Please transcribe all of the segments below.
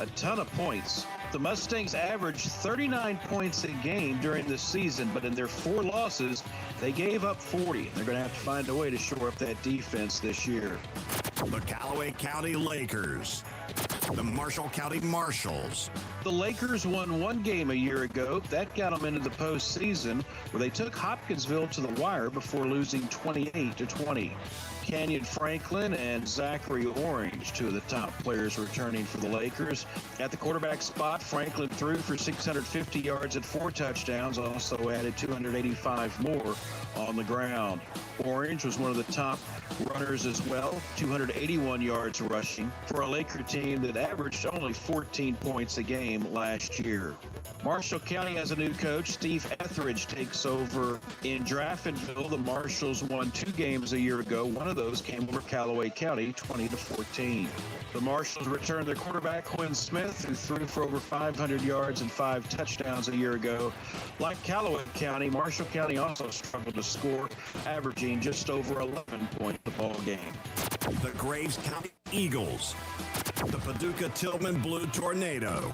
a ton of points. The Mustangs averaged 39 points a game during the season, but in their 4 losses, they gave up 40. They're going to have to find a way to shore up that defense this year. The Callaway County Lakers. The Marshall County Marshals. The Lakers won 1 game a year ago. That got them into the postseason, where they took Hopkinsville to the wire before losing 28-20. Kenyon Franklin and Zachary Orange, 2 of the top players returning for the Lakers. At the quarterback spot, Franklin threw for 650 yards and 4 touchdowns, also added 285 more on the ground. Orange was one of the top runners as well, 281 yards rushing for a Laker team that averaged only 14 points a game last year. Marshall County has a new coach. Steve Etheridge takes over in Draftonville. The Marshals won 2 games a year ago. One of those came over Callaway County, 20-14. The Marshals returned their quarterback, Quinn Smith, who threw for over 500 yards and 5 touchdowns a year ago. Like Callaway County, Marshall County also struggled to score, averaging just over 11 points a ball game. The Graves County Eagles. The Paducah Tillman Blue Tornado.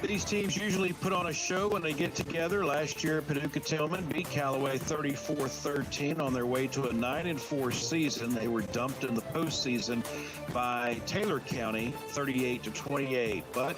These teams usually put on a show when they get together. Last year, Paducah Tillman beat Callaway 34-13 on their way to a 9-4 season. They were dumped in the postseason by Taylor County 38-28. But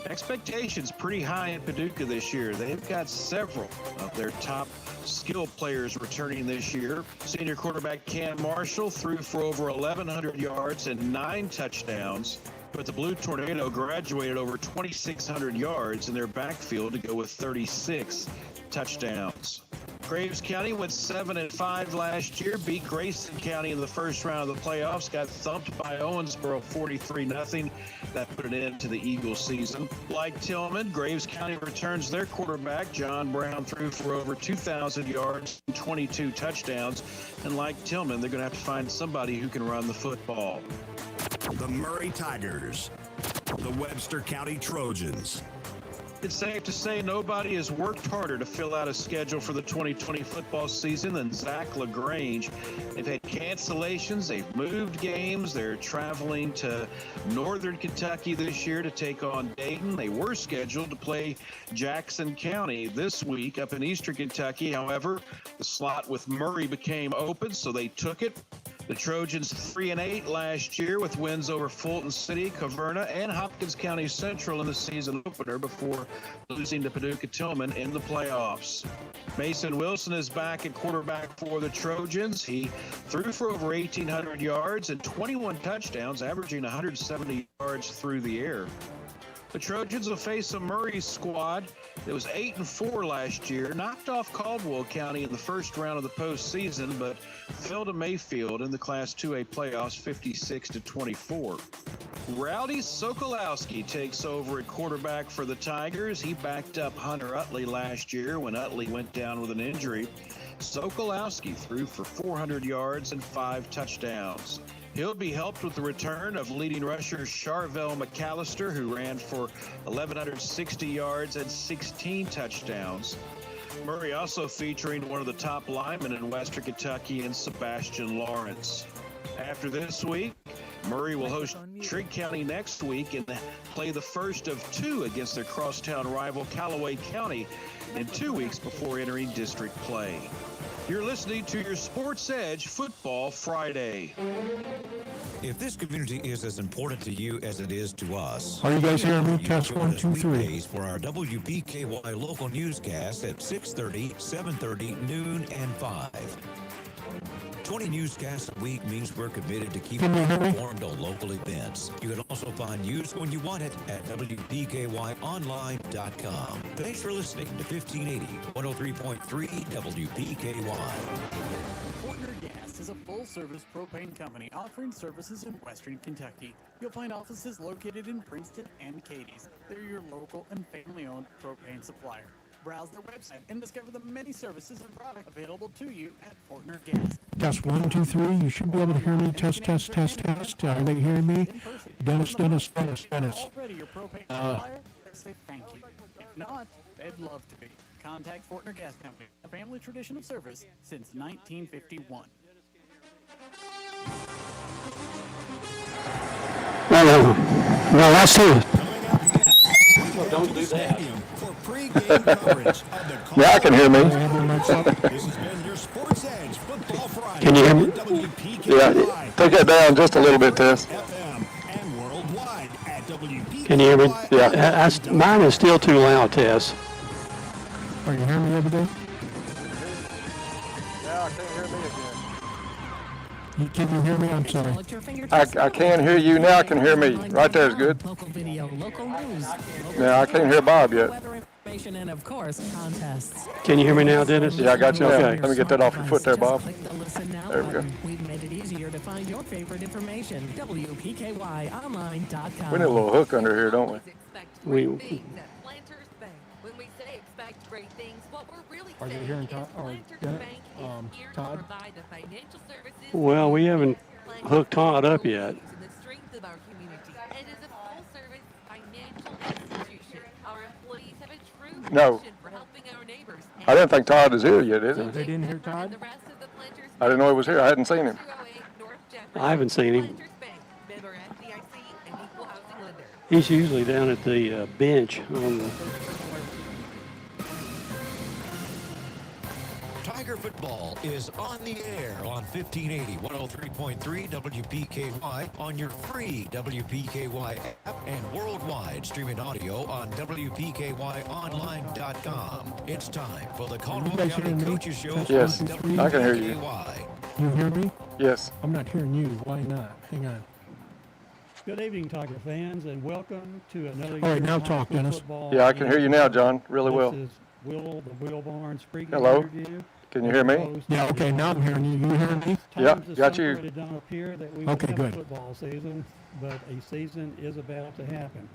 expectations pretty high in Paducah this year. They've got several of their top skill players returning this year. Senior quarterback Cam Marshall threw for over 1,100 yards and 9 touchdowns. But the Blue Tornado graduated over 2,600 yards in their backfield to go with 36 touchdowns. Graves County went 7-5 last year, beat Grayson County in the first round of the playoffs, got thumped by Owensboro 43-0. That put an end to the Eagles season. Like Tillman, Graves County returns their quarterback. John Brown threw for over 2,000 yards and 22 touchdowns. And like Tillman, they're going to have to find somebody who can run the football. The Murray Tigers. The Webster County Trojans. It's safe to say nobody has worked harder to fill out a schedule for the 2020 football season than Zach LaGrange. They've had cancellations, they've moved games, they're traveling to northern Kentucky this year to take on Dayton. They were scheduled to play Jackson County this week up in eastern Kentucky. However, the slot with Murray became open, so they took it. The Trojans 3-8 last year with wins over Fulton City, Caverna, and Hopkins County Central in the season opener before losing to Paducah Tillman in the playoffs. Mason Wilson is back at quarterback for the Trojans. He threw for over 1,800 yards and 21 touchdowns, averaging 170 yards through the air. The Trojans will face a Murray squad that was 8-4 last year, knocked off Caldwell County in the first round of the postseason, but fell to Mayfield in the Class 2A playoffs 56-24. Rowdy Sokolowski takes over at quarterback for the Tigers. He backed up Hunter Utley last year when Utley went down with an injury. Sokolowski threw for 400 yards and 5 touchdowns. He'll be helped with the return of leading rusher Charvel McAllister, who ran for 1,160 yards and 16 touchdowns. Murray also featuring one of the top linemen in Western Kentucky in Sebastian Lawrence. After this week, Murray will host Trigg County next week and play the first of 2 against their crosstown rival Callaway County in 2 weeks before entering district play. You're listening to your Sports Edge Football Friday. If this community is as important to you as it is to us, are you guys hearing me? Test 1, 2, 3. For our WBKY local newscast at 6:30, 7:30, noon, and 5. 20 newscasts a week means we're committed to keeping you informed on local events. You can also find news when you want it at WBKYOnline.com. Thanks for listening to 1580 103.3 WBKY. Fortner Gas is a full-service propane company offering services in Western Kentucky. You'll find offices located in Princeton and Cadiz. They're your local and family-owned propane supplier. Browse their website and discover the many services and products available to you at Fortner Gas. Test 1, 2, 3. You should be able to hear me. Test. Are they hearing me? Dennis. Already your propane supplier? Say thank you. If not, they'd love to be. Contact Fortner Gas Company, a family tradition of service since 1951. Well, that's it. don't do that. For pregame coverage of the Now I can hear me. This has been your Sports Edge Football Friday. Can you hear me? Yeah, take that down just a little bit, Tess. FM and worldwide at WPKY. Can you hear me? Yeah. Mine is still too loud, Tess. Are you hearing me over there? Yeah, I can't hear me again. Can you hear me? I'm sorry. I can hear you now. I can hear me. Right there is good. Local video, local news. Now I can't hear Bob yet. Weather information and of course contests. Can you hear me now, Dennis? Yeah, I got you now. Okay. Let me get that off your foot there, Bob. Click the Listen Now There we go. button. We've made it easier to find your favorite information. WPKYonline.com. We need a little hook under here, don't we? We- When we say expect great things, what we're really Are you saying hearing is Todd? Or Planters Dennis? Bank is here to Todd? provide the financial services Well, we haven't hooked Todd up yet. and the strength of our community. It is a full-service financial institution. Our employees have a true No. passion for helping our neighbors. I didn't think Todd is here yet, is he? They didn't hear Todd? The rest of the Planters I didn't know he was here. I hadn't seen him. 208 North Jefferson. I haven't seen him. Planters Bank, member FDIC and equal housing lender. He's usually down at the bench on the. Tiger football is on the air on 1580 103.3 WPKY on your free WPKY app and worldwide streaming audio on WPKYonline.com. It's time for the Caldwell guys County hearing me? Coaches Show. Yes, on I can hear you. WPKY. You hear me? Yes. I'm not hearing you. Why not? Hang on. Good evening, Tiger fans, and welcome to another All right, year now of talk, high school Dennis. football. Yeah, I can hear you now, John, really well. This is Will, the Will Barnes Pregame Hello? interview. Can you hear me? Proposed Yeah, okay, now I'm hearing you. You hearing me? Yeah, Times have got you. celebrated down up here that we Okay, have good. a football season, but a season is about to happen.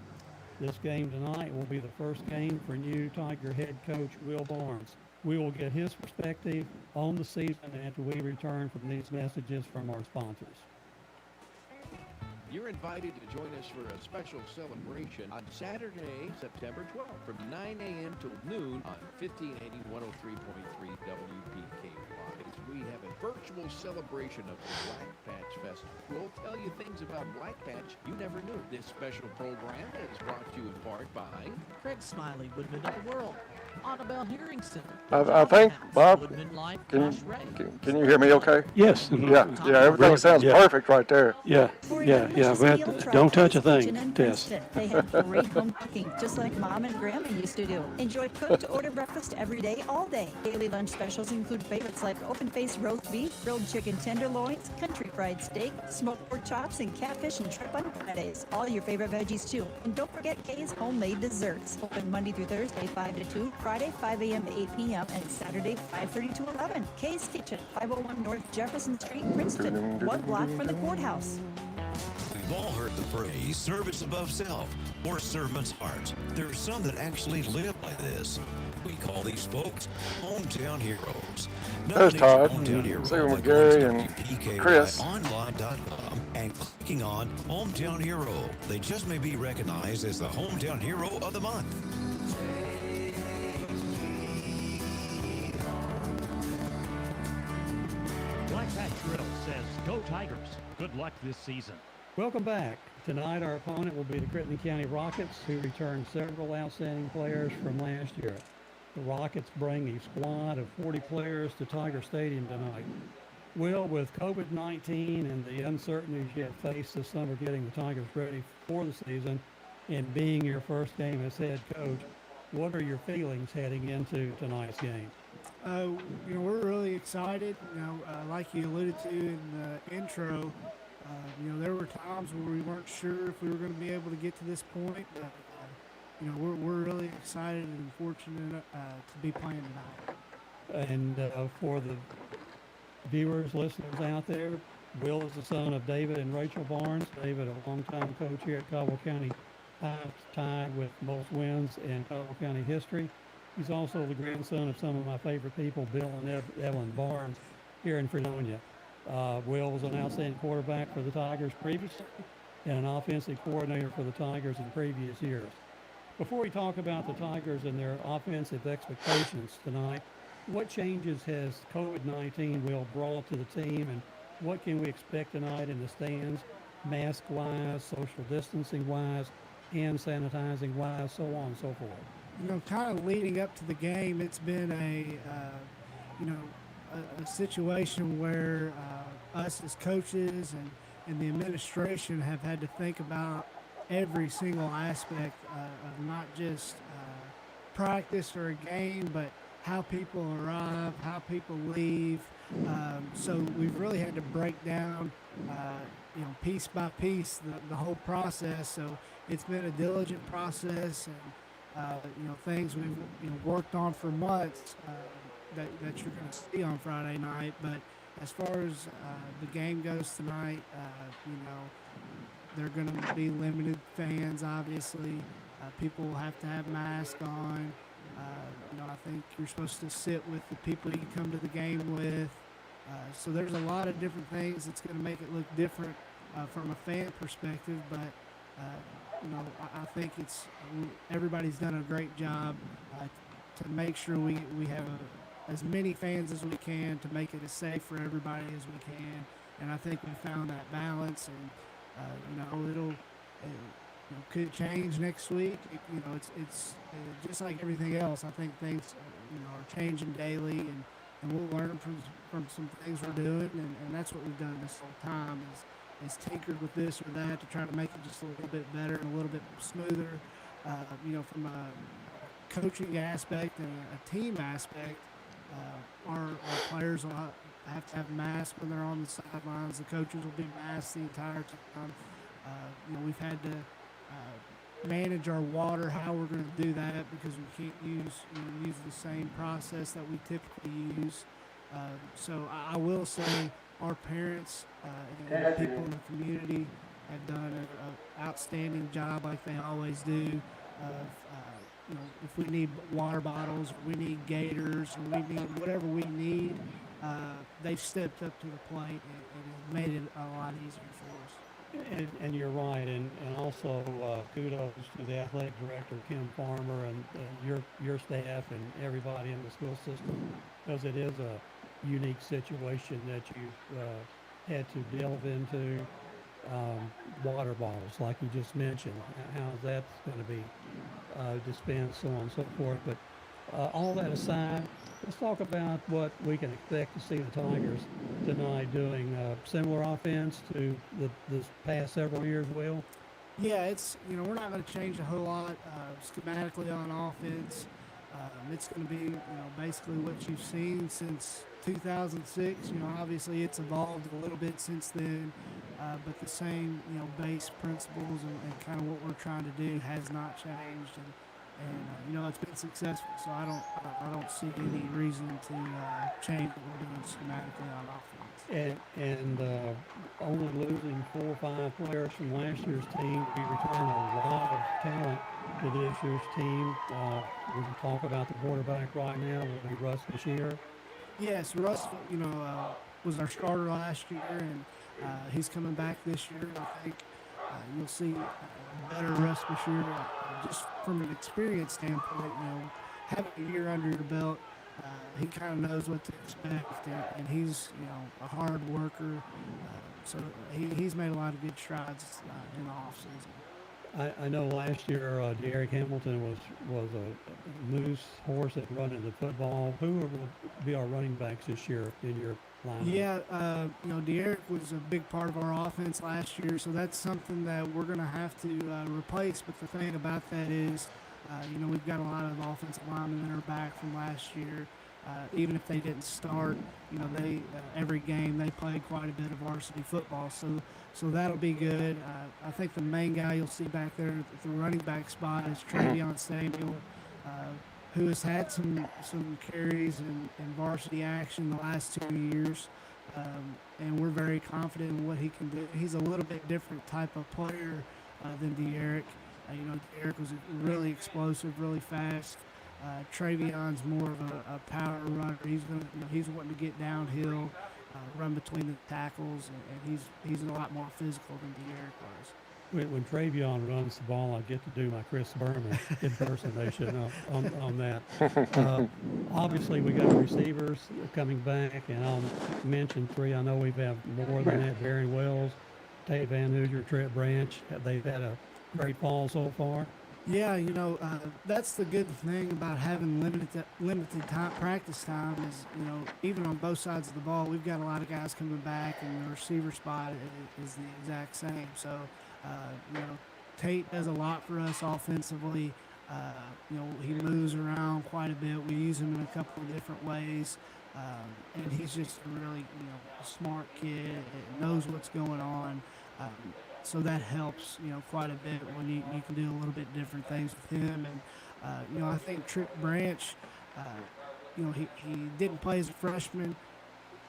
This game tonight will be the first game for new Tiger head coach Will Barnes. We will get his perspective on the season after we return from these messages from our sponsors. You're invited to join us for a special celebration on Saturday, September 12th from 9 a.m. till noon on 1580 103.3 WPKY. As we have a virtual celebration of the Black Patch Festival. We'll tell you things about Black Patch you never knew. This special program is brought to you in part by Craig Smiley, Woodman of the World. Audubon Hearing Center. I think, Bob, Woodman Life can Cash Ray. you hear me okay? Yes. Yeah, everything sounds Yeah. perfect right there. Yeah. But don't touch a thing, Tess. They have great home cooking, just like Mom and Grandma used to do. Enjoy cooked-to-order breakfast every day, all day. Daily lunch specials include favorites like open-faced roast beef, grilled chicken tenderloins, country fried steak, smoked pork chops, and catfish and shrimp on Fridays. All your favorite veggies, too. And don't forget Kay's homemade desserts. Open Monday through Thursday, 5 to 2, Friday, 5 a.m. to 8 p.m., and Saturday, 5:30 to 11. Kay's Kitchen, 501 North Jefferson Street, Princeton, 1 block from the courthouse. We've all heard the phrase, service above self, or servant's heart. There are some that actually live by this. We call these folks hometown heroes. There's Todd. Hometown heroes Same with by going Gary to and WPKY Chris. Online.com and clicking on Hometown Hero. They just may be recognized as the Hometown Hero of the Month. Black Patch Grill says, "Go Tigers! Good luck this season." Welcome back. Tonight, our opponent will be the Crittenden County Rockets, who returned several outstanding players from last year. The Rockets bring a squad of 40 players to Tiger Stadium tonight. Will, with COVID-19 and the uncertainties yet faced this summer getting the Tigers ready for the season and being your first game as head coach, what are your feelings heading into tonight's game? We're really excited. Like you alluded to in the intro, there were times where we weren't sure if we were going to be able to get to this point. But, we're really excited and fortunate to be playing tonight. And for the viewers, listeners out there, Will is the son of David and Rachel Barnes. David, a longtime coach here at Caldwell County, tied with most wins in Caldwell County history. He's also the grandson of some of my favorite people, Bill and Evelyn Barnes, here in Fredonia. Will was an outstanding quarterback for the Tigers previously and an offensive coordinator for the Tigers in previous years. Before we talk about the Tigers and their offensive expectations tonight, what changes has COVID-19 Will brought to the team, and what can we expect tonight in the stands, mask-wise, social distancing-wise, hand sanitizing wise, so on and so forth? You know, kind of leading up to the game, it's been a situation where us as coaches and the administration have had to think about every single aspect of not just practice or a game, but how people arrive, how people leave. So we've really had to break down, piece by piece, the whole process. So it's been a diligent process, and things we've worked on for months that you're going to see on Friday night. But as far as the game goes tonight, they're going to be limited fans, obviously. People will have to have masks on. I think you're supposed to sit with the people you come to the game with. So there's a lot of different things that's going to make it look different from a fan perspective. But, I think everybody's done a great job to make sure we have as many fans as we can to make it as safe for everybody as we can. And I think we found that balance. And, it'll could change next week. It's just like everything else. I think things are changing daily, and we'll learn from some things we're doing, and that's what we've done this whole time is tinkered with this or that to try to make it just a little bit better and a little bit smoother. From a coaching aspect and a team aspect, our players will have to have masks when they're on the sidelines. The coaches will be masked the entire time. We've had to manage our water, how we're going to do that, because we can't use the same process that we typically use. So I will say our parents and the people in the community have done an outstanding job, like they always do. If we need water bottles, we need gators, or we need whatever we need, they've stepped up to the plate and made it a lot easier for us. And you're right, and also kudos to the athletic director, Kim Farmer, and your staff and everybody in the school system, because it is a unique situation that you've had to delve into. Water bottles, like you just mentioned, how that's going to be dispensed, so on and so forth. But all that aside, let's talk about what we can expect to see the Tigers tonight doing. Similar offense to this past several years, Will? Yeah, it's we're not going to change a whole lot schematically on offense. It's going to be basically what you've seen since 2006. Obviously it's evolved a little bit since then, but the same base principles and kind of what we're trying to do has not changed. And it's been successful, so I don't see any reason to change what we're doing schematically on offense. And only losing 4 or 5 players from last year's team, we return a lot of talent to this year's team. We can talk about the quarterback right now. Will be Russ Bashir. Yes, Russ, was our starter last year, and he's coming back this year. I think you'll see better Russ Bashir just from an experience standpoint. Having a year under your belt, he kind of knows what to expect, and he's a hard worker. So he's made a lot of good strides in the offseason. I know last year Derek Hamilton was a moose horse at running the football. Who will be our running backs this year in your lineup? Yeah, Derek was a big part of our offense last year, so that's something that we're going to have to replace. But the thing about that is, we've got a lot of offensive linemen that are back from last year. Even if they didn't start, they every game they played quite a bit of varsity football, so that'll be good. I think the main guy you'll see back there at the running back spot is Travion Samuel, who has had some carries and varsity action the last 2 years, and we're very confident in what he can do. He's a little bit different type of player than De'Eric. De'Eric was really explosive, really fast. Travion's more of a power runner. He's wanting to get downhill, run between the tackles, and he's a lot more physical than De'Eric was. When Travion runs the ball, I get to do my Chris Berman impersonation on that. Obviously, we got receivers coming back, and I'll mention 3. I know we've had more than that. Barry Wells, Tate Van Hooser, Trent Branch. They've had a great fall so far? Yeah, that's the good thing about having limited time practice time is, even on both sides of the ball, we've got a lot of guys coming back, and the receiver spot is the exact same. So, Tate does a lot for us offensively. He moves around quite a bit. We use him in a couple of different ways, and he's just a really, smart kid and knows what's going on. So that helps, quite a bit when you can do a little bit different things with him. And, I think Trick Branch, he didn't play as a freshman.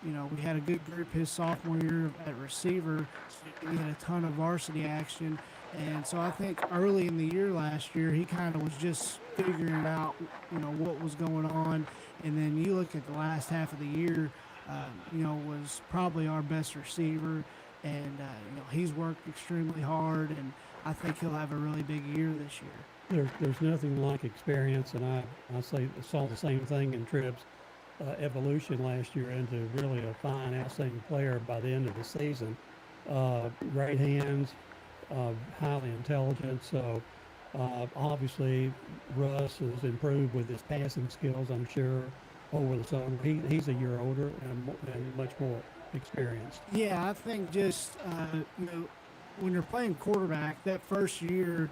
We had a good group his sophomore year at receiver. So he had a ton of varsity action. And so I think early in the year last year, he kind of was just figuring out, what was going on. And then you look at the last half of the year, was probably our best receiver. And, he's worked extremely hard, and I think he'll have a really big year this year. There's nothing like experience, and I saw the same thing in Tripp's evolution last year into really a fine, outstanding player by the end of the season. Great hands, highly intelligent. So obviously Russ has improved with his passing skills, I'm sure, over the summer. He's a year older and much more experienced. Yeah, I think just, when you're playing quarterback, that first year,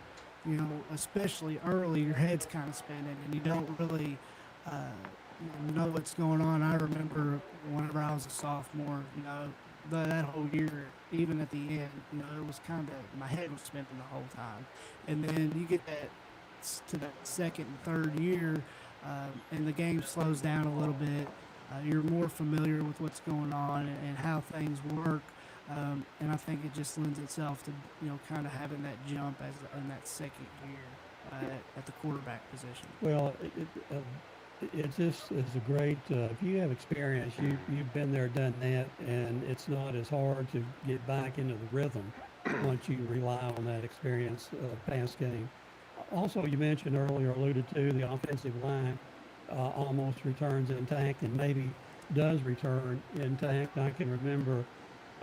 especially early, your head's kind of spinning and you don't really know what's going on. I remember whenever I was a sophomore, that whole year, even at the end, it was kind of, my head was spinning the whole time. And then you get to that second and third year, and the game slows down a little bit. You're more familiar with what's going on and how things work, and I think it just lends itself to kind of having that jump in that second year at the quarterback position. Well, it just is a great. If you have experience, you've been there, done that, and it's not as hard to get back into the rhythm once you rely on that experience pass game. Also, you mentioned earlier, alluded to the offensive line. Almost returns intact and maybe does return intact. I can remember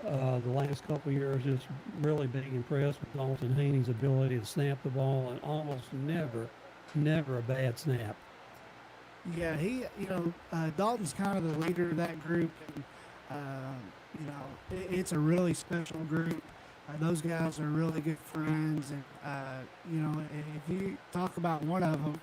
the last couple of years just really being impressed with Dalton Haney's ability to snap the ball, and almost never a bad snap. Yeah, Dalton's kind of the leader of that group, and it's a really special group. Those guys are really good friends, and if you talk about one of them,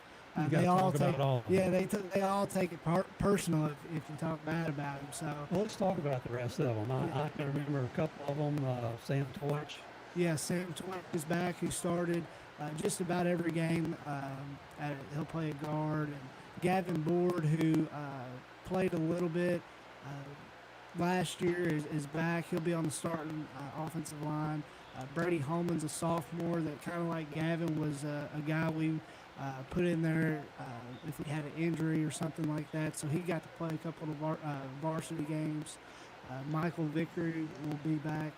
they all take it personal if you talk bad about them. So well, let's talk about the rest of them. I can remember a couple of them. Sam Torch. Yeah, Sam Torch is back. Who started just about every game. He'll play a guard. And Gavin Board, who played a little bit last year, is back. He'll be on the starting offensive line. Brady Holman's a sophomore that kind of like Gavin was a guy we put in there if we had an injury or something like that. So he got to play a couple of varsity games. Michael Vickery will be back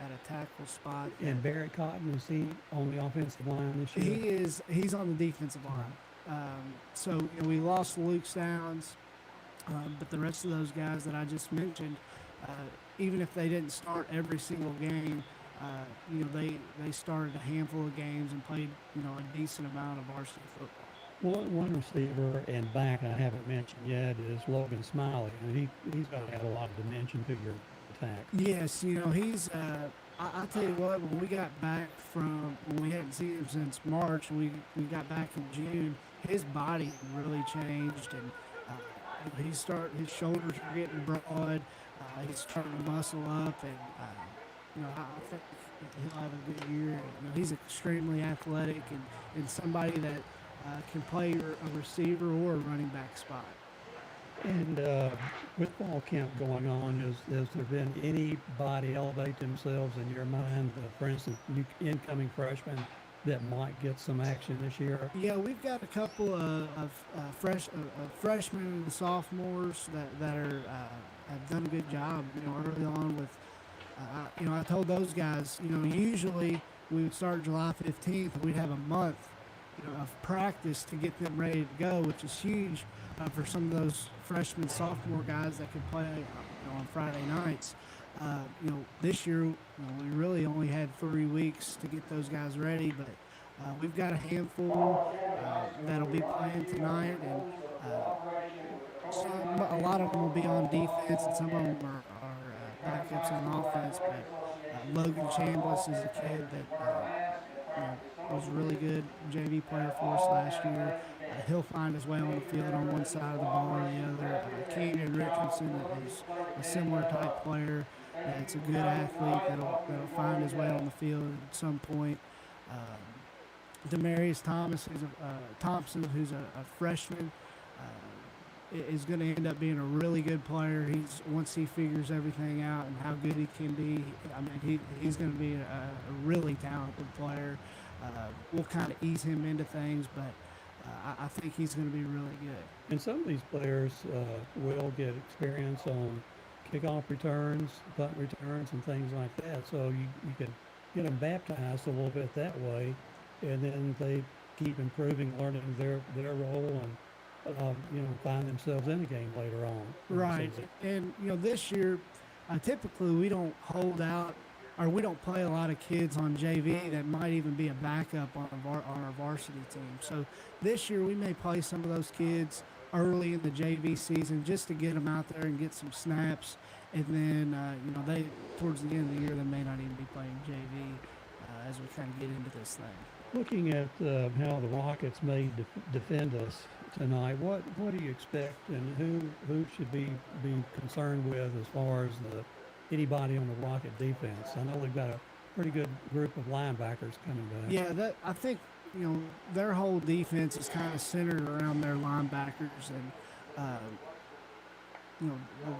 at a tackle spot. And Barrett Cotton, is he on the offensive line this year? He's on the defensive line. So we lost Luke Stowns, but the rest of those guys that I just mentioned, even if they didn't start every single game, they started a handful of games and played, a decent amount of varsity football. One receiver and back I haven't mentioned yet is Logan Smiley, and he's going to add a lot of dimension to your attack. Yes, he's. I'll tell you what, when we got back when we hadn't seen him since March, we got back in June. His body really changed, and his shoulders are getting broad. He's starting to muscle up, and I think he'll have a good year. He's extremely athletic and somebody that can play a receiver or a running back spot. And with fall camp going on, has there been anybody elevate themselves in your mind, for instance, incoming freshmen that might get some action this year? Yeah, we've got a couple of freshmen and sophomores that are have done a good job, early on with. I told those guys, usually we would start July 15th, and we'd have a month, of practice to get them ready to go, which is huge for some of those freshman, sophomore guys that could play, on Friday nights. This year, we really only had 3 weeks to get those guys ready, but we've got a handful that'll be playing tonight, and a lot of them will be on defense, and some of them are backups on offense. But Logan Chambliss is a kid that was a really good JV player for us last year. He'll find his way on the field on one side of the ball or the other. Keenan Richardson is a similar type player. It's a good athlete that'll find his way on the field at some point. Demarius Thompson, who's a freshman, is going to end up being a really good player. Once he figures everything out and how good he can be, he's going to be a really talented player. We'll kind of ease him into things, but I think he's going to be really good. And some of these players will get experience on kickoff returns, punt returns, and things like that. So you can get them baptized a little bit that way, and then they keep improving, learning their role, and find themselves in a game later on. Right. And this year, typically we don't hold out, or we don't play a lot of kids on JV that might even be a backup on our varsity team. So this year we may play some of those kids early in the JV season just to get them out there and get some snaps, and then they towards the end of the year they may not even be playing JV as we kind of get into this thing. Looking at how the Rockets may defend us tonight, what do you expect, and who should be concerned with as far as anybody on the Rocket defense? I know they've got a pretty good group of linebackers coming back. Yeah, I think their whole defense is kind of centered around their linebackers, and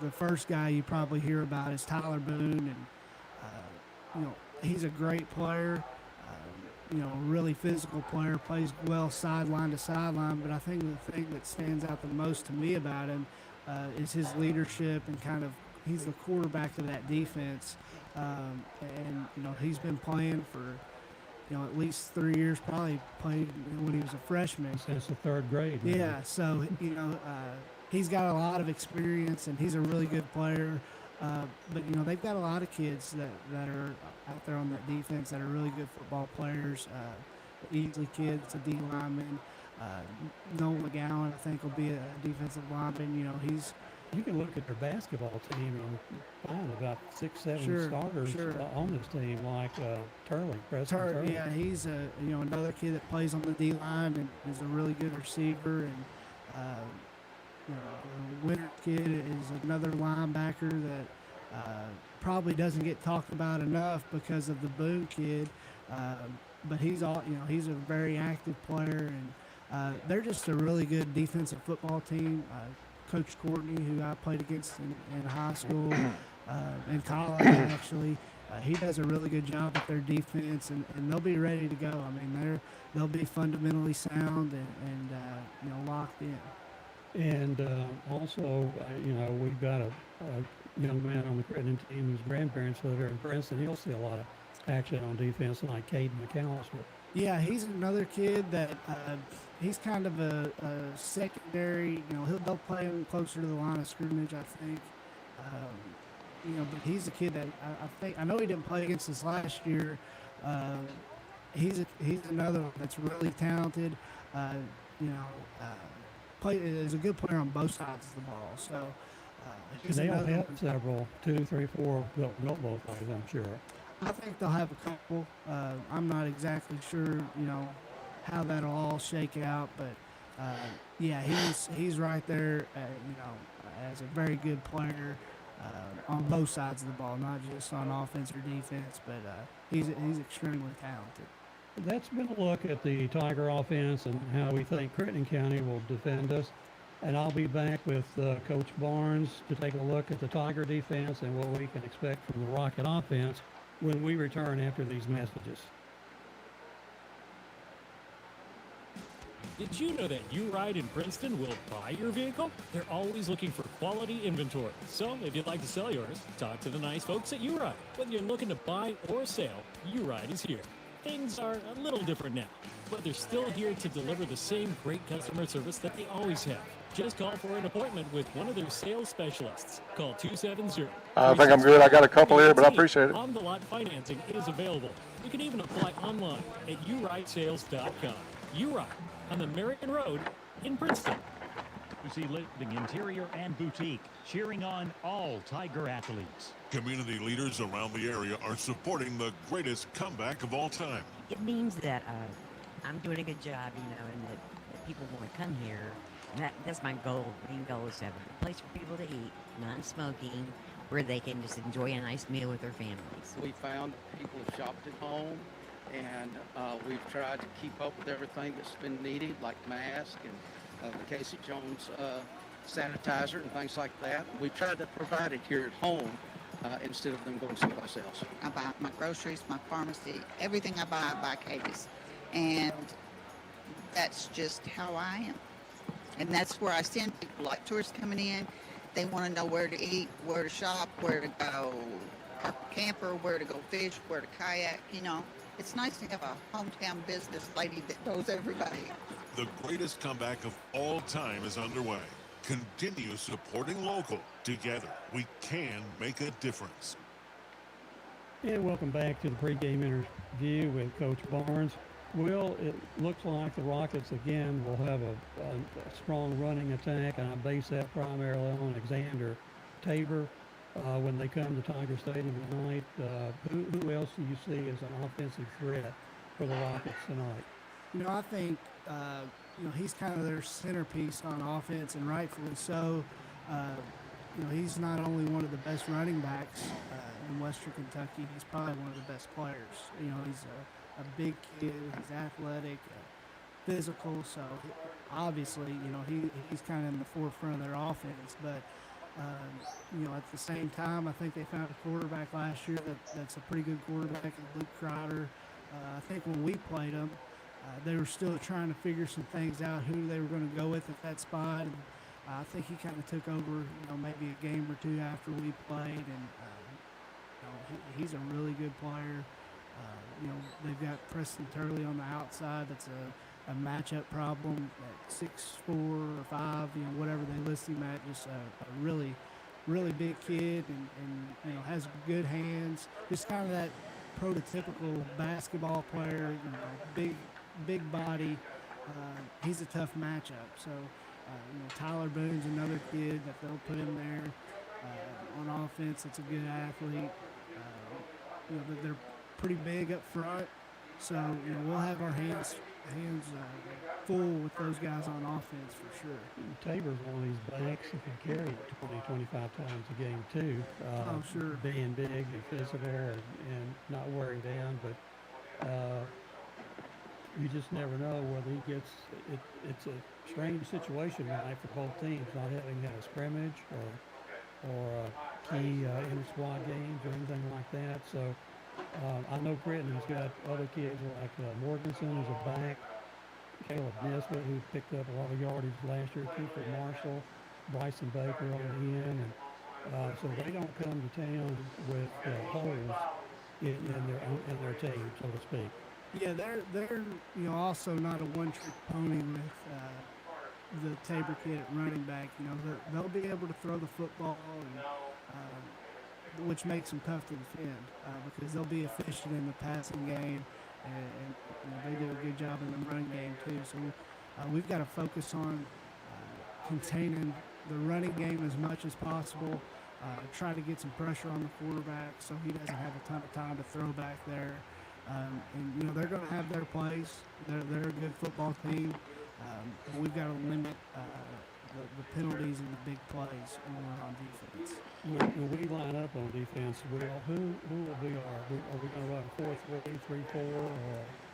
the first guy you probably hear about is Tyler Boone, and he's a great player. Really physical player, plays well sideline to sideline, but I think the thing that stands out the most to me about him is his leadership, and he's the quarterback of that defense. And he's been playing for at least 3 years, probably played when he was a freshman. Since the third grade. Yeah, so he's got a lot of experience, and he's a really good player. But they've got a lot of kids that are out there on that defense that are really good football players. Easley kid's a D lineman. Noah McGowan, I think, will be a defensive lineman. You can look at their basketball team and find about 6-7 starters on this team, like Preston Turley. Yeah, he's another kid that plays on the D line and is a really good receiver. And Winter kid is another linebacker that probably doesn't get talked about enough because of the Boone kid, but he's a very active player, and they're just a really good defensive football team. Coach Courtney, who I played against in high school and college, actually, he does a really good job with their defense, and they'll be ready to go. They'll be fundamentally sound and locked in. And also, we've got a young man on the Crittenden team whose grandparents live here in Princeton. He'll see a lot of action on defense, like Caden McAllister. Yeah, he's another kid that he's kind of a secondary. They'll play him closer to the line of scrimmage, I think. But he's a kid that I know he didn't play against us last year. He's another one that's really talented. Is a good player on both sides of the ball. So they'll have several, 2, 3, 4 go both ways, I'm sure. I think they'll have a couple. I'm not exactly sure, how that'll all shake out, but yeah, he's right there, as a very good player on both sides of the ball, not just on offense or defense, but he's extremely talented. That's been a look at the Tiger offense and how we think Crittenden County will defend us. And I'll be back with Coach Barnes to take a look at the Tiger defense and what we can expect from the Rocket offense when we return after these messages. Did you know that U-Ride in Princeton will buy your vehicle? They're always looking for quality inventory. So if you'd like to sell yours, talk to the nice folks at U-Ride. Whether you're looking to buy or sell, U-Ride is here. Things are a little different now, but they're still here to deliver the same great customer service that they always have. Just call for an appointment with one of their sales specialists. Call 270. I think I'm good. I got a couple here, but I appreciate it. On-the-lot financing is available. You can even apply online at urightsales.com. Uride on the Marion Road in Princeton. See Living Interior and Boutique, cheering on all Tiger athletes. Community leaders around the area are supporting the greatest comeback of all time. It means that I'm doing a good job, you know, and that people want to come here. And that's my goal. Main goal is to have a place for people to eat, non-smoking, where they can just enjoy a nice meal with their families. We found people have shopped at home, and we've tried to keep up with everything that's been needed, like masks and the Casey Jones sanitizer and things like that. We tried to provide it here at home instead of them going someplace else. I buy my groceries, my pharmacy, everything I buy Katie's. And that's just how I am. And that's where I send people, like tourists coming in. They want to know where to eat, where to shop, where to go park a camper, where to go fish, where to kayak, you know. It's nice to have a hometown business lady that knows everybody. The greatest comeback of all time is underway. Continue supporting local. Together, we can make a difference. And welcome back to the pregame interview with Coach Barnes. Will, it looks like the Rockets again will have a strong running attack, and I base that primarily on Alexander Tabor when they come to Tiger Stadium tonight. Who else do you see as an offensive threat for the Rockets tonight? You know, I think, you know, he's kind of their centerpiece on offense, and rightfully so. You know, he's not only one of the best running backs in Western Kentucky, he's probably one of the best players. You know, he's a big kid, he's athletic, physical, so obviously, you know, he's kind of in the forefront of their offense. But, you know, at the same time, I think they found a quarterback last year that's a pretty good quarterback in Luke Crider. I think when we played them, they were still trying to figure some things out, who they were going to go with at that spot. And I think he kind of took over, you know, maybe a game or two after we played. And, you know, he's a really good player. You know, they've got Preston Turley on the outside. That's a matchup problem at 6'4" or 5, you know, whatever they list him at. Just a really, really big kid and, you know, has good hands. Just kind of that prototypical basketball player, you know, big body. He's a tough matchup. So, you know, Tyler Boone's another kid that they'll put in there on offense. That's a good athlete. You know, they're pretty big up front. So, you know, we'll have our hands full with those guys on offense for sure. Tabor's one of these backs that can carry it 20, 25 times a game too. Oh, sure. Being big and physical and not wearing down, but you just never know whether he gets it. It's a strange situation tonight for both teams, not having had a scrimmage or a key inter-squad games or anything like that. So I know Crittenden's got other kids like Morganson is a back, Caleb Nesbitt, who picked up a lot of yardage last year, Cooper Marshall, Bryson Baker on the end, and so they don't come to town with holes in their team, so to speak. Yeah, they're you know, also not a one-trick pony with the Tabor kid at running back. You know, they'll be able to throw the football, and, which makes them tough to defend because they'll be efficient in the passing game, and you know, they do a good job in the running game too. So we've got to focus on containing the running game as much as possible. Try to get some pressure on the quarterback so he doesn't have a ton of time to throw back there. And you know, they're going to have their place. They're a good football team. But we've got to limit the penalties and the big plays on defense. When we line up on defense, who will be are we going to run 4-3, 3-4, or?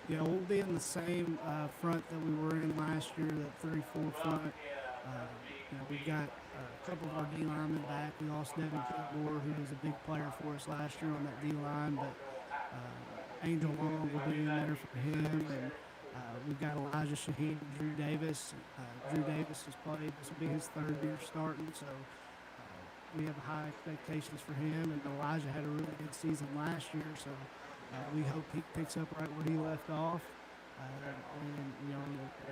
Yeah, we'll be in the same front that we were in last year, that 3-4 front. You know, we've got a couple of our D linemen back. We lost Devin Kilgore, who was a big player for us last year on that D line, but Angel Long will be in there for him, and we've got Elijah Shaheen, Drew Davis. Drew Davis has played. This will be his third year starting, so we have high expectations for him. And Elijah had a really good season last year, so we hope he picks up right where he left off. And you know,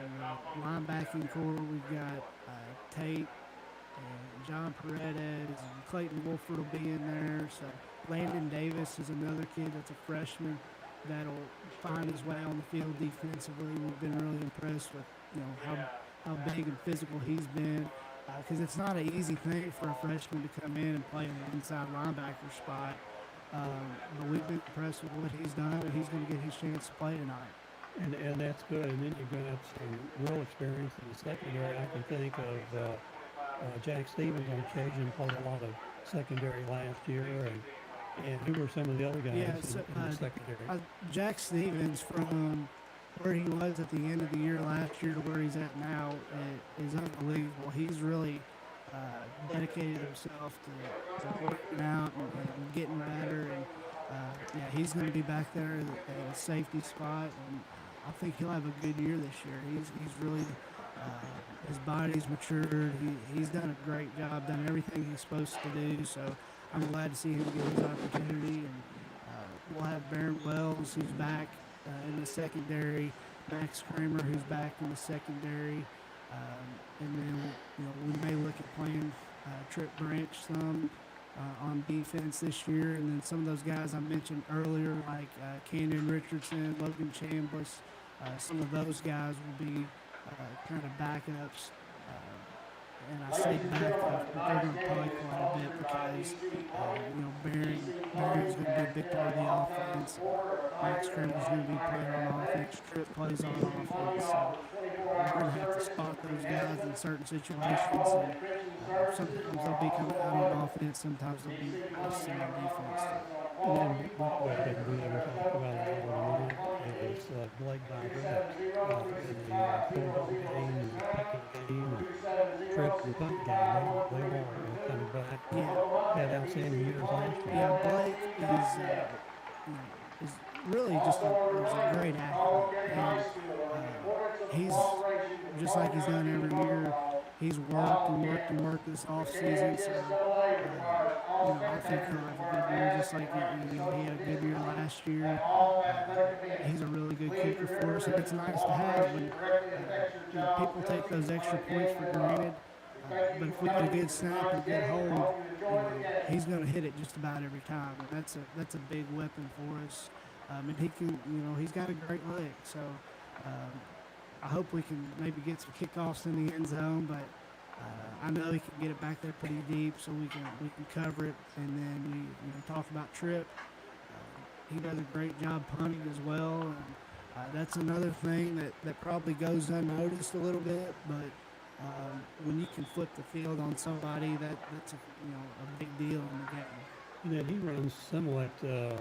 in the linebacking core, we've got Tate and John Paredes and Clayton Wolford will be in there. So Landon Davis is another kid that's a freshman that'll find his way on the field defensively. We've been really impressed with how big and physical he's been, because it's not an easy thing for a freshman to come in and play in the inside linebacker spot. But we've been impressed with what he's done, and he's going to get his chance to play tonight. And that's good. And then you're going to have some real experience in the secondary. I can think of Jack Stevens on occasion played a lot of secondary last year, and who were some of the other guys in the secondary? Jack Stevens, from where he was at the end of the year last year to where he's at now, is unbelievable. He's really dedicated himself to working out and getting better. And he's going to be back there at a safety spot, and I think he'll have a good year this year. He's really his body's matured. He's done a great job, done everything he's supposed to do. So I'm glad to see him get his opportunity. And we'll have Baron Wells, who's back in the secondary, Max Kramer, who's back in the secondary, and then we may look at playing Trip Branch some on defense this year, and then some of those guys I mentioned earlier, like Canyon Richardson, Logan Chambliss, some of those guys will be kind of backups. And I say backup, but they're going to play quite a bit because, Barron's going to be a big part of the offense. Max Kramer's going to be playing on offense. Trip plays on offense. So we're going to have to spot those guys in certain situations. And sometimes they'll be coming out on offense. Sometimes they'll be listed on defense. And then one way that we never talked about it all is Blake Byron in the football game and the kicking game and Trip the punt game. They are coming back. Had outstanding years last year. Yeah, Blake is really just a great athlete. And he's just like he's done every year. He's worked this offseason. So, I think he'll have a good year, just like he had a good year last year. He's a really good kicker for us, and it's nice to have when people take those extra points for granted. But if we get a good snap and good hold, he's going to hit it just about every time. And that's a big weapon for us. And he can, he's got a great leg. So I hope we can maybe get some kickoffs in the end zone, but I know he can get it back there pretty deep, so we can cover it. And then we talk about Trip. He does a great job punting as well. And that's another thing that probably goes unnoticed a little bit, but when you can flip the field on somebody, that's a big deal in the game. And then he runs somewhat the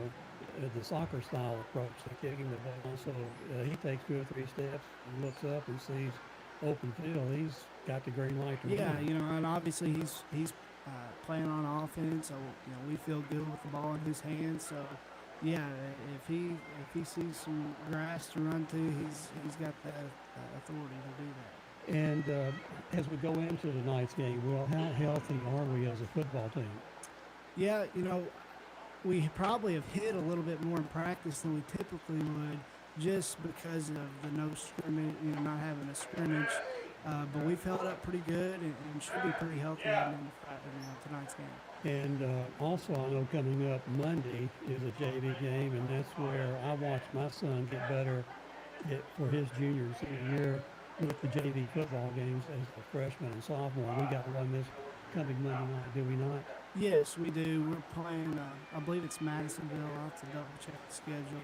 soccer style approach to kicking the ball. So he takes 2 or 3 steps and looks up and sees open field. He's got the green light to run. And obviously he's playing on offense, so we feel good with the ball in his hands. So if he sees some grass to run to, he's got the authority to do that. And as we go into tonight's game, how healthy are we as a football team? Yeah, we probably have hit a little bit more in practice than we typically would, just because of the no scrimmage, not having a scrimmage. But we've held up pretty good and should be pretty healthy in tonight's game. And also, I know coming up Monday is a JV game, and that's where I watched my son get better for his junior and senior year with the JV football games as a freshman and sophomore. We got one this coming Monday night, do we not? Yes, we do. We're playing, I believe it's Madisonville. I'll have to double check the schedule.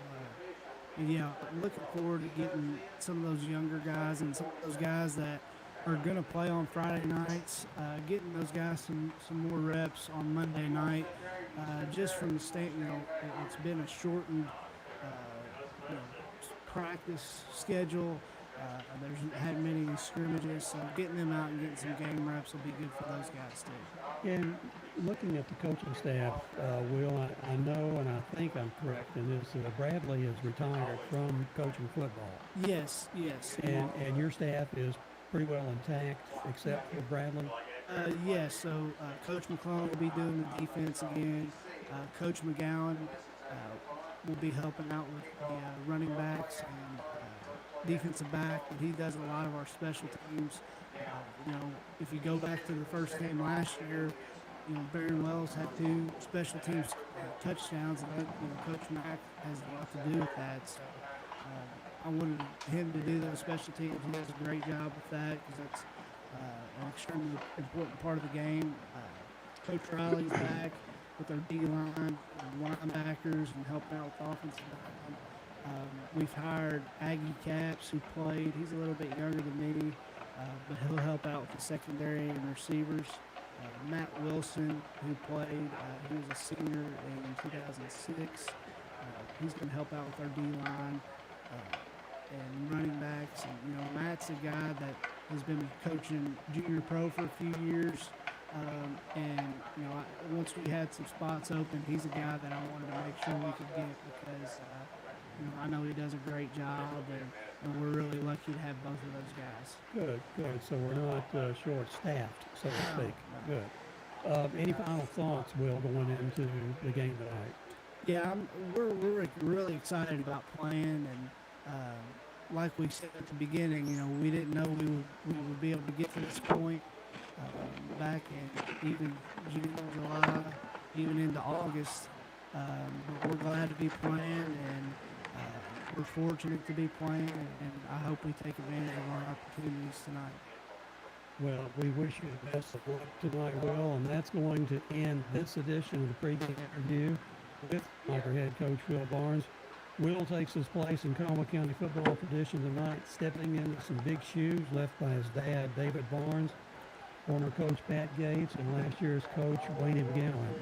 I'm looking forward to getting some of those younger guys and some of those guys that are going to play on Friday nights, getting those guys some more reps on Monday night. Just from the state, it's been a shortened practice schedule. There's had many scrimmages, so getting them out and getting some game reps will be good for those guys too. And looking at the coaching staff, Will, I know and I think I'm correct in this, Bradley is retired from coaching football. Yes. And your staff is pretty well intact except for Bradley? Yes, so Coach McClung will be doing the defense again. Coach McGowan will be helping out with the running backs, and defensive back, and he does a lot of our special teams. If you go back to the first game last year, Barron Wells had 2 special teams touchdowns, and Coach Mack has a lot to do with that. So I wanted him to do those special teams. He does a great job with that because that's an extremely important part of the game. Coach Riley's back with our D-line, linebackers, and helping out with the offensive line. We've hired Aggie Caps, who played. He's a little bit younger than me, but he'll help out with the secondary and receivers. Matt Wilson, who played, he was a senior in 2006. He's going to help out with our D-line and running backs. And, Matt's a guy that has been coaching junior pro for a few years. Once we had some spots open, he's a guy that I wanted to make sure we could get because, I know he does a great job, and we're really lucky to have both of those guys. Good. So we're not short-staffed, so to speak. Good. Any final thoughts, Will, going into the game tonight? Yeah, we're really excited about playing, and like we said at the beginning, we didn't know we would be able to get to this point back in even June, July, even into August. But we're glad to be playing, and we're fortunate to be playing, and I hope we take advantage of our opportunities tonight. Well, we wish you the best of luck tonight, Will, and that's going to end this edition of the pregame interview with Tiger head coach Will Barnes. Will takes his place in Caldwell County football tradition tonight, stepping into some big shoes left by his dad, David Barnes, former coach Pat Gates, and last year's coach Wayne Gallon.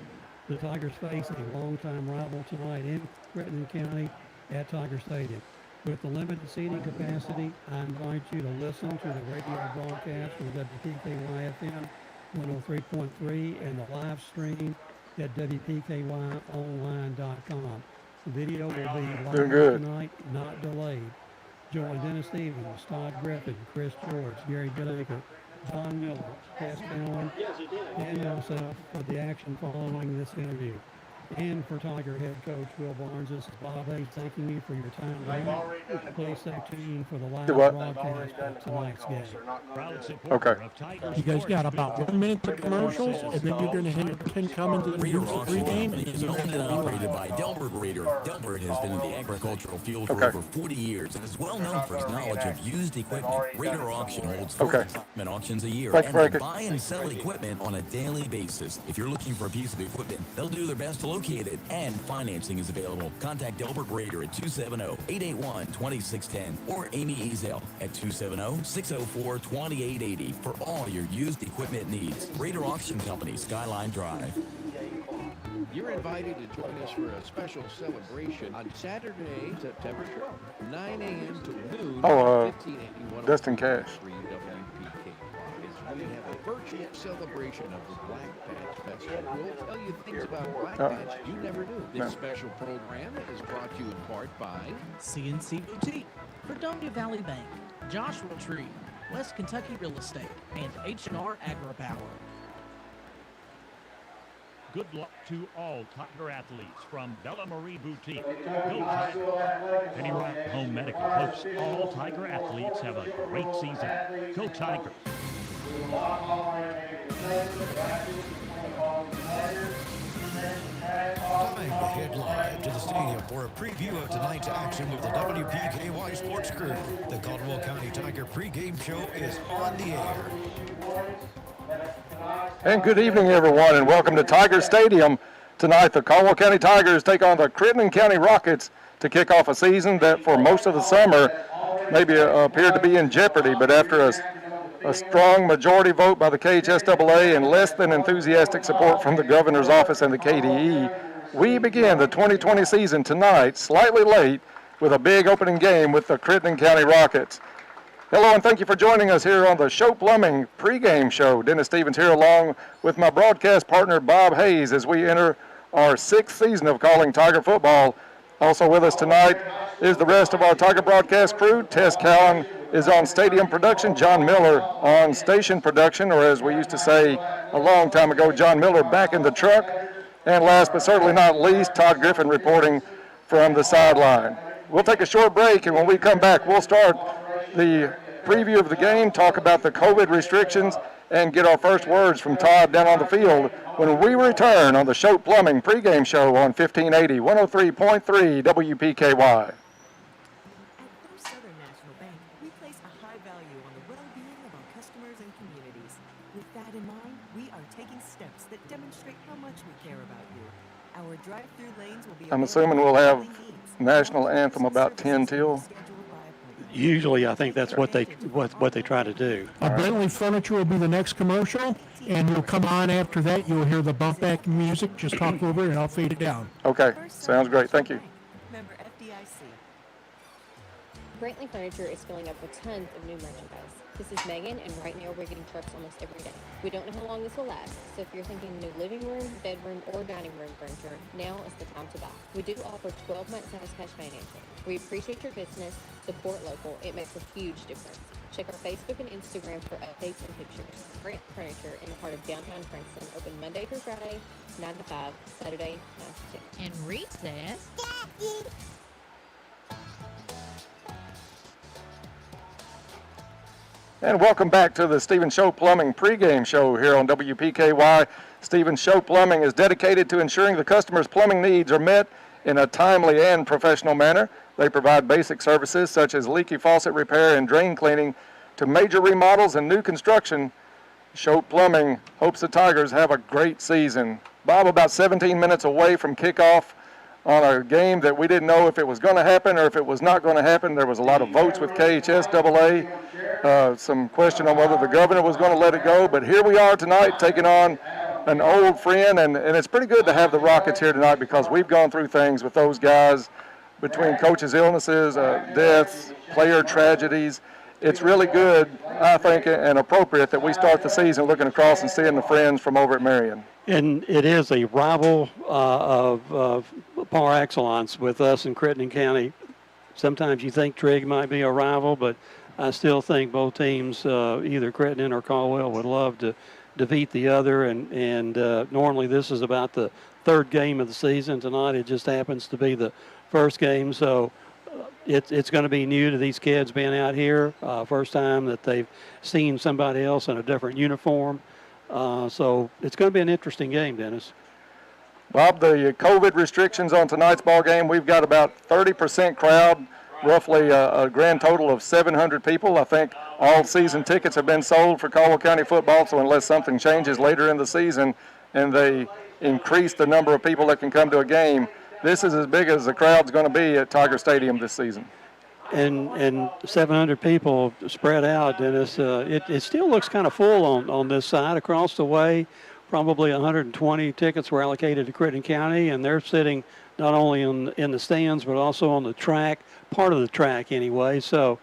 The Tigers face a longtime rival tonight in Crittenden County at Tiger Stadium. With the limited seating capacity, I invite you to listen to the radio broadcast from WPKY-FM 103.3 and the live stream at WPKYonline.com. The video will be live tonight, not delayed. Join Dennis Stevens, Todd Griffin, Chris George, Gary Goodacre, John Miller, Cass Allen, and myself for the action following this interview. And for Tiger head coach Will Barnes, this is Bob Hayes thanking you for your time tonight. Please stay tuned for the live broadcast of tonight's game. Okay. You guys got about 1 minute to commercials, and then you're going to come into the pregame. Is owned and operated by Delbert Raider. Delbert has been in the agricultural field for over 40 years and is well known for his knowledge of used equipment. Raider Auction holds 4 consignment auctions a year, and they buy and sell equipment on a daily basis. If you're looking for a piece of equipment, they'll do their best to locate it, and financing is available. Contact Delbert Raider at 270-881-2610 or Amy Ezel at 270-604-2880 for all your used equipment needs. Raider Auction Company, Skyline Drive. You're invited to join us for a special celebration on Saturday, September 12th, 9 a.m. to noon. Dustin Cash. We have a virtual celebration of the Black Patch Festival. We'll tell you things about Black Patch you never knew. This special program is brought to you in part by CNC Boutique, Fredonia Valley Bank, Joshua Tree, West Kentucky Real Estate, and H&R AgriPower. Good luck to all Tiger athletes from Bella Marie Boutique. Go Tigers. Penny Rock Home Medical hopes all Tiger athletes have a great season. Go Tigers. Time to head live to the stadium for a preview of tonight's action with the WPKY Sports Crew. The Caldwell County Tiger pregame show is on the air. And good evening, everyone, and welcome to Tiger Stadium. Tonight, the Caldwell County Tigers take on the Crittenden County Rockets to kick off a season that for most of the summer maybe appeared to be in jeopardy, but after a strong majority vote by the KHSAA and less than enthusiastic support from the governor's office and the KDE, we begin the 2020 season tonight, slightly late, with a big opening game with the Crittenden County Rockets. Hello, and thank you for joining us here on the Show Plumbing pregame show. Dennis Stevens here along with my broadcast partner, Bob Hayes, as we enter our 6th season of calling Tiger football. Also with us tonight is the rest of our Tiger broadcast crew. Tess Cowan is on stadium production, John Miller on station production, or as we used to say a long time ago, John Miller back in the truck. And last but certainly not least, Todd Griffin reporting from the sideline. we'll take a short break, and when we come back, we'll start the preview of the game, talk about the COVID restrictions, and get our first words from Todd down on the field when we return on the Shoat Plumbing pregame show on 1580, 103.3 WPKY. Southern National Bank, we place a high value on the well-being of our customers and communities. With that in mind, we are taking steps that demonstrate how much we care about you. Our drive-through lanes will be I'm assuming we'll have national anthem about 10 till. Usually, I think that's what they try to do. Bentley Furniture will be the next commercial, and you'll come on after that. You'll hear the bump back music. Just talk over it, and I'll fade it down. Okay, sounds great. Thank you. Member FDIC. Brantley Furniture is filling up with tons of new merchandise. This is Megan, and right now we're getting trucks almost every day. We don't know how long this will last, so if you're thinking new living room, bedroom, or dining room furniture, now is the time to buy. We do offer 12-month sales cash financing. We appreciate your business, support local, it makes a huge difference. Check our Facebook and Instagram for updates and pictures. Brant Furniture in the heart of downtown Princeton, open Monday through Friday, 9 to 5, Saturday, 9 to 10. And Reed says, And welcome back to the Stephen Shoat Plumbing pregame show here on WPKY. Stephen Shoat Plumbing is dedicated to ensuring the customer's plumbing needs are met in a timely and professional manner. They provide basic services such as leaky faucet repair and drain cleaning to major remodels and new construction. Shoat Plumbing hopes the Tigers have a great season. Bob, about 17 minutes away from kickoff on a game that we didn't know if it was going to happen or if it was not going to happen. There was a lot of votes with KHSAA, some question on whether the governor was going to let it go, but here we are tonight taking on an old friend, and it's pretty good to have the Rockets here tonight because we've gone through things with those guys between coaches' illnesses, deaths, player tragedies. It's really good, I think, and appropriate that we start the season looking across and seeing the friends from over at Marion. And it is a rival of par excellence with us in Crittenden County. Sometimes you think Trigg might be a rival, but I still think both teams, either Crittenden or Caldwell, would love to defeat the other. And normally this is about the third game of the season. Tonight it just happens to be the first game, so it's going to be new to these kids being out here. First time that they've seen somebody else in a different uniform. So it's going to be an interesting game, Dennis. Bob, the COVID restrictions on tonight's ball game, we've got about 30% crowd, roughly a grand total of 700 people. I think all season tickets have been sold for Caldwell County football, so unless something changes later in the season and they increase the number of people that can come to a game, this is as big as the crowd's going to be at Tiger Stadium this season. And 700 people spread out, Dennis. It still looks kind of full on this side. Across the way, probably 120 tickets were allocated to Crittenden County, and they're sitting not only in the stands but also on the track, part of the track anyway. So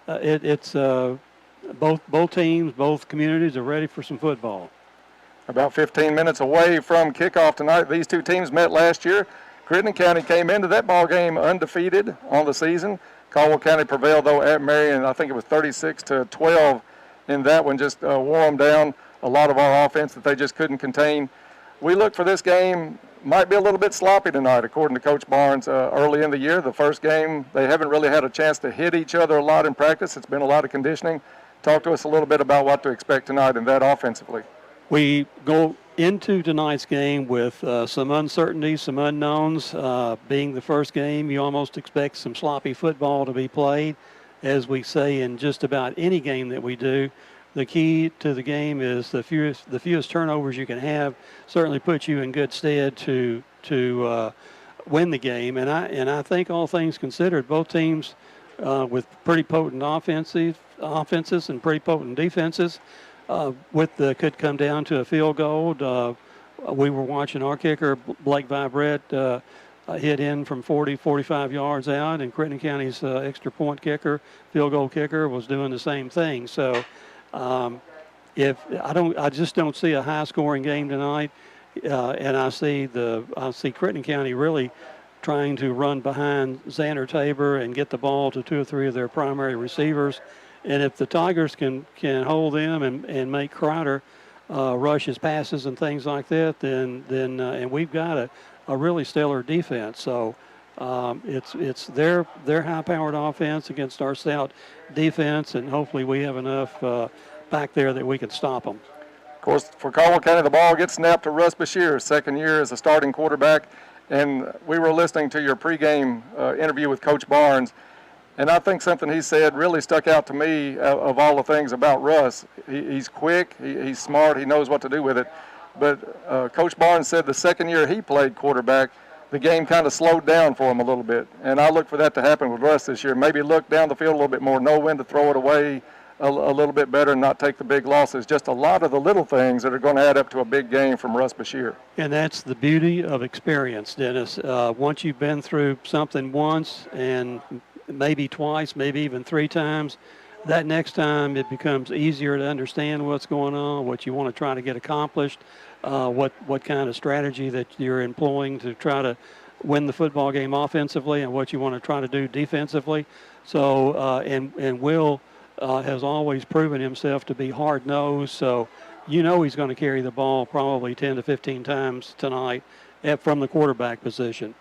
it's both teams, both communities are ready for some football. About 15 minutes away from kickoff tonight, these two teams met last year. Crittenden County came into that ball game undefeated on the season. Caldwell County prevailed, though, at Marion. I think it was 36-12 in that one, just wore them down. A lot of our offense that they just couldn't contain. We look for this game, might be a little bit sloppy tonight, according to Coach Barnes. Early in the year, the first game, they haven't really had a chance to hit each other a lot in practice. It's been a lot of conditioning. Talk to us a little bit about what to expect tonight in that offensively. We go into tonight's game with some uncertainty, some unknowns. Being the first game, you almost expect some sloppy football to be played. As we say in just about any game that we do, the key to the game is the fewest turnovers you can have certainly puts you in good stead to win the game. And I think all things considered, both teams with pretty potent offenses and pretty potent defenses. Could come down to a field goal. We were watching our kicker, Blake Vibrett, hit in from 45 yards out, and Crittenden County's extra point kicker, field goal kicker, was doing the same thing. So, I just don't see a high-scoring game tonight, and I see Crittenden County really trying to run behind Xander Tabor and get the ball to 2 or 3 of their primary receivers. And if the Tigers can hold them and make Crowder rush his passes and things like that, then and we've got a really stellar defense. So It's their high-powered offense against our stout defense, and hopefully we have enough back there that we can stop them. Of course, for Caldwell County, the ball gets snapped to Russ Bashir, second year as a starting quarterback. And we were listening to your pregame interview with Coach Barnes, and I think something he said really stuck out to me of all the things about Russ. He's quick, he's smart, he knows what to do with it. But Coach Barnes said the second year he played quarterback, the game kind of slowed down for him a little bit. And I look for that to happen with Russ this year. Maybe look down the field a little bit more, know when to throw it away a little bit better and not take the big losses. Just a lot of the little things that are going to add up to a big game from Russ Bashir. And that's the beauty of experience, Dennis. Once you've been through something once and maybe twice, maybe even 3 times, that next time it becomes easier to understand what's going on, what you want to try to get accomplished, what kind of strategy that you're employing to try to win the football game offensively, and what you want to try to do defensively. So, and Will has always proven himself to be hard-nosed, so you know he's going to carry the ball probably 10 to 15 times tonight from the quarterback position.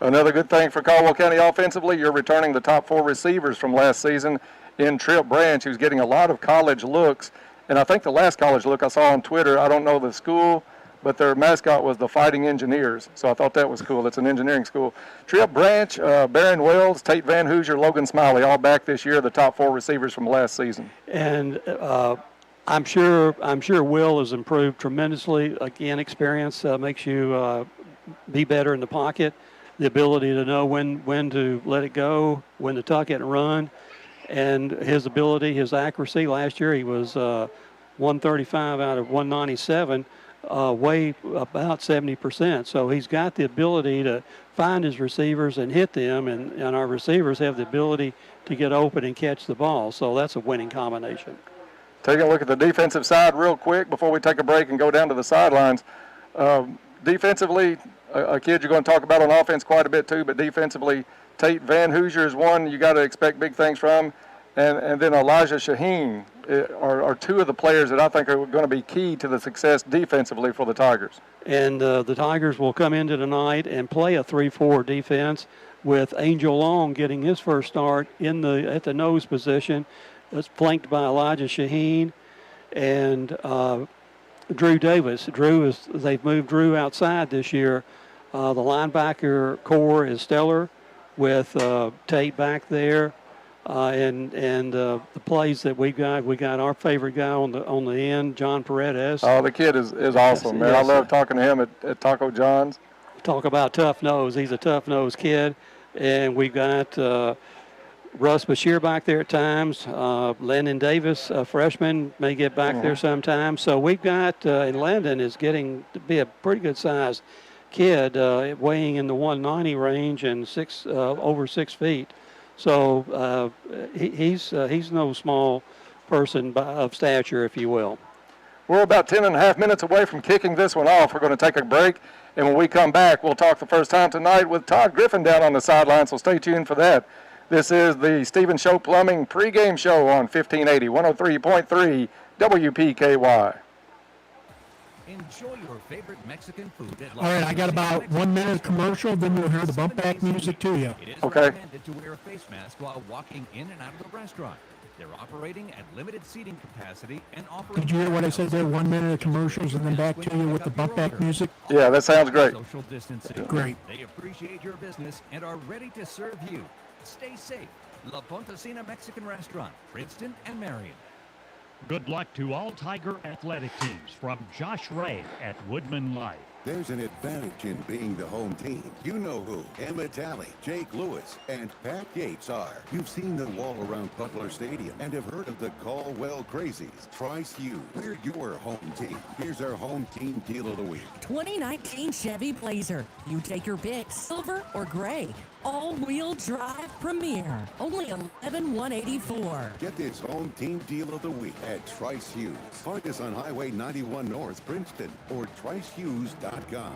Another good thing for Caldwell County offensively, you're returning the top 4 receivers from last season in Trip Branch, who's getting a lot of college looks. And I think the last college look I saw on Twitter, I don't know the school, but their mascot was the Fighting Engineers. So I thought that was cool. It's an engineering school. Tripp Branch, Barron Wells, Tate Van Hoosier, Logan Smiley, all back this year, the top 4 receivers from last season. And I'm sure Will has improved tremendously. Again, experience makes you be better in the pocket, the ability to know when to let it go, when to tuck it and run, and his ability, his accuracy. Last year he was 135 out of 197. Way about 70%. So he's got the ability to find his receivers and hit them, and our receivers have the ability to get open and catch the ball. So that's a winning combination. Taking a look at the defensive side real quick before we take a break and go down to the sidelines. Defensively, a kid you're going to talk about on offense quite a bit too, but defensively, Tate Van Hoosier is one you got to expect big things from. And then Elijah Shaheen are 2 of the players that I think are going to be key to the success defensively for the Tigers. And the Tigers will come into tonight and play a 3-4 defense with Angel Long getting his first start at the nose position. That's flanked by Elijah Shaheen and Drew Davis. They've moved Drew outside this year. The linebacker core is stellar with Tate back there. And the plays that we got our favorite guy on the end, John Paredes. Oh, the kid is awesome, man. Yes. I love talking to him at Taco John's. Talk about tough nose. He's a tough nose kid. And we've got Russ Bashir back there at times. Landon Davis, a freshman, may get back there sometime. So we've got, and Landon is getting to be a pretty good sized kid, weighing in the 190 range and over 6 feet. So he's no small person of stature, if you will. We're about 10.5 minutes away from kicking this one off. We're going to take a break, and when we come back, we'll talk the first time tonight with Todd Griffin down on the sideline, so stay tuned for that. This is the Stephen Show Plumbing pregame show on 1580, 103.3 WPKY. Enjoy your favorite Mexican food at All right, I got about 1 minute commercial, then we'll hear the bump back music to you. It is okay. recommended to wear a face mask while walking in and out of the restaurant. They're operating at limited seating capacity and offering. Did you hear what I said there? 1 minute of commercials and then back to you with the bump back music? Yeah, that sounds great. Social distancing. Great. They appreciate your business and are ready to serve you. Stay safe. La Pontesina Mexican Restaurant, Princeton and Marion. Good luck to all Tiger athletic teams from Josh Ray at Woodman Life. There's an advantage in being the home team. You know who Emmett Talley, Jake Lewis, and Pat Yates are. You've seen them wall around Butler Stadium and have heard of the Caldwell Crazies. Trice Hughes, we're your home team. Here's our home team deal of the week. 2019 Chevy Blazer. You take your pick, silver or gray. All-wheel drive Premier. Only $11,184. Get this home team deal of the week at Trice Hughes. Find us on Highway 91 North, Princeton, or tricehughes.com.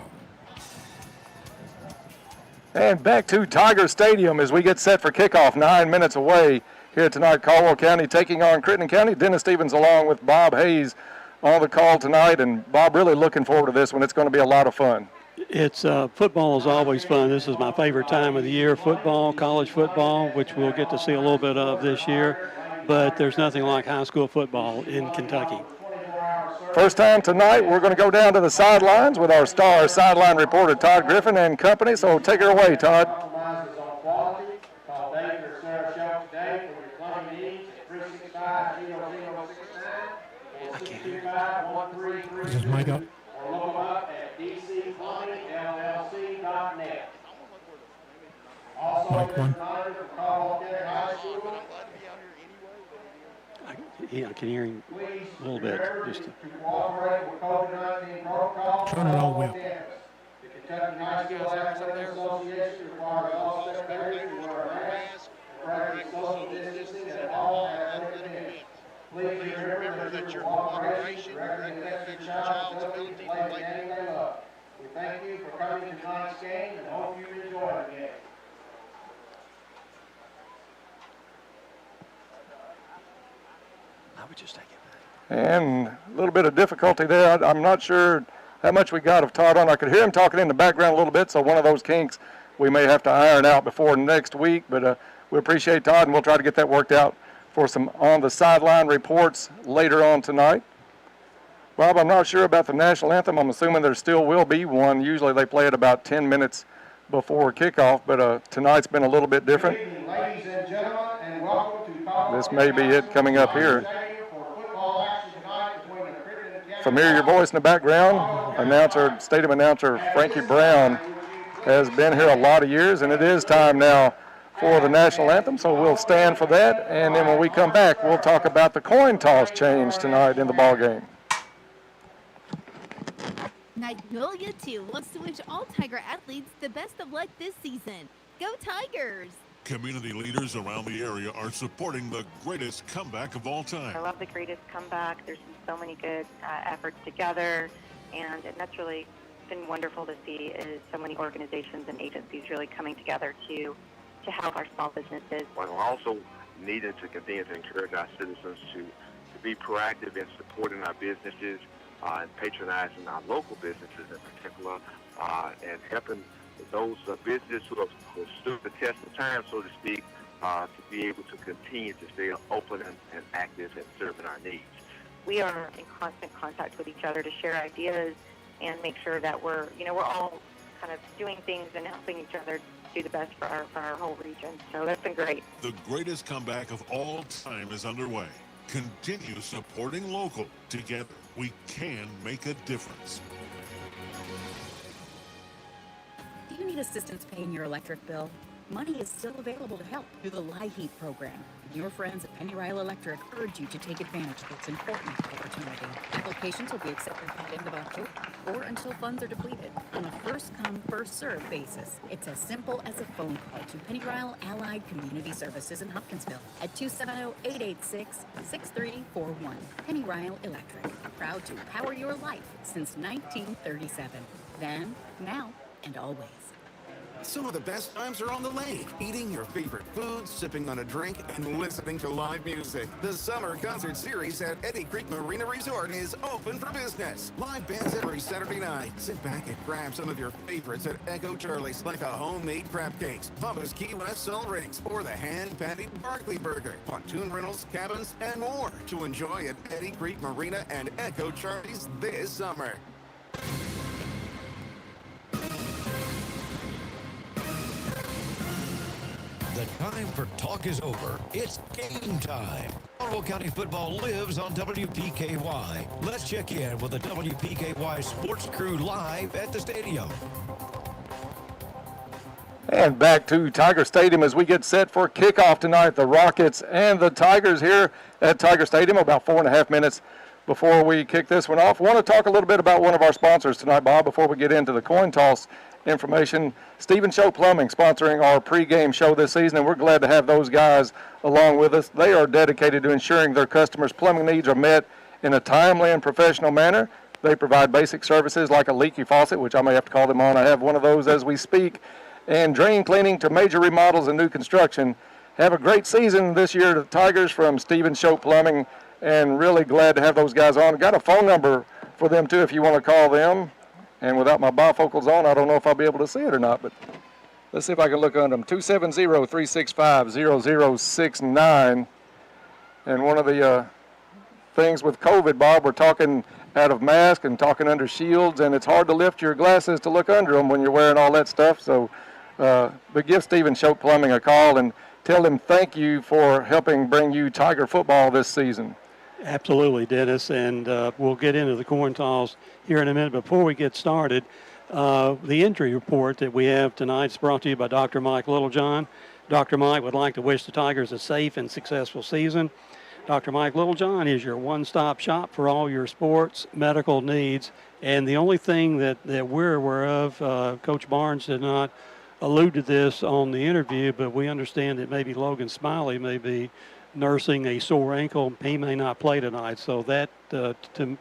And back to Tiger Stadium as we get set for kickoff, 9 minutes away here tonight. Caldwell County taking on Crittenden County. Dennis Stevens along with Bob Hayes on the call tonight. And Bob, really looking forward to this one. It's going to be a lot of fun. It's football is always fun. This is my favorite time of the year, football, college football, which we'll get to see a little bit of this year. But there's nothing like high school football in Kentucky. First time tonight, we're going to go down to the sidelines with our star sideline reporter, Todd Griffin and company. So take her away, Todd. Is his mic up? Mic one. Yeah, I can hear him a little bit. Just Turn it all the way up. Please remember that your moderation affects your child's ability to play the game they love. We thank you for coming to tonight's game and hope you enjoy the game. I would just take it. And a little bit of difficulty there. I'm not sure how much we got of Todd on. I could hear him talking in the background a little bit, so one of those kinks we may have to iron out before next week. But we appreciate Todd, and we'll try to get that worked out for some on-the-sideline reports later on tonight. Bob, I'm not sure about the national anthem. I'm assuming there still will be one. Usually they play it about 10 minutes before kickoff, but tonight's been a little bit different. Ladies and gentlemen, and welcome to This may be it coming up here. Familiar voice in the background, stadium announcer Frankie Brown has been here a lot of years, and it is time now for the national anthem, so we'll stand for that, and then when we come back, we'll talk about the coin toss change tonight in the ball game. Magnolia 2 wants to wish all Tiger athletes the best of luck this season. Go Tigers! Community leaders around the area are supporting the greatest comeback of all time. I love the greatest comeback. There's been so many good efforts together, and that's really been wonderful to see is so many organizations and agencies really coming together to help our small businesses. We're also needing to continue to encourage our citizens to be proactive in supporting our businesses and patronizing our local businesses in particular, and helping those businesses who have stood the test of time, so to speak, to be able to continue to stay open and active and serving our needs. We are in constant contact with each other to share ideas and make sure that we're all kind of doing things and helping each other do the best for our whole region. So that's been great. The greatest comeback of all time is underway. Continue supporting local. Together, we can make a difference. Do you need assistance paying your electric bill? Money is still available to help through the LIHEAP program. Your friends at Penny Ryle Electric urge you to take advantage of this important opportunity. Applications will be accepted by the end of October or until funds are depleted on a first-come, first-served basis. It's as simple as a phone call to Penny Ryle Allied Community Services in Hopkinsville at 270-886-6341. Penny Ryle Electric, proud to power your life since 1937. Then, now, and always. Some of the best times are on the lake, eating your favorite food, sipping on a drink, and listening to live music. The Summer Concert Series at Eddy Creek Marina Resort is open for business. Live bands every Saturday night. Sit back and grab some of your favorites at Echo Charlie's, like a homemade crab cakes, Papa's Key West Soul Rings, or the hand-patted Barkley Burger, pontoon rentals, cabins, and more to enjoy at Eddy Creek Marina and Echo Charlie's this summer. The time for talk is over. It's game time. Caldwell County football lives on WPKY. Let's check in with the WPKY sports crew live at the stadium. And back to Tiger Stadium as we get set for kickoff tonight. The Rockets and the Tigers here at Tiger Stadium about 4.5 minutes before we kick this one off. I want to talk a little bit about one of our sponsors tonight, Bob, before we get into the coin toss information. Stephen Show Plumbing sponsoring our pregame show this season, and we're glad to have those guys along with us. They are dedicated to ensuring their customers' plumbing needs are met in a timely and professional manner. They provide basic services like a leaky faucet, which I may have to call them on. I have one of those as we speak, and drain cleaning to major remodels and new construction. Have a great season this year to the Tigers from Stephen Show Plumbing, and really glad to have those guys on. Got a phone number for them too if you want to call them. And without my bifocals on, I don't know if I'll be able to see it or not, but let's see if I can look under them. 270-365-0069. And one of the things with COVID, Bob, we're talking out of mask and talking under shields, and it's hard to lift your glasses to look under them when you're wearing all that stuff. So, but give Stephen Shope Plumbing a call and tell him thank you for helping bring you Tiger football this season. Absolutely, Dennis, and we'll get into the coin toss here in a minute. Before we get started, the injury report that we have tonight is brought to you by Dr. Mike Littlejohn. Dr. Mike would like to wish the Tigers a safe and successful season. Dr. Mike Littlejohn is your one-stop shop for all your sports medical needs, and the only thing that we're aware of, Coach Barnes did not allude to this on the interview, but we understand that maybe Logan Smiley may be nursing a sore ankle. He may not play tonight, so that, to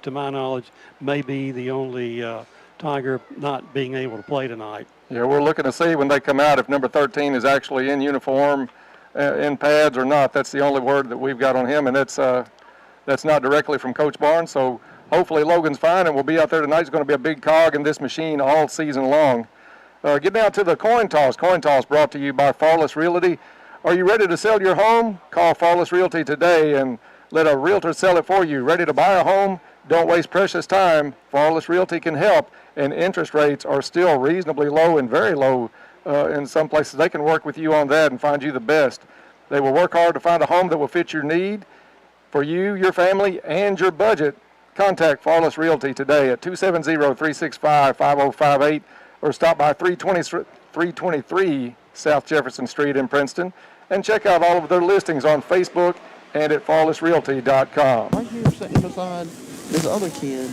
my knowledge, may be the only Tiger not being able to play tonight. Yeah, we're looking to see when they come out if number 13 is actually in uniform, in pads or not. That's the only word that we've got on him, and that's not directly from Coach Barnes. So hopefully Logan's fine and we'll be out there tonight. It's going to be a big cog in this machine all season long. Get down to the coin toss. Coin toss brought to you by Farless Realty. Are you ready to sell your home? Call Farless Realty today and let a realtor sell it for you. Ready to buy a home? Don't waste precious time. Farless Realty can help, and interest rates are still reasonably low and very low in some places. They can work with you on that and find you the best. They will work hard to find a home that will fit your need for you, your family, and your budget. Contact Farless Realty today at 270-365-5058 or stop by 323 South Jefferson Street in Princeton, and check out all of their listings on Facebook and at farlessrealty.com. Right here sitting beside this other kid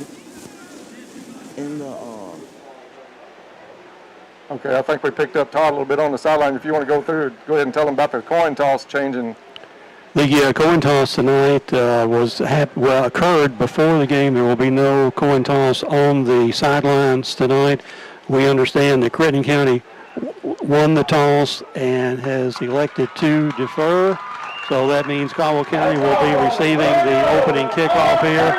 in the Okay, I think we picked up Todd a little bit on the sideline. If you want to go through, go ahead and tell them about the coin toss changing. The coin toss tonight occurred before the game. There will be no coin toss on the sidelines tonight. We understand that Crittenden County won the toss and has elected to defer. So that means Caldwell County will be receiving the opening kickoff here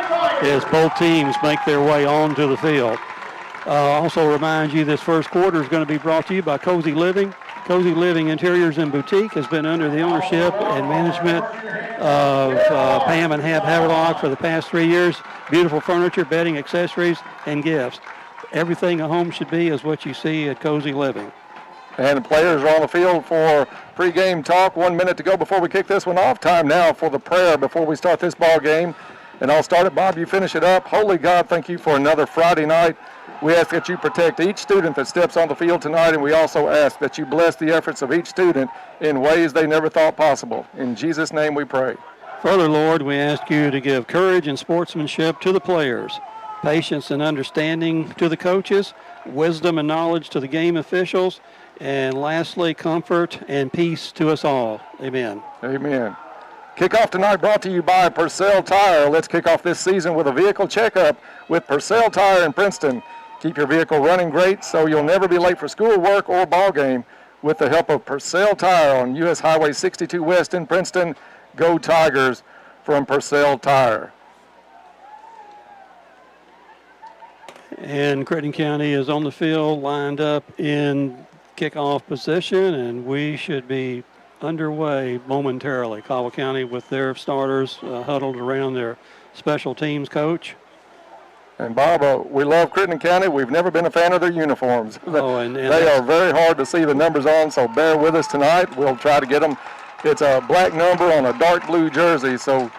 as both teams make their way onto the field. Also remind you this first quarter is going to be brought to you by Cozy Living. Cozy Living Interiors and Boutique has been under the ownership and management of Pam and Hab Haverlock for the past 3 years. Beautiful furniture, bedding, accessories, and gifts. Everything a home should be is what you see at Cozy Living. And the players are on the field for pregame talk. 1 minute to go before we kick this one off. Time now for the prayer before we start this ball game. And I'll start it. Bob, you finish it up. Holy God, thank you for another Friday night. We ask that you protect each student that steps on the field tonight, and we also ask that you bless the efforts of each student in ways they never thought possible. In Jesus' name we pray. Further, Lord, we ask you to give courage and sportsmanship to the players, patience and understanding to the coaches, wisdom and knowledge to the game officials, and lastly, comfort and peace to us all. Amen. Amen. Kickoff tonight brought to you by Purcell Tire. Let's kick off this season with a vehicle checkup with Purcell Tire in Princeton. Keep your vehicle running great so you'll never be late for school, work, or ball game with the help of Purcell Tire on U.S. Highway 62 West in Princeton. Go Tigers from Purcell Tire. And Crittenden County is on the field, lined up in kickoff position, and we should be underway momentarily. Caldwell County with their starters huddled around their special teams coach. And Bob, we love Crittenden County. We've never been a fan of their uniforms. And they are very hard to see the numbers on, so bear with us tonight. We'll try to get them. It's a black number on a dark blue jersey. So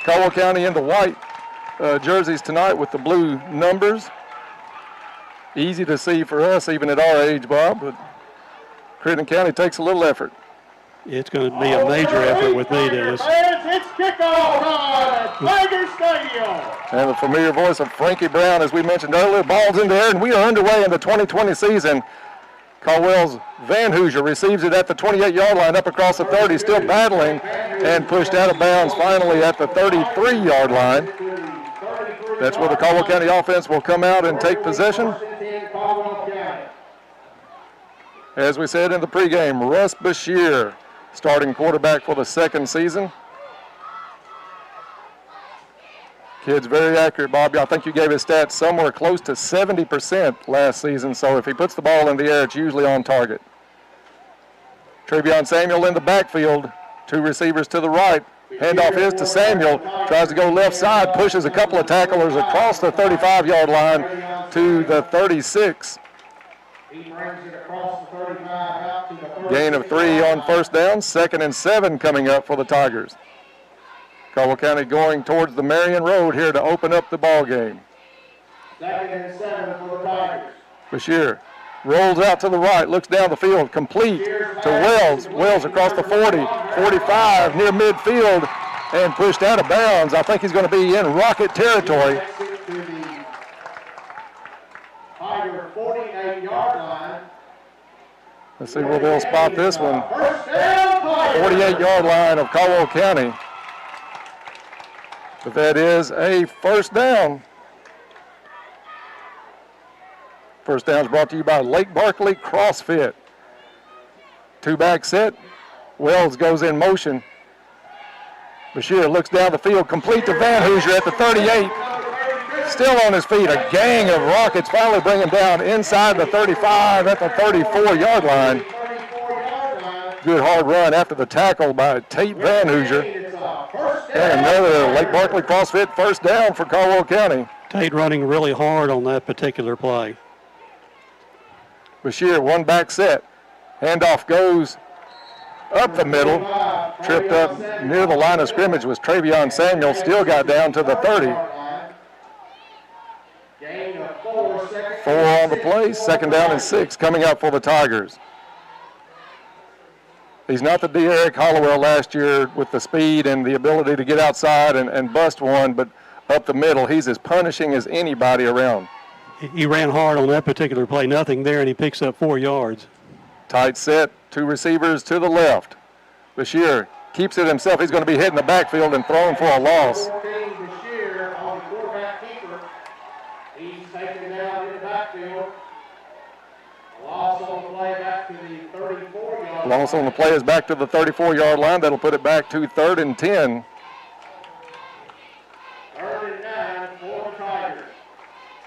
Caldwell County in the white jerseys tonight with the blue numbers. Easy to see for us, even at our age, Bob, but Crittenden County takes a little effort. It's going to be a major effort with me, Dennis. It's kickoff time at Tiger Stadium. And the familiar voice of Frankie Brown, as we mentioned earlier, ball's in the air, and we are underway in the 2020 season. Caldwell's Van Hoosier receives it at the 28-yard line, up across the 30, still battling, and pushed out of bounds finally at the 33-yard line. That's where the Caldwell County offense will come out and take possession. As we said in the pregame, Russ Bashir, starting quarterback for the second season. Kid's very accurate, Bobby. I think you gave his stats somewhere close to 70% last season, so if he puts the ball in the air, it's usually on target. Trevion Samuel in the backfield. 2 receivers to the right. Handoff is to Samuel. Tries to go left side, pushes a couple of tacklers across the 35-yard line to the 36. Gain of 3 on first down. 2nd and 7 coming up for the Tigers. Caldwell County going towards the Marion Road here to open up the ball game. 2nd and 7 for the Tigers. Bashir rolls out to the right, looks down the field, complete to Wells. Wells across the 40, 45, near midfield, and pushed out of bounds. I think he's going to be in Rocket territory. Tiger 48-yard line. Let's see where they'll spot this one. 48-yard line of Caldwell County. But that is a first down. First down is brought to you by Lake Barkley CrossFit. 2-back set. Wells goes in motion. Bashir looks down the field, complete to Van Hoosier at the 38. Still on his feet. A gang of Rockets finally bring him down inside the 35 at the 34-yard line. Good hard run after the tackle by Tate Van Hoosier. And another Lake Barkley CrossFit first down for Caldwell County. Tate running really hard on that particular play. Bashir, 1-back set. Handoff goes up the middle. Tripped up near the line of scrimmage was Trevion Samuel. Still got down to the 30. 4 on the play. 2nd down and 6 coming up for the Tigers. He's not the Derek Hollowell last year with the speed and the ability to get outside and bust one, but up the middle, he's as punishing as anybody around. He ran hard on that particular play. Nothing there, and he picks up 4 yards. Tight set, 2 receivers to the left. Bashir keeps it himself. He's going to be hitting the backfield and throwing for a loss. Bashir on the quarterback keeper. He's taken down in the backfield. Loss on the play back to the 34-yard line. Loss on the play is back to the 34-yard line. That'll put it back to 3rd and 10. 3rd and 9 for the Tigers.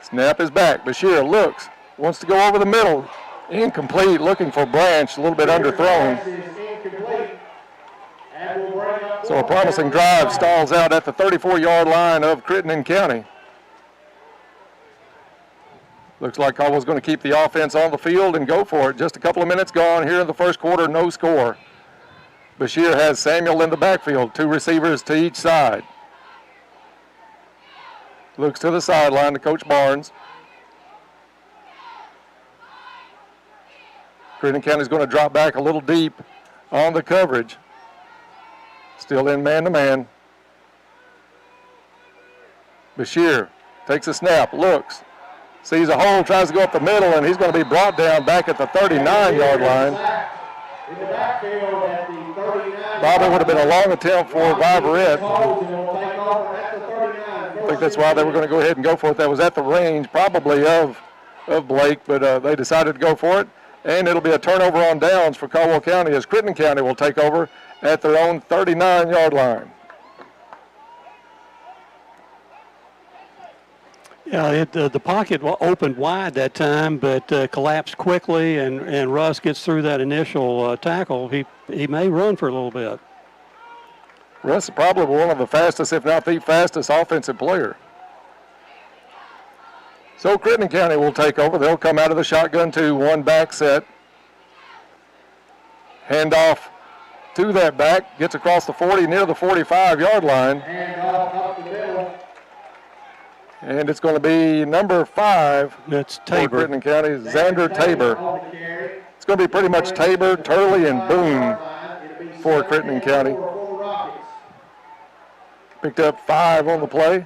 Snap is back. Bashir looks, wants to go over the middle. Incomplete, looking for Branch, a little bit underthrown. So a promising drive stalls out at the 34-yard line of Crittenden County. Looks like Caldwell's going to keep the offense on the field and go for it. Just a couple of minutes gone here in the first quarter, no score. Bashir has Samuel in the backfield, 2 receivers to each side. Looks to the sideline to Coach Barnes. Crittenden County's going to drop back a little deep on the coverage. Still in man-to-man. Bashir takes a snap, looks, sees a hole, tries to go up the middle, and he's going to be brought down back at the 39-yard line. Bobby would have been a long attempt for Viverette. I think that's why they were going to go ahead and go for it. That was at the range probably of Blake, but they decided to go for it. And it'll be a turnover on downs for Caldwell County as Crittenden County will take over at their own 39-yard line. Yeah, the pocket opened wide that time, but collapsed quickly, and Russ gets through that initial tackle. He may run for a little bit. Russ is probably one of the fastest, if not the fastest, offensive player. So Crittenden County will take over. They'll come out of the shotgun to 1-back set. Handoff to that back, gets across the 40 near the 45-yard line. And it's going to be number 5. That's Tabor. For Crittenden County, Xander Tabor. It's going to be pretty much Tabor, Turley, and Boone for Crittenden County. Picked up 5 on the play.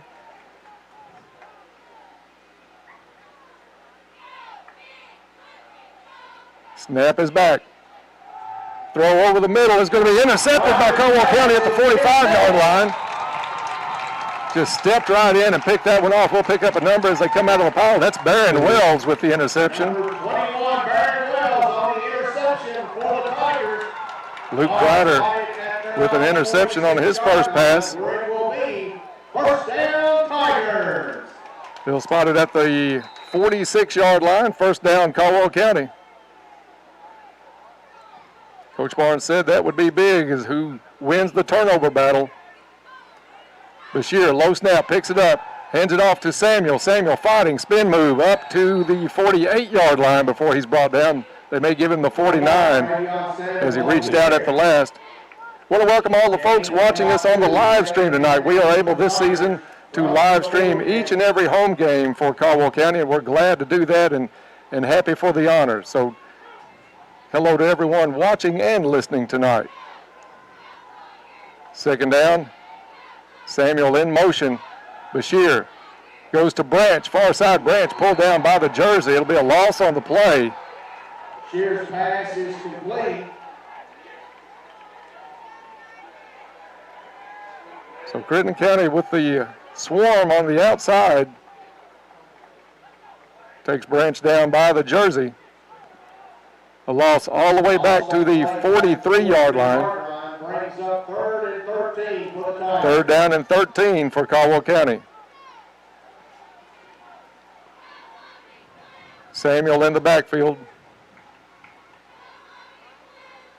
Snap is back. Throw over the middle is going to be intercepted by Caldwell County at the 45-yard line. Just stepped right in and picked that one off. We'll pick up a number as they come out of the pile. That's Barron Wells with the interception. 21, Barron Wells on the interception for the Tigers. Luke Glider with an interception on his first pass. Where it will be first down, Tigers. They'll spot it at the 46-yard line, first down, Caldwell County. Coach Barnes said that would be big, as who wins the turnover battle. Bashir, low snap, picks it up, hands it off to Samuel. Samuel fighting, spin move up to the 48-yard line before he's brought down. They may give him the 49 as he reached out at the last. Want to welcome all the folks watching us on the live stream tonight. We are able this season to live stream each and every home game for Caldwell County, and we're glad to do that and happy for the honor. So hello to everyone watching and listening tonight. Second down, Samuel in motion. Bashir goes to Branch, far side. Branch pulled down by the jersey. It'll be a loss on the play. Shear's pass is complete. So Crittenden County with the swarm on the outside. Takes Branch down by the jersey. A loss all the way back to the 43-yard line. Brings up 3rd and 13 for the Tigers. Third down and 13 for Caldwell County. Samuel in the backfield.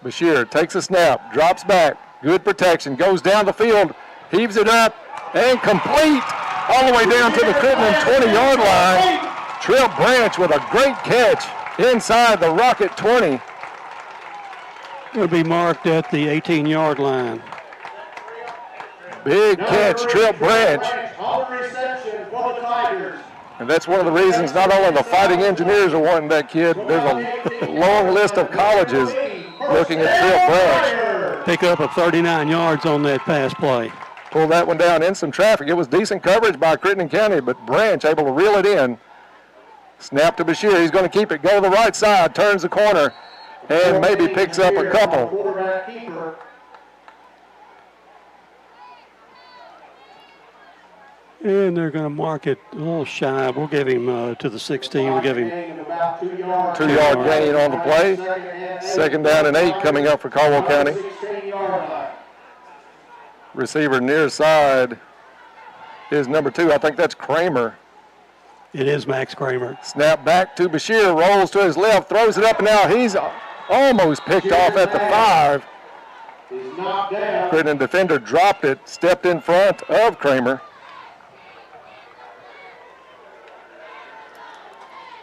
Bashir takes a snap, drops back, good protection, goes down the field, heaves it up, and complete all the way down to the Crittenden 20-yard line. Trill Branch with a great catch inside the Rocket 20. It'll be marked at the 18-yard line. Big catch, Trill Branch. On reception for the Tigers. And that's one of the reasons not only the Fighting Engineers are wanting that kid, there's a long list of colleges looking at Trill Branch. Pick up of 39 yards on that pass play. Pull that one down in some traffic. It was decent coverage by Crittenden County, but Branch able to reel it in. Snap to Bashir. He's going to keep it. Go to the right side. Turns the corner and maybe picks up a couple. And they're going to mark it a little shy. We'll give him to the 16. We'll give him 2-yard gain on the play. Second down and 8 coming up for Caldwell County. Receiver near side is number 2. I think that's Kramer. It is Max Kramer. Snap back to Bashir, rolls to his left, throws it up, and now he's almost picked off at the 5. Crittenden defender dropped it, stepped in front of Kramer.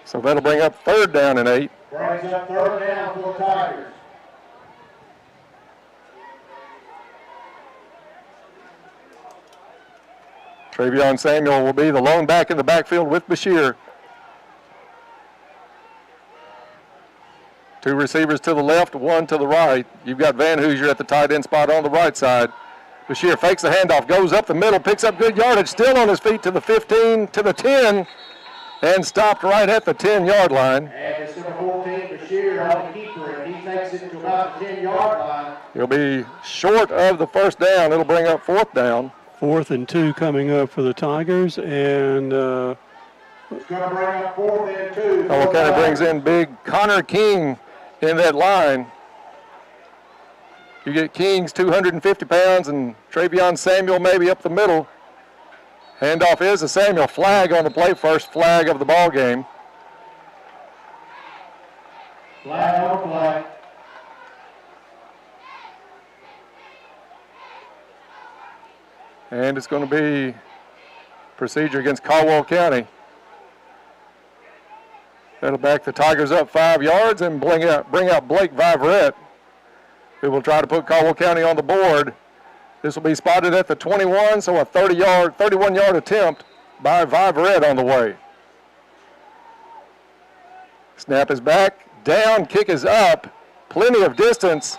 So that'll bring up third down and 8. Brings up third down for the Tigers. Travion Samuel will be the lone back in the backfield with Bashir. 2 receivers to the left, 1 to the right. You've got Van Hoosier at the tight end spot on the right side. Bashir fakes the handoff, goes up the middle, picks up good yardage, still on his feet to the 15, to the 10, and stopped right at the 10-yard line. And it's number 14, Bashir, on the keeper, and he takes it to about the 10-yard line. He'll be short of the first down. It'll bring up fourth down. 4th and 2 coming up for the Tigers, and it's going to bring up 4th and 2. Caldwell County brings in big Connor King in that line. You get King's 250 pounds and Travion Samuel maybe up the middle. Handoff is a Samuel. Flag on the play, first flag of the ball game. Flag on the play. And it's going to be procedure against Caldwell County. That'll back the Tigers up 5 yards and bring out Blake Viverette, who will try to put Caldwell County on the board. This will be spotted at the 21, so a 31-yard attempt by Viverette on the way. Snap is back, down, kick is up, plenty of distance,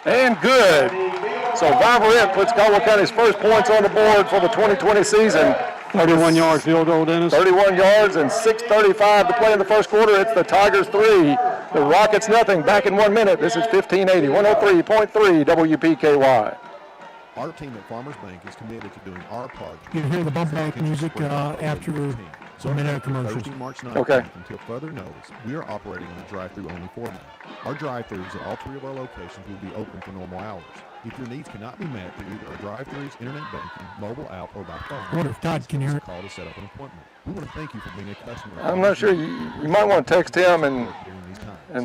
and good. So Viverette puts Caldwell County's first points on the board for the 2020 season. 31-yard field goal, Dennis. 31 yards and 6:35 to play in the first quarter. It's the Tigers 3, the Rockets nothing. Back in 1 minute. This is 1580, 103.3 WPKY. Our team at Farmers Bank is committed to doing our part. You hear the bump back music after So a minute of commercials. Thursday, March 19th. Okay. Until further notice, we are operating on a drive-through only format. Our drive-throughs at all 3 of our locations will be open for normal hours. If your needs cannot be met through either our drive-throughs, internet banking, mobile app, or by phone, I wonder if Todd can hear it. Call to set up an appointment. We want to thank you for being a customer. I'm not sure. You might want to text him and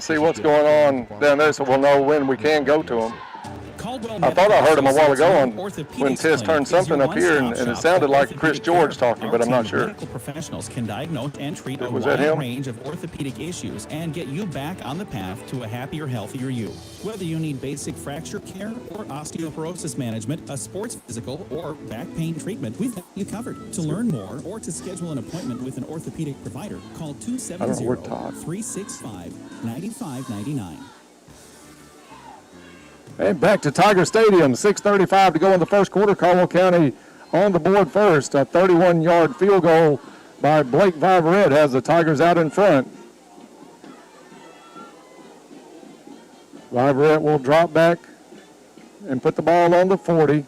see what's going on down there so we'll know when we can go to him. Caldwell I thought I heard him a while ago when Orthopedics Tess turned something up here, and it sounded like Chris George talking, but I'm not sure. Medical professionals can diagnose and treat a Was that wide him? range of orthopedic issues and get you back on the path to a happier, healthier you. Whether you need basic fracture care or osteoporosis management, a sports physical, or back pain treatment, we've got you covered. To learn more or to schedule an appointment with an orthopedic provider, call 270-365-9599. And back to Tiger Stadium, 6:35 to go in the first quarter. Caldwell County on the board first. A 31-yard field goal by Blake Viverette has the Tigers out in front. Viverette will drop back and put the ball on the 40.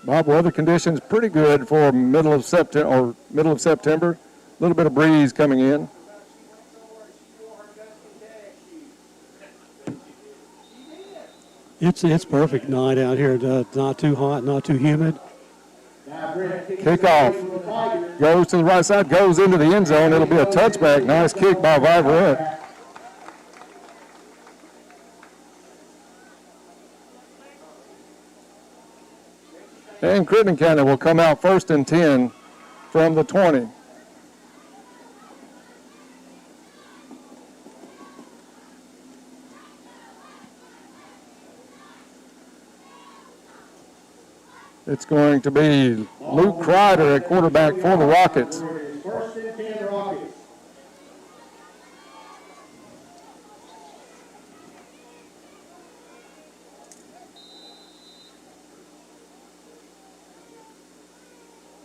Bob, weather conditions pretty good for middle of September. A little bit of breeze coming in. It's perfect night out here. Not too hot, not too humid. Kickoff goes to the right side, goes into the end zone. It'll be a touchback. Nice kick by Viverette. And Crittenden County will come out 1st and 10 from the 20. It's going to be Luke Kreider at quarterback for the Rockets. 1st and 10 Rockets.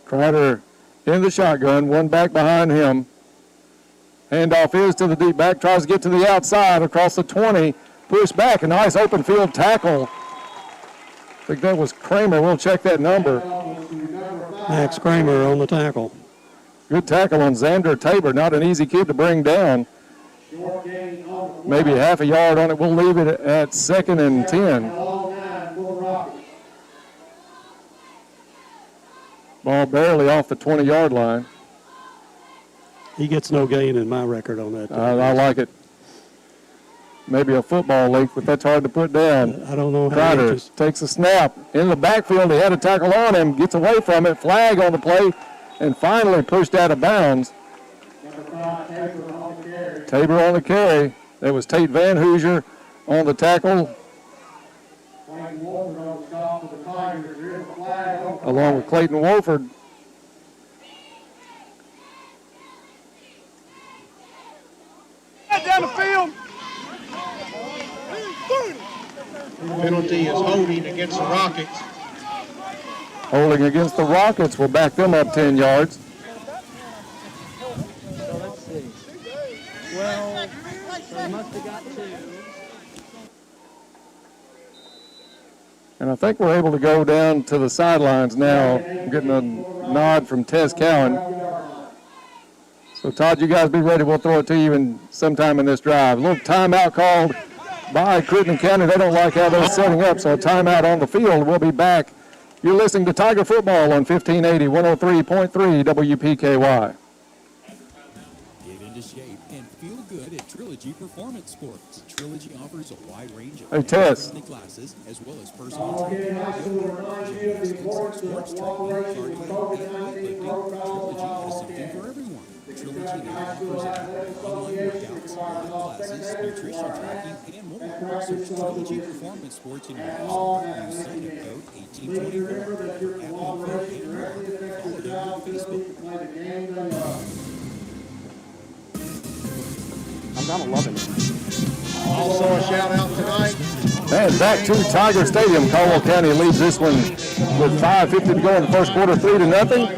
Kreider in the shotgun, one back behind him. Handoff is to the deep back, tries to get to the outside across the 20, push back, a nice open field tackle. I think that was Kramer. We'll check that number. Max Kramer on the tackle. Good tackle on Xander Tabor. Not an easy kid to bring down. Maybe half a yard on it. We'll leave it at 2nd and 10. Ball barely off the 20-yard line. He gets no gain in my record on that. I like it. Maybe a football leak, but that's hard to put down. I don't know how Kreider takes a snap. In the backfield, he had a tackle on him, gets away from it, flag on the play, and finally pushed out of bounds. Tabor on the carry. That was Tate Van Hoosier on the tackle, along with Clayton Wolford. Down the field. Penalty is holding against the Rockets. Holding against the Rockets will back them up 10 yards. So let's see. Well, they must have got 2. And I think we're able to go down to the sidelines now. I'm getting a nod from Tess Cowan. So, Todd, you guys be ready. We'll throw it to you sometime in this drive. A little timeout called by Crittenden County. They don't like how they're setting up, so a timeout on the field. We'll be back. You're listening to Tiger Football on 1580, 103.3 WPKY. Get into shape and feel good at Trilogy Performance Sports. Trilogy offers a wide range of Hey, Tess. classes as well as personal training, sports training, cardio, and weightlifting. Trilogy has something for everyone. Trilogy now offers online workouts, live classes, nutrition tracking, and more. Search Trilogy Performance Sports in your app store. Use sign-up code 1824. App info and more. Follow them on Facebook. I'm kind of loving it. Also a shout out tonight. And back to Tiger Stadium. Caldwell County leads this one with 5:50 to go in the first quarter, 3-0.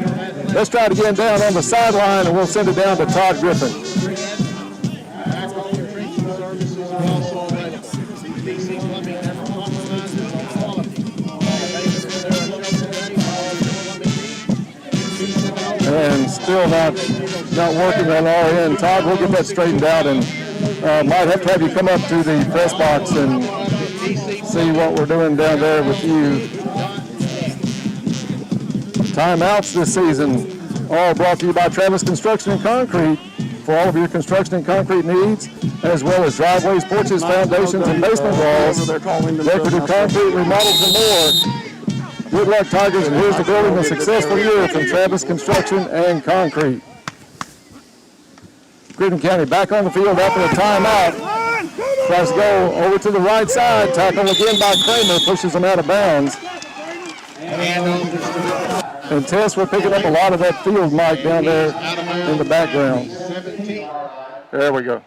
Let's try it again down on the sideline, and we'll send it down to Todd Griffin. and still not working on our end. Todd, we'll get that straightened out, and might have to have you come up to the press box and see what we're doing down there with you. Timeouts this season, all brought to you by Travis Construction and Concrete. For all of your construction and concrete needs, as well as driveways, porches, foundations, and basement walls, decorative concrete, remodels, and more. Good luck, Tigers, and here's to building a successful year from Travis Construction and Concrete. Crittenden County back on the field after a timeout. Tries to go over to the right side. Tackle again by Kramer. Pushes him out of bounds. And Tess, we're picking up a lot of that field mic down there in the background. There we go.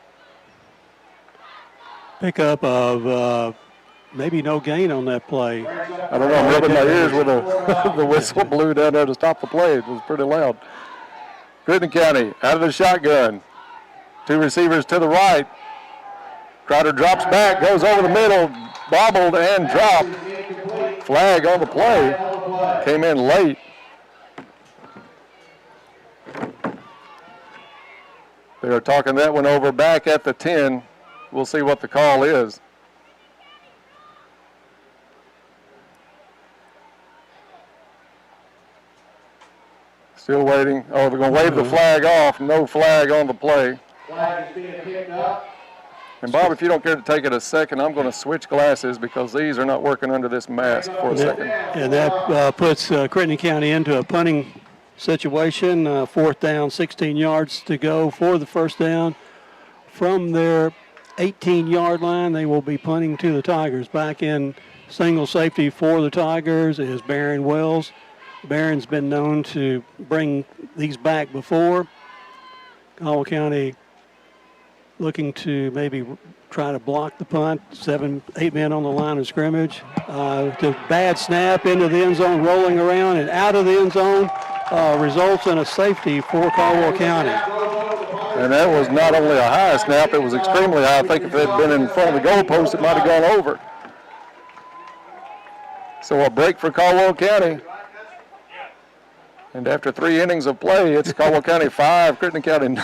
Pickup of maybe no gain on that play. I don't know. I'm rubbing my ears with the whistle blew down there to stop the play. It was pretty loud. Crittenden County out of the shotgun. Two receivers to the right. Crowder drops back, goes over the middle, bobbled and dropped. Flag on the play. Came in late. They are talking that one over back at the 10. We'll see what the call is. Still waiting. Oh, they're going to wave the flag off. No flag on the play. Flag is being picked up. And Bob, if you don't care to take it a second, I'm going to switch glasses because these are not working under this mask for a second. And that puts Crittenden County into a punting situation. 4th down, 16 yards to go for the first down. From their 18-yard line, they will be punting to the Tigers. Back in single safety for the Tigers is Barron Wells. Barron's been known to bring these back before. Caldwell County looking to maybe try to block the punt. 7-8 men on the line of scrimmage. The bad snap into the end zone, rolling around and out of the end zone, results in a safety for Caldwell County. And that was not only a high snap, it was extremely high. I think if it had been in front of the goalpost, it might have gone over. So a break for Caldwell County. And after 3 innings of play, it's Caldwell County 5, Crittenden County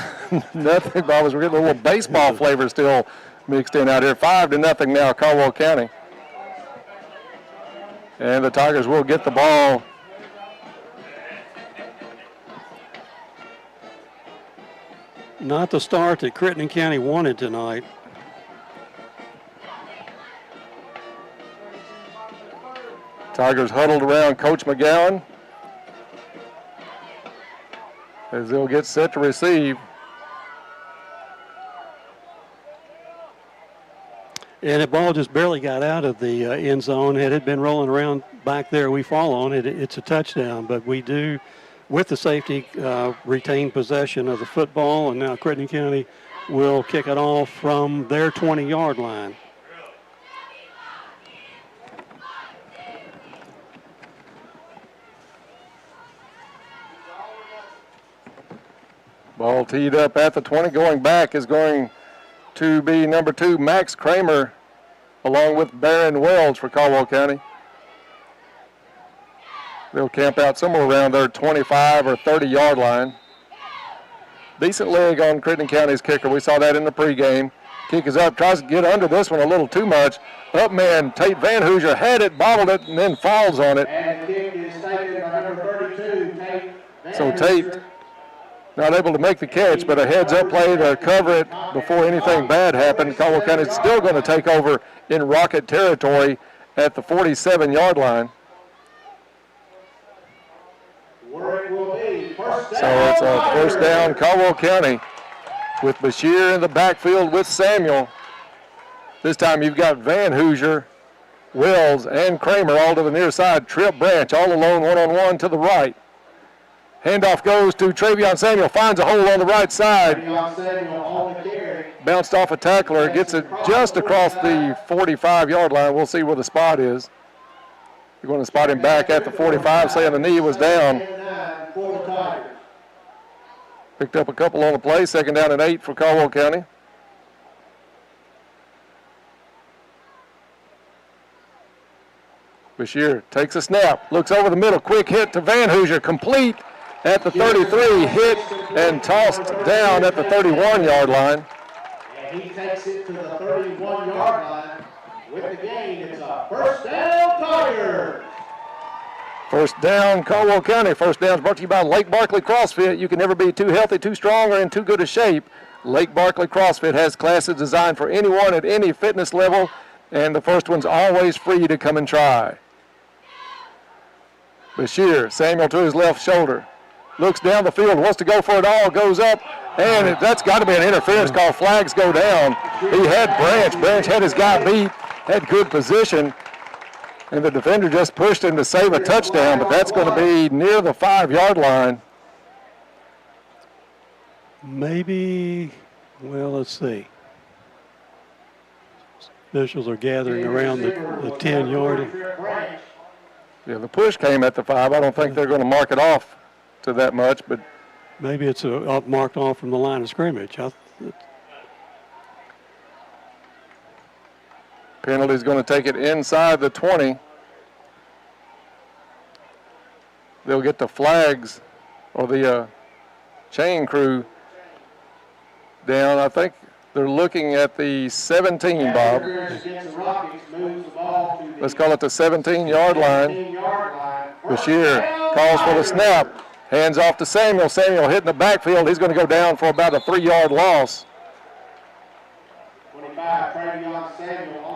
nothing. Bob, we're getting a little baseball flavor still mixed in out here. 5-0 now, Caldwell County. And the Tigers will get the ball. Not the start that Crittenden County wanted tonight. Tigers huddled around Coach McGowan as they'll get set to receive. And the ball just barely got out of the end zone. Had it been rolling around back there, we fall on it. It's a touchdown, but we do, with the safety, retain possession of the football, and now Crittenden County will kick it off from their 20-yard line. Ball teed up at the 20. Going back is going to be number 2, Max Kramer, along with Barron Wells for Caldwell County. They'll camp out somewhere around their 25 or 30-yard line. Decent leg on Crittenden County's kicker. We saw that in the pregame. Kick is up, tries to get under this one a little too much. Up man, Tate Van Hoosier had it, bobbled it, and then falls on it. And the kick is taken by number 32, Tate Van So Tate not able to make the catch, but a heads-up play to cover it before anything bad happened. Caldwell County is still going to take over in Rocket territory at the 47-yard line. Where it will be first down. So it's a first down, Caldwell County, with Bashir in the backfield with Samuel. This time you've got Van Hoosier, Wells, and Kramer all to the near side. Trip Branch all alone, one-on-one to the right. Handoff goes to Travion Samuel, finds a hole on the right side. Bounced off a tackler, gets it just across the 45-yard line. We'll see where the spot is. You're going to spot him back at the 45, saying the knee was down. Picked up a couple on the play, 2nd down and 8 for Caldwell County. Bashir takes a snap, looks over the middle, quick hit to Van Hoosier, complete. at the 33, hit and tossed down at the 31-yard line. And he takes it to the 31-yard line with the gain. It's a first down, Tigers. First down, Caldwell County. First down is brought to you by Lake Barkley CrossFit. You can never be too healthy, too strong, or in too good a shape. Lake Barkley CrossFit has classes designed for anyone at any fitness level, and the first one's always free to come and try. Bashir, Samuel to his left shoulder. Looks down the field, wants to go for it all, goes up, and that's got to be an interference call. Flags go down. He had Branch. Branch had his guy beat, had good position, and the defender just pushed him to save a touchdown, but that's going to be near the 5-yard line. Maybe, well, let's see. Officials are gathering around the 10-yard. Yeah, the push came at the 5. I don't think they're going to mark it off to that much, but maybe it's marked off from the line of scrimmage. Penalty's going to take it inside the 20. They'll get the flags or the chain crew down. I think they're looking at the 17, Bob. Let's call it the 17-yard line. Bashir calls for the snap. Hands off to Samuel. Samuel hitting the backfield. He's going to go down for about a 3-yard loss.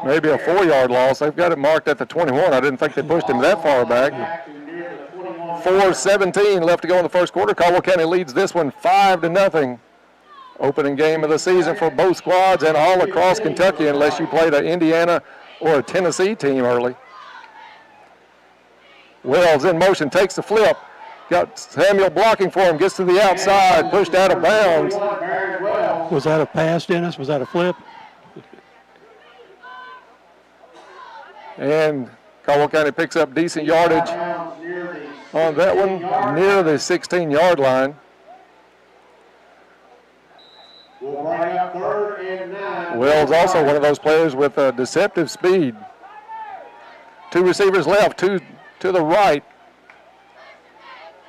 Maybe a 4-yard loss. They've got it marked at the 21. I didn't think they pushed him that far back. 4:17 left to go in the first quarter. Caldwell County leads this one 5-0. Opening game of the season for both squads and all across Kentucky, unless you played an Indiana or a Tennessee team early. Wells in motion, takes the flip. Got Samuel blocking for him, gets to the outside, pushed out of bounds. Was that a pass, Dennis? Was that a flip? And Caldwell County picks up decent yardage on that one, near the 16-yard line. Wells also one of those players with deceptive speed. 2 receivers left, 2 to the right.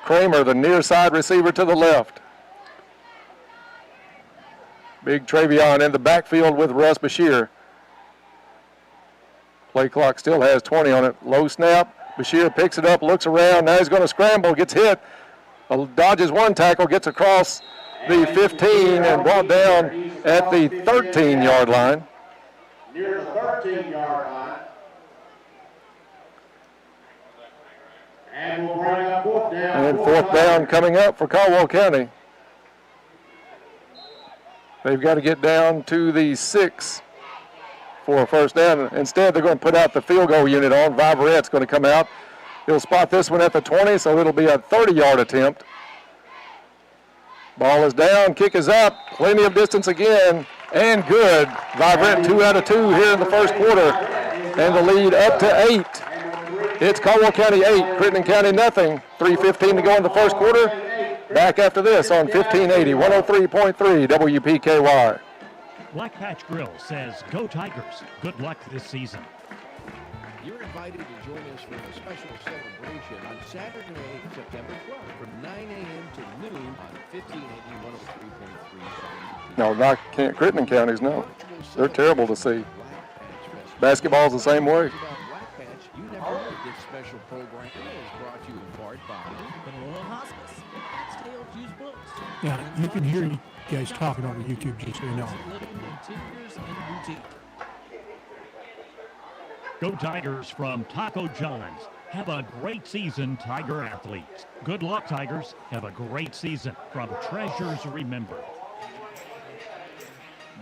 Kramer, the near side receiver, to the left. Big Travion in the backfield with Russ Bashir. Play clock still has 20 on it. Low snap. Bashir picks it up, looks around. Now he's going to scramble, gets hit. Dodges one tackle, gets across the 15 and brought down at the 13-yard line. Near the 13-yard line. And we'll bring up fourth down. And fourth down coming up for Caldwell County. They've got to get down to the 6 for a first down. Instead, they're going to put out the field goal unit on. Viverette's going to come out. He'll spot this one at the 20, so it'll be a 30-yard attempt. Ball is down, kick is up, plenty of distance again, and good. Viverette 2 out of 2 here in the first quarter, and the lead up to 8. It's Caldwell County 8, Crittenden County nothing. 3:15 to go in the first quarter. Back after this on 1580, 103.3 WPKY. Black Patch Grill says, "Go Tigers. Good luck this season." You're invited to join us for a special celebration on Saturday, September 12th from 9 a.m. to noon on 1580, 103.3. No, not Crittenden counties, no. They're terrible to see. Basketball's the same way. You never heard this special program is brought to you in part by Benloa Hospice, Scottsdale Fuse Books. Yeah, you can hear you guys talking over YouTube, just so you know. Living Interiors and Boutique. Go Tigers from Taco John's. Have a great season, Tiger athletes. Good luck, Tigers. Have a great season from Treasures Remembered.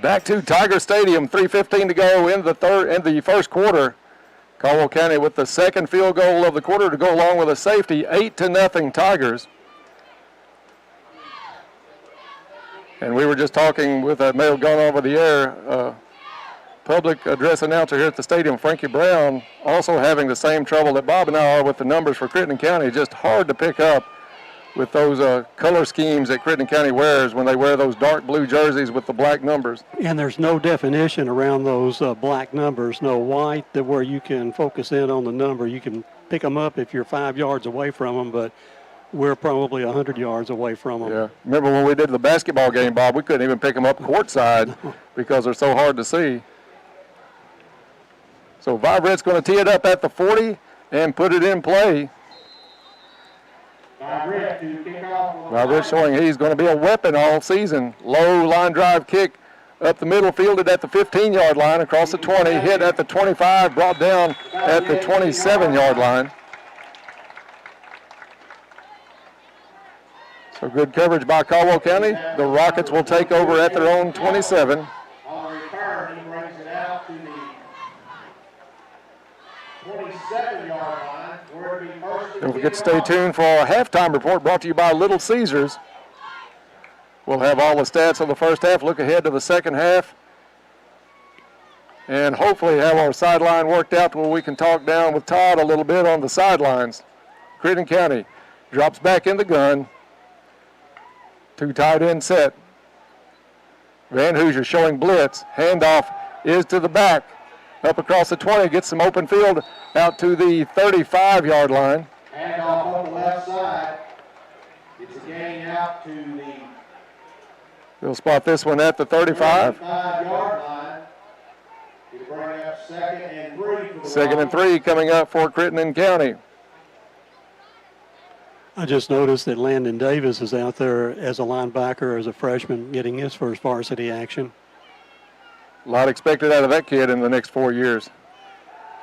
Back to Tiger Stadium, 3:15 to go in the first quarter. Caldwell County with the second field goal of the quarter to go along with a safety, 8-0 Tigers. And we were just talking with, may have gone over the air, public address announcer here at the stadium, Frankie Brown, also having the same trouble that Bob and I are with the numbers for Crittenden County. Just hard to pick up with those color schemes that Crittenden County wears when they wear those dark blue jerseys with the black numbers. And there's no definition around those black numbers, no white, that where you can focus in on the number. You can pick them up if you're 5 yards away from them, but we're probably 100 yards away from them. Yeah. Remember when we did the basketball game, Bob, we couldn't even pick them up courtside because they're so hard to see. So Vibrant's going to tee it up at the 40 and put it in play. Vibrant showing he's going to be a weapon all season. Low line drive kick up the middle, fielded at the 15-yard line, across the 20, hit at the 25, brought down at the 27-yard line. So good coverage by Caldwell County. The Rockets will take over at their own 27. On return, he brings it out to the 27-yard line, where it'll be first. Don't forget to stay tuned for our halftime report brought to you by Little Caesars. We'll have all the stats of the first half, look ahead to the second half, and hopefully have our sideline worked out where we can talk down with Todd a little bit on the sidelines. Crittenden County drops back in the gun. Two tight end set. Van Hoosier showing blitz. Handoff is to the back. Up across the 20, gets some open field out to the 35-yard line. Handoff on the left side. It's a gain out to the We'll spot this one at the 35. 35-yard line. It'll bring up second and 3 for the Second and 3 coming up for Crittenden County. I just noticed that Landon Davis is out there as a linebacker, as a freshman, getting his first varsity action. A lot expected out of that kid in the next 4 years.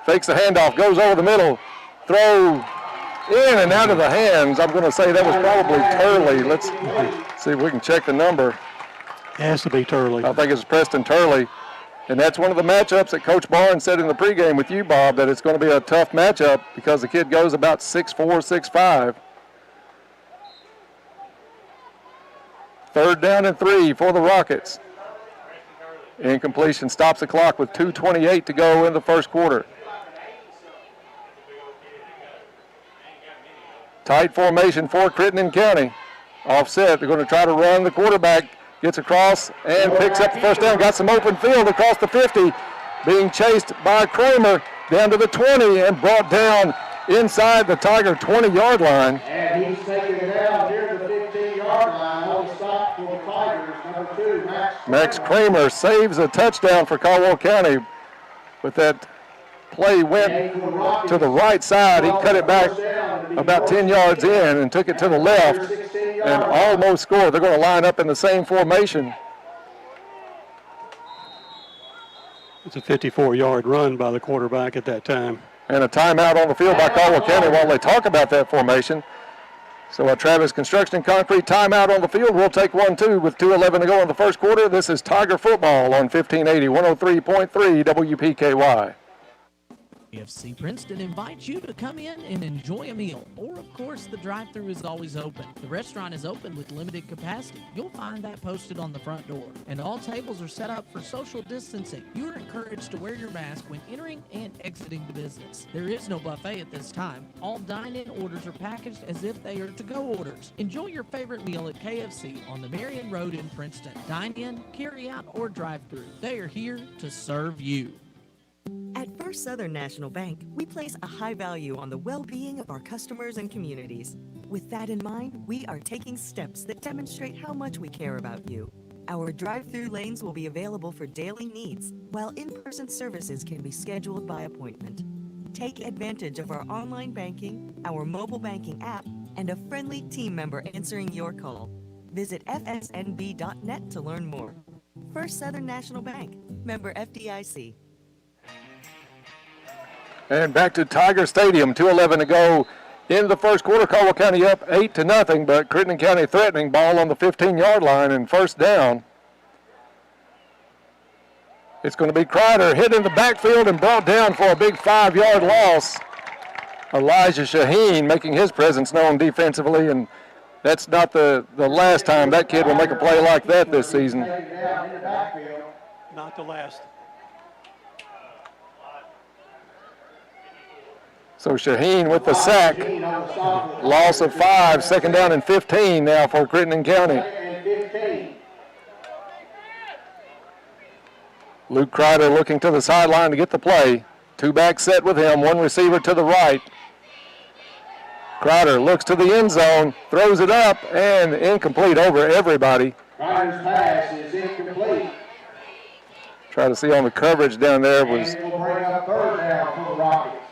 Fakes the handoff, goes over the middle, throw in and out of the hands. I'm going to say that was probably Turley. Let's see if we can check the number. Has to be Turley. I think it's Preston Turley. And that's one of the matchups that Coach Barnes said in the pregame with you, Bob, that it's going to be a tough matchup because the kid goes about 6'4", 6'5". Third down and 3 for the Rockets. Incompletion stops the clock with 2:28 to go in the first quarter. Tight formation for Crittenden County. Offset, they're going to try to run. The quarterback gets across and picks up the first down. Got some open field across the 50. Being chased by Kramer down to the 20 and brought down inside the Tiger 20-yard line. And he's taking it down near the 15-yard line. On stop for the Tigers, number 2, Max Kramer saves a touchdown for Caldwell County, but that play went to the right side. He cut it back about 10 yards in and took it to the left and almost scored. They're going to line up in the same formation. It's a 54-yard run by the quarterback at that time. And a timeout on the field by Caldwell County while they talk about that formation. So a Travis Construction and Concrete timeout on the field. We'll take 1-2 with 2:11 to go in the first quarter. This is Tiger football on 1580, 103.3 WPKY. AFC Princeton invites you to come in and enjoy a meal. Or, of course, the drive-thru is always open. The restaurant is open with limited capacity. You'll find that posted on the front door. And all tables are set up for social distancing. You are encouraged to wear your mask when entering and exiting the business. There is no buffet at this time. All dine-in orders are packaged as if they are to-go orders. Enjoy your favorite meal at KFC on the Marion Road in Princeton. Dine-in, carry-out, or drive-thru. They are here to serve you. At First Southern National Bank, we place a high value on the well-being of our customers and communities. With that in mind, we are taking steps that demonstrate how much we care about you. Our drive-through lanes will be available for daily needs, while in-person services can be scheduled by appointment. Take advantage of our online banking, our mobile banking app, and a friendly team member answering your call. Visit fsnb.net to learn more. First Southern National Bank, member FDIC. And back to Tiger Stadium, 2:11 to go in the first quarter. Caldwell County up 8-0, but Crittenden County threatening. Ball on the 15-yard line and first down. It's going to be Kreider hit in the backfield and brought down for a big 5-yard loss. Elijah Shaheen making his presence known defensively, and that's not the last time that kid will make a play like that this season. Not the last. So Shaheen with the sack. Loss of 5, second down and 15 now for Crittenden County. Luke Kreider looking to the sideline to get the play. Two back set with him, one receiver to the right. Crider looks to the end zone, throws it up, and incomplete over everybody. Crider's pass is incomplete. Try to see on the coverage down there was And will bring up third down for the Rockets.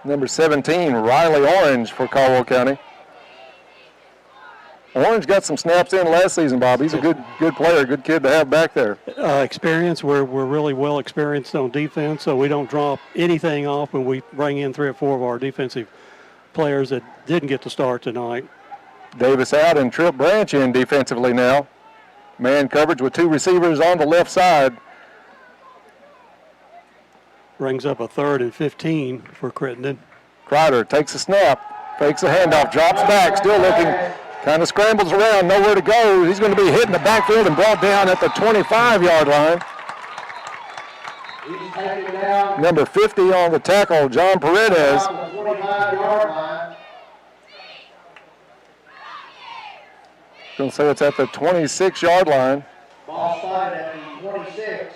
number 17, Riley Orange for Caldwell County. Orange got some snaps in last season, Bob. He's a good player, good kid to have back there. Experience, we're really well experienced on defense, so we don't drop anything off when we bring in 3 or 4 of our defensive players that didn't get to start tonight. Davis out and Tripp Branch in defensively now. Man coverage with 2 receivers on the left side. Brings up a 3rd and 15 for Crittenden. Crider takes a snap, fakes a handoff, drops back, still looking, kind of scrambles around, nowhere to go. He's going to be hit in the backfield and brought down at the 25-yard line. He's taken down Number 50 on the tackle, John Paredes. on the 25-yard line. Going to say it's at the 26-yard line. Ball spotted at the 26.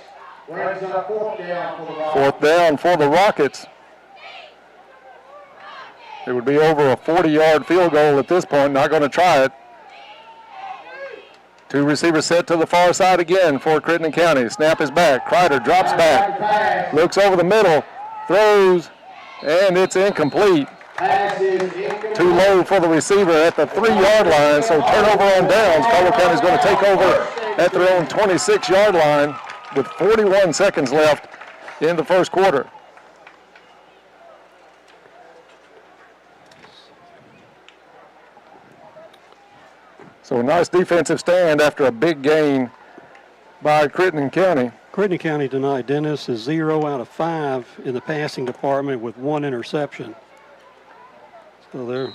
Brings up 4th down for the Rockets. 4th down for the Rockets. It would be over a 40-yard field goal at this point. Not going to try it. 2 receivers set to the far side again for Crittenden County. Snap is back. Crider drops back. Looks over the middle. Throws. And it's incomplete. Too low for the receiver at the 3-yard line. So turnover on downs. Caldwell County is going to take over at their own 26-yard line with 41 seconds left in the first quarter. So a nice defensive stand after a big gain by Crittenden County. Crittenden County tonight, Dennis, is 0 out of 5 in the passing department with 1 interception. So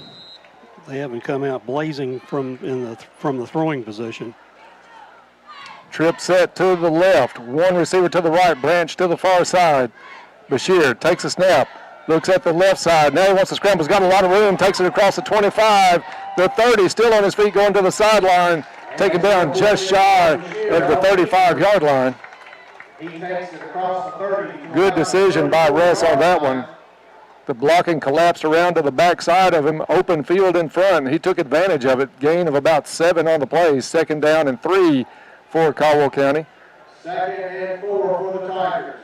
they haven't come out blazing from the throwing position. Tripp set to the left, 1 receiver to the right, Branch to the far side. Bashir takes a snap, looks at the left side. Now he wants to scramble. He's got a lot of room, takes it across the 25. The 30 still on his feet going to the sideline, taken down just shy of the 35-yard line. He takes it across the 30. Good decision by Russ on that one. The blocking collapsed around to the backside of him, open field in front. He took advantage of it. Gain of about 7 on the play. 2nd down and 3 for Caldwell County. 2nd and 4 for the Tigers.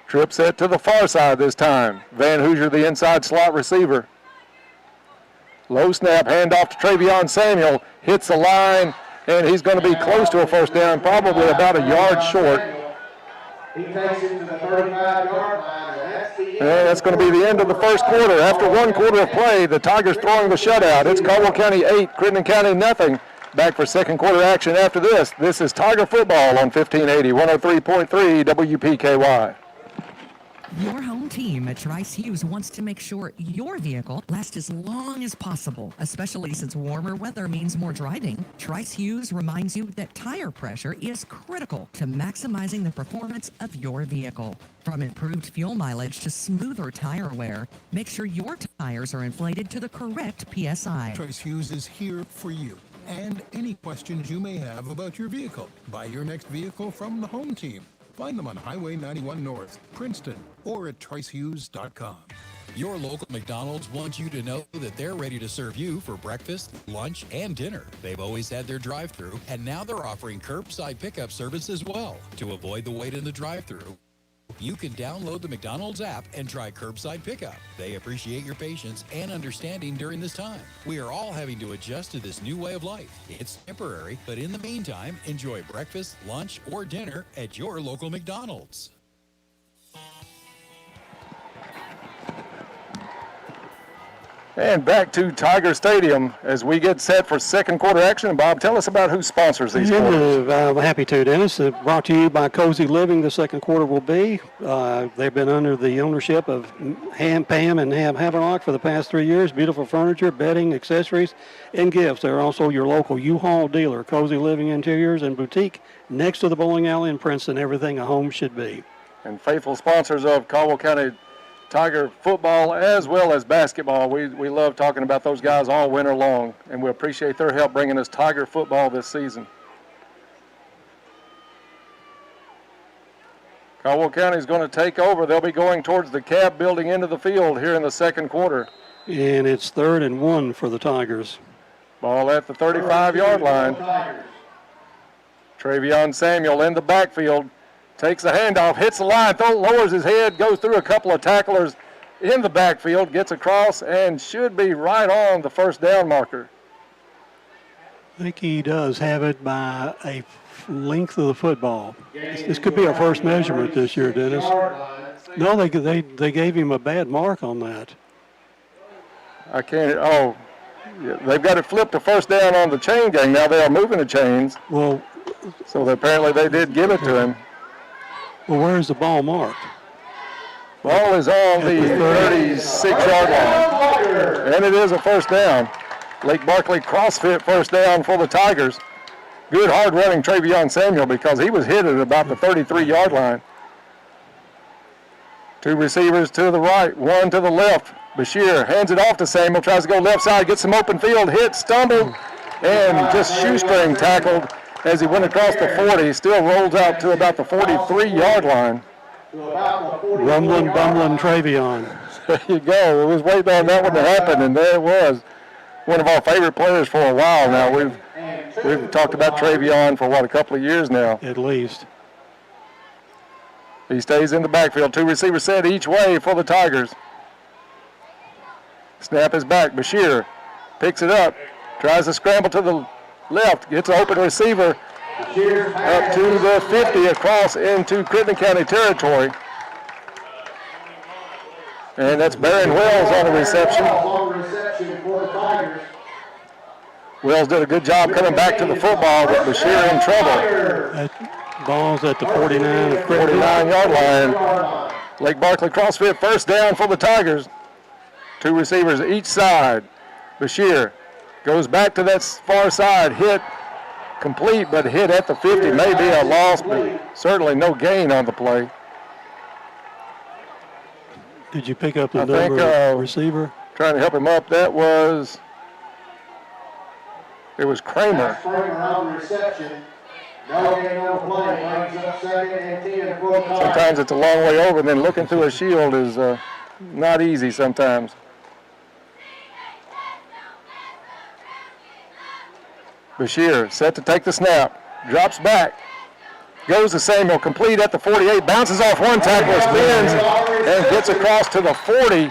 Tripp set to the far side this time. Van Hoosier, the inside slot receiver. Low snap, handoff to Travion Samuel. Hits the line, and he's going to be close to a 1st down, probably about a yard short. He takes it to the 35-yard line, and that's the end. And that's going to be the end of the first quarter. After 1 quarter of play, the Tigers throwing the shutout. It's Caldwell County 8, Crittenden County nothing. Back for 2nd quarter action after this. This is Tiger Football on 1580, 103.3 WPKY. Your home team at Trice Hughes wants to make sure your vehicle lasts as long as possible, especially since warmer weather means more driving. Trice Hughes reminds you that tire pressure is critical to maximizing the performance of your vehicle. From improved fuel mileage to smoother tire wear, make sure your tires are inflated to the correct PSI. Trice Hughes is here for you and any questions you may have about your vehicle. Buy your next vehicle from the home team. Find them on Highway 91 North, Princeton, or at tricehughes.com. Your local McDonald's wants you to know that they're ready to serve you for breakfast, lunch, and dinner. They've always had their drive-thru, and now they're offering curbside pickup service as well. To avoid the wait in the drive-thru, you can download the McDonald's app and try curbside pickup. They appreciate your patience and understanding during this time. We are all having to adjust to this new way of life. It's temporary, but in the meantime, enjoy breakfast, lunch, or dinner at your local McDonald's. And back to Tiger Stadium as we get set for 2nd quarter action. Bob, tell us about who sponsors these quarters. I'm happy to, Dennis. Brought to you by Cozy Living, the 2nd quarter will be. They've been under the ownership of Pam and Ham Havelock for the past 3 years. Beautiful furniture, bedding, accessories, and gifts. They're also your local U-Haul dealer. Cozy Living Interiors and Boutique next to the bowling alley in Princeton. Everything a home should be. And faithful sponsors of Caldwell County Tiger football as well as basketball. We love talking about those guys all winter long, and we appreciate their help bringing us Tiger football this season. Caldwell County is going to take over. They'll be going towards the Cab building into the field here in the 2nd quarter. And it's 3rd and 1 for the Tigers. Ball at the 35-yard line. Travion Samuel in the backfield. Takes a handoff, hits the line, lowers his head, goes through a couple of tacklers in the backfield, gets across, and should be right on the first down marker. I think he does have it by a length of the football. This could be our first measurement this year, Dennis. No, they gave him a bad mark on that. I can't, oh, yeah, they've got it flipped to first down on the chain gang. Now they are moving the chains. Well, so apparently they did give it to him. Well, where's the ball marked? Ball is on the 36-yard line, and it is a first down. Lake Barkley CrossFit first down for the Tigers. Good hard running Travion Samuel because he was hit at about the 33-yard line. 2 receivers to the right, 1 to the left. Bashir hands it off to Samuel, tries to go left side, gets some open field, hit, stumbled, and just shoestring tackled as he went across the 40. Still rolls out to about the 43-yard line. Rumbling, bumbling Travion. There you go. We was waiting on that one to happen, and there it was. One of our favorite players for a while now. We've talked about Travion for, a couple of years now. At least. He stays in the backfield. 2 receivers set each way for the Tigers. Snap is back. Bashir picks it up, tries to scramble to the left, gets an open receiver up to the 50 across into Crittenden County territory. And that's Barron Wells on the reception. Wells did a good job coming back to the football, but Bashir in trouble. That ball's at the 49-yard line. Lake Barkley CrossFit first down for the Tigers. 2 receivers each side. Bashir goes back to that far side, hit complete, but hit at the 50. May be a loss, but certainly no gain on the play. Did you pick up the number receiver? Trying to help him up. It was Kramer. Kramer on the reception. No gain on the play. Brings up 2nd and 10 for the Tigers. Sometimes it's a long way over, and then looking through a shield is not easy sometimes. Bashir set to take the snap, drops back, goes to Samuel, complete at the 48, bounces off one tackler, spins, and gets across to the 40,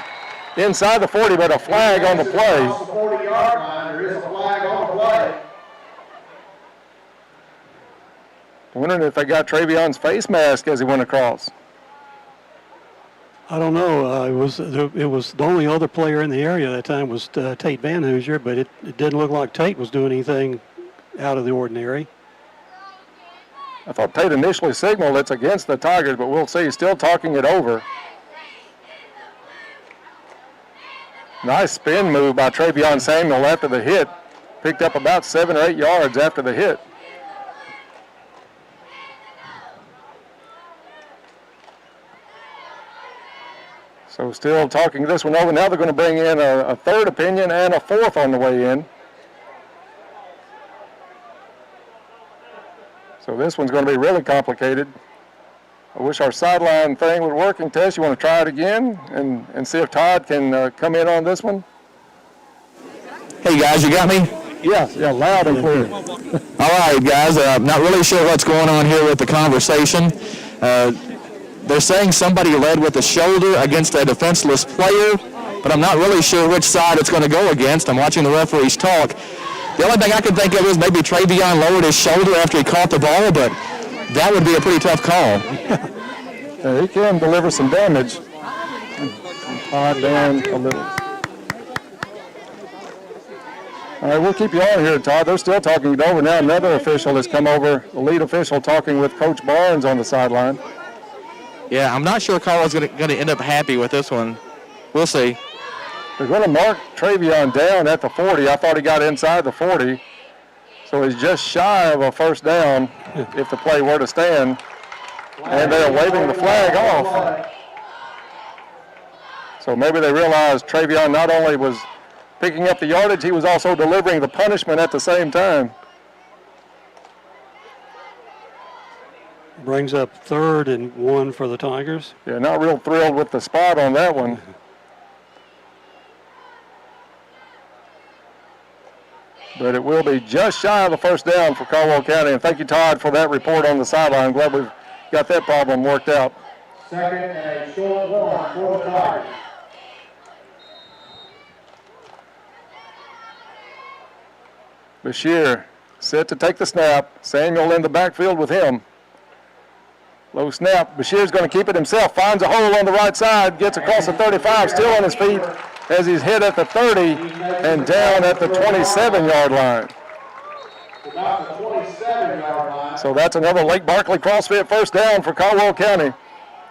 inside the 40, but a flag on the play. Across the 40-yard line, there is a flag on the play. Wondering if they got Travion's face mask as he went across. I don't know. It was the only other player in the area at that time was Tate Van Hoosier, but it didn't look like Tate was doing anything out of the ordinary. I thought Tate initially signaled it's against the Tigers, but we'll see. He's still talking it over. Nice spin move by Travion Samuel after the hit. Picked up about 7 or 8 yards after the hit. So still talking this one over. Now they're going to bring in a 3rd opinion and a 4th on the way in. So this one's going to be really complicated. I wish our sideline thing would work. Tess, you want to try it again and see if Todd can come in on this one? Hey guys, you got me? Yeah, loud and clear. All right, guys. Not really sure what's going on here with the conversation. They're saying somebody led with the shoulder against a defenseless player, but I'm not really sure which side it's going to go against. I'm watching the referees talk. The only thing I can think of is maybe Travion lowered his shoulder after he caught the ball, but that would be a pretty tough call. He can deliver some damage. Todd down a little. All right, we'll keep you on here, Todd. They're still talking it over now. Another official has come over, the lead official talking with Coach Barnes on the sideline. Yeah, I'm not sure Caldwell's going to end up happy with this one. We'll see. They're going to mark Travion down at the 40. I thought he got inside the 40. So he's just shy of a first down if the play were to stand. And they're waving the flag off. So maybe they realized Travion not only was picking up the yardage, he was also delivering the punishment at the same time. Brings up 3rd and 1 for the Tigers. Yeah, not real thrilled with the spot on that one. but it will be just shy of the first down for Caldwell County. And thank you, Todd, for that report on the sideline. Glad we've got that problem worked out. Second and a short one for the Tigers. Bashir set to take the snap. Samuel in the backfield with him. Low snap. Bashir's going to keep it himself. Finds a hole on the right side. Gets across the 35. Still on his feet as he's hit at the 30 and down at the 27-yard line. About the 27-yard line. So that's another Lake Barkley CrossFit first down for Caldwell County.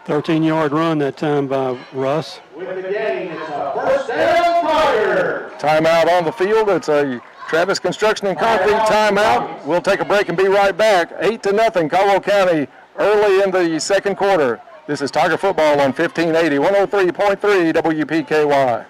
13-yard run that time by Russ. With the game, it's a first down Tiger. Timeout on the field. It's a Travis Construction and Concrete timeout. We'll take a break and be right back. 8-0 Caldwell County early in the second quarter. This is Tiger Football on 1580, 103.3 WPKY.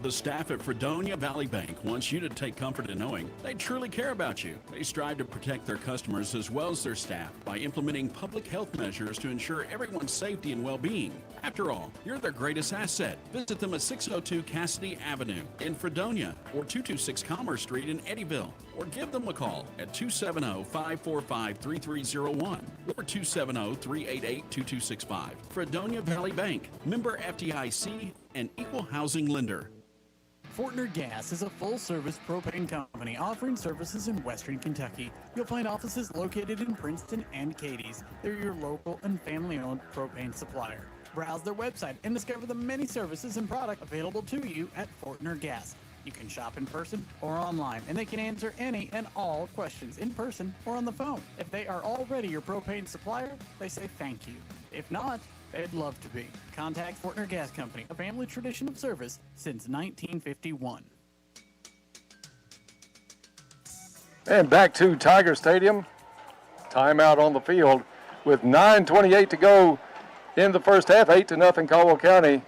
The staff at Fredonia Valley Bank wants you to take comfort in knowing they truly care about you. They strive to protect their customers as well as their staff by implementing public health measures to ensure everyone's safety and well-being. After all, you're their greatest asset. Visit them at 602 Cassidy Avenue in Fredonia or 226 Commerce Street in Eddyville, or give them a call at 270-545-3301 or 270-388-2265. Fredonia Valley Bank, member FDIC and equal housing lender. Fortner Gas is a full-service propane company offering services in Western Kentucky. You'll find offices located in Princeton and Cadiz. They're your local and family-owned propane supplier. Browse their website and discover the many services and products available to you at Fortner Gas. You can shop in person or online, and they can answer any and all questions in person or on the phone. If they are already your propane supplier, they say thank you. If not, they'd love to be. Contact Fortner Gas Company, a family tradition of service since 1951. And back to Tiger Stadium. Timeout on the field with 9:28 to go in the first half. 8-0 Caldwell County.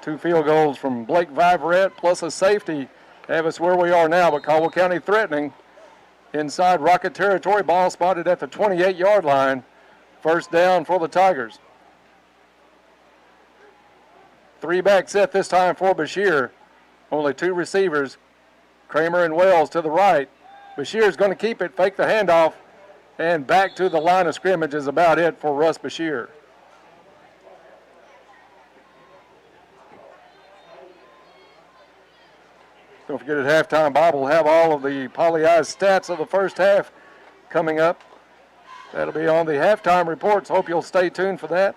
2 field goals from Blake Viverette plus a safety have us where we are now, but Caldwell County threatening inside Rocket territory. Ball spotted at the 28-yard line. First down for the Tigers. 3-back set this time for Bashir. Only 2 receivers, Kramer and Wells to the right. Bashir's going to keep it, fake the handoff, and back to the line of scrimmage is about it for Russ Bashir. Don't forget at halftime, Bob will have all of the polyized stats of the first half coming up. That'll be on the halftime reports. Hope you'll stay tuned for that.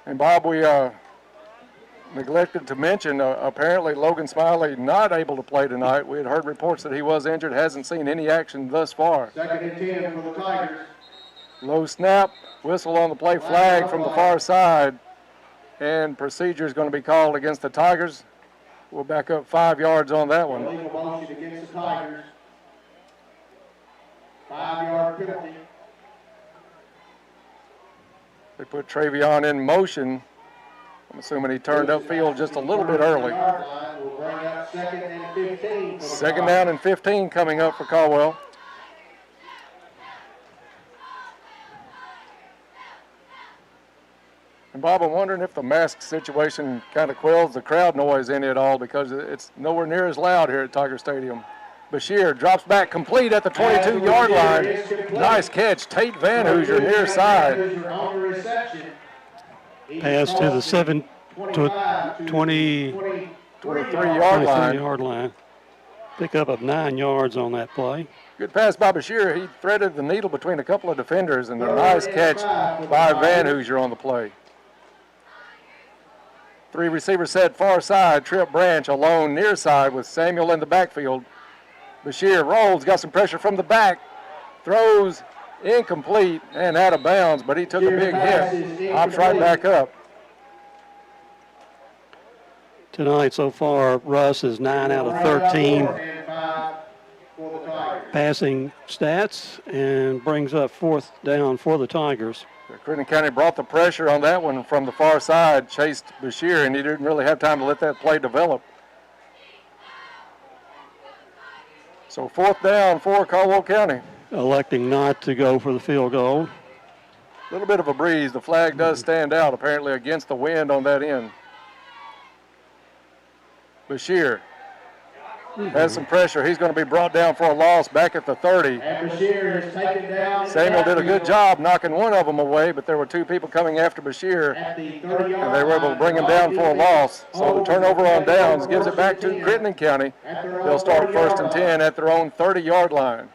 And Bob, we neglected to mention, apparently Logan Smiley not able to play tonight. We had heard reports that he was injured, hasn't seen any action thus far. Second and 10 for the Tigers. Low snap, whistle on the play, flag from the far side. And procedure is going to be called against the Tigers. We'll back up 5 yards on that one. Illegal motion against the Tigers. 5-yard penalty. They put Travion in motion. I'm assuming he turned upfield just a little bit early. We'll bring up second and 15. Second down and 15 coming up for Caldwell. And Bob, I'm wondering if the mask situation kind of quells the crowd noise in it at all, because it's nowhere near as loud here at Tiger Stadium. Bashir drops back complete at the 22-yard line. Nice catch, Tate Van Hoosier near side. Pass to the 23-yard line. Pick up of 9 yards on that play. Good pass by Bashir. He threaded the needle between a couple of defenders, and a nice catch by Van Hoosier on the play. 3 receivers set far side. Trip Branch alone near side with Samuel in the backfield. Bashir rolls, got some pressure from the back, throws incomplete and out of bounds, but he took a big hit. Hops right back up. Tonight so far, Russ is 9 out of 13 passing stats and brings up 4th down for the Tigers. Crittenden County brought the pressure on that one from the far side, chased Bashir, and he didn't really have time to let that play develop. So 4th down for Caldwell County. Electing not to go for the field goal. A little bit of a breeze. The flag does stand out, apparently against the wind on that end. Bashir has some pressure. He's going to be brought down for a loss back at the 30. And Bashir is taken down. Samuel did a good job knocking one of them away, but there were two people coming after Bashir, and they were able to bring him down for a loss. So the turnover on downs gives it back to Crittenden County. They'll start 1st and 10 at their own 30-yard line.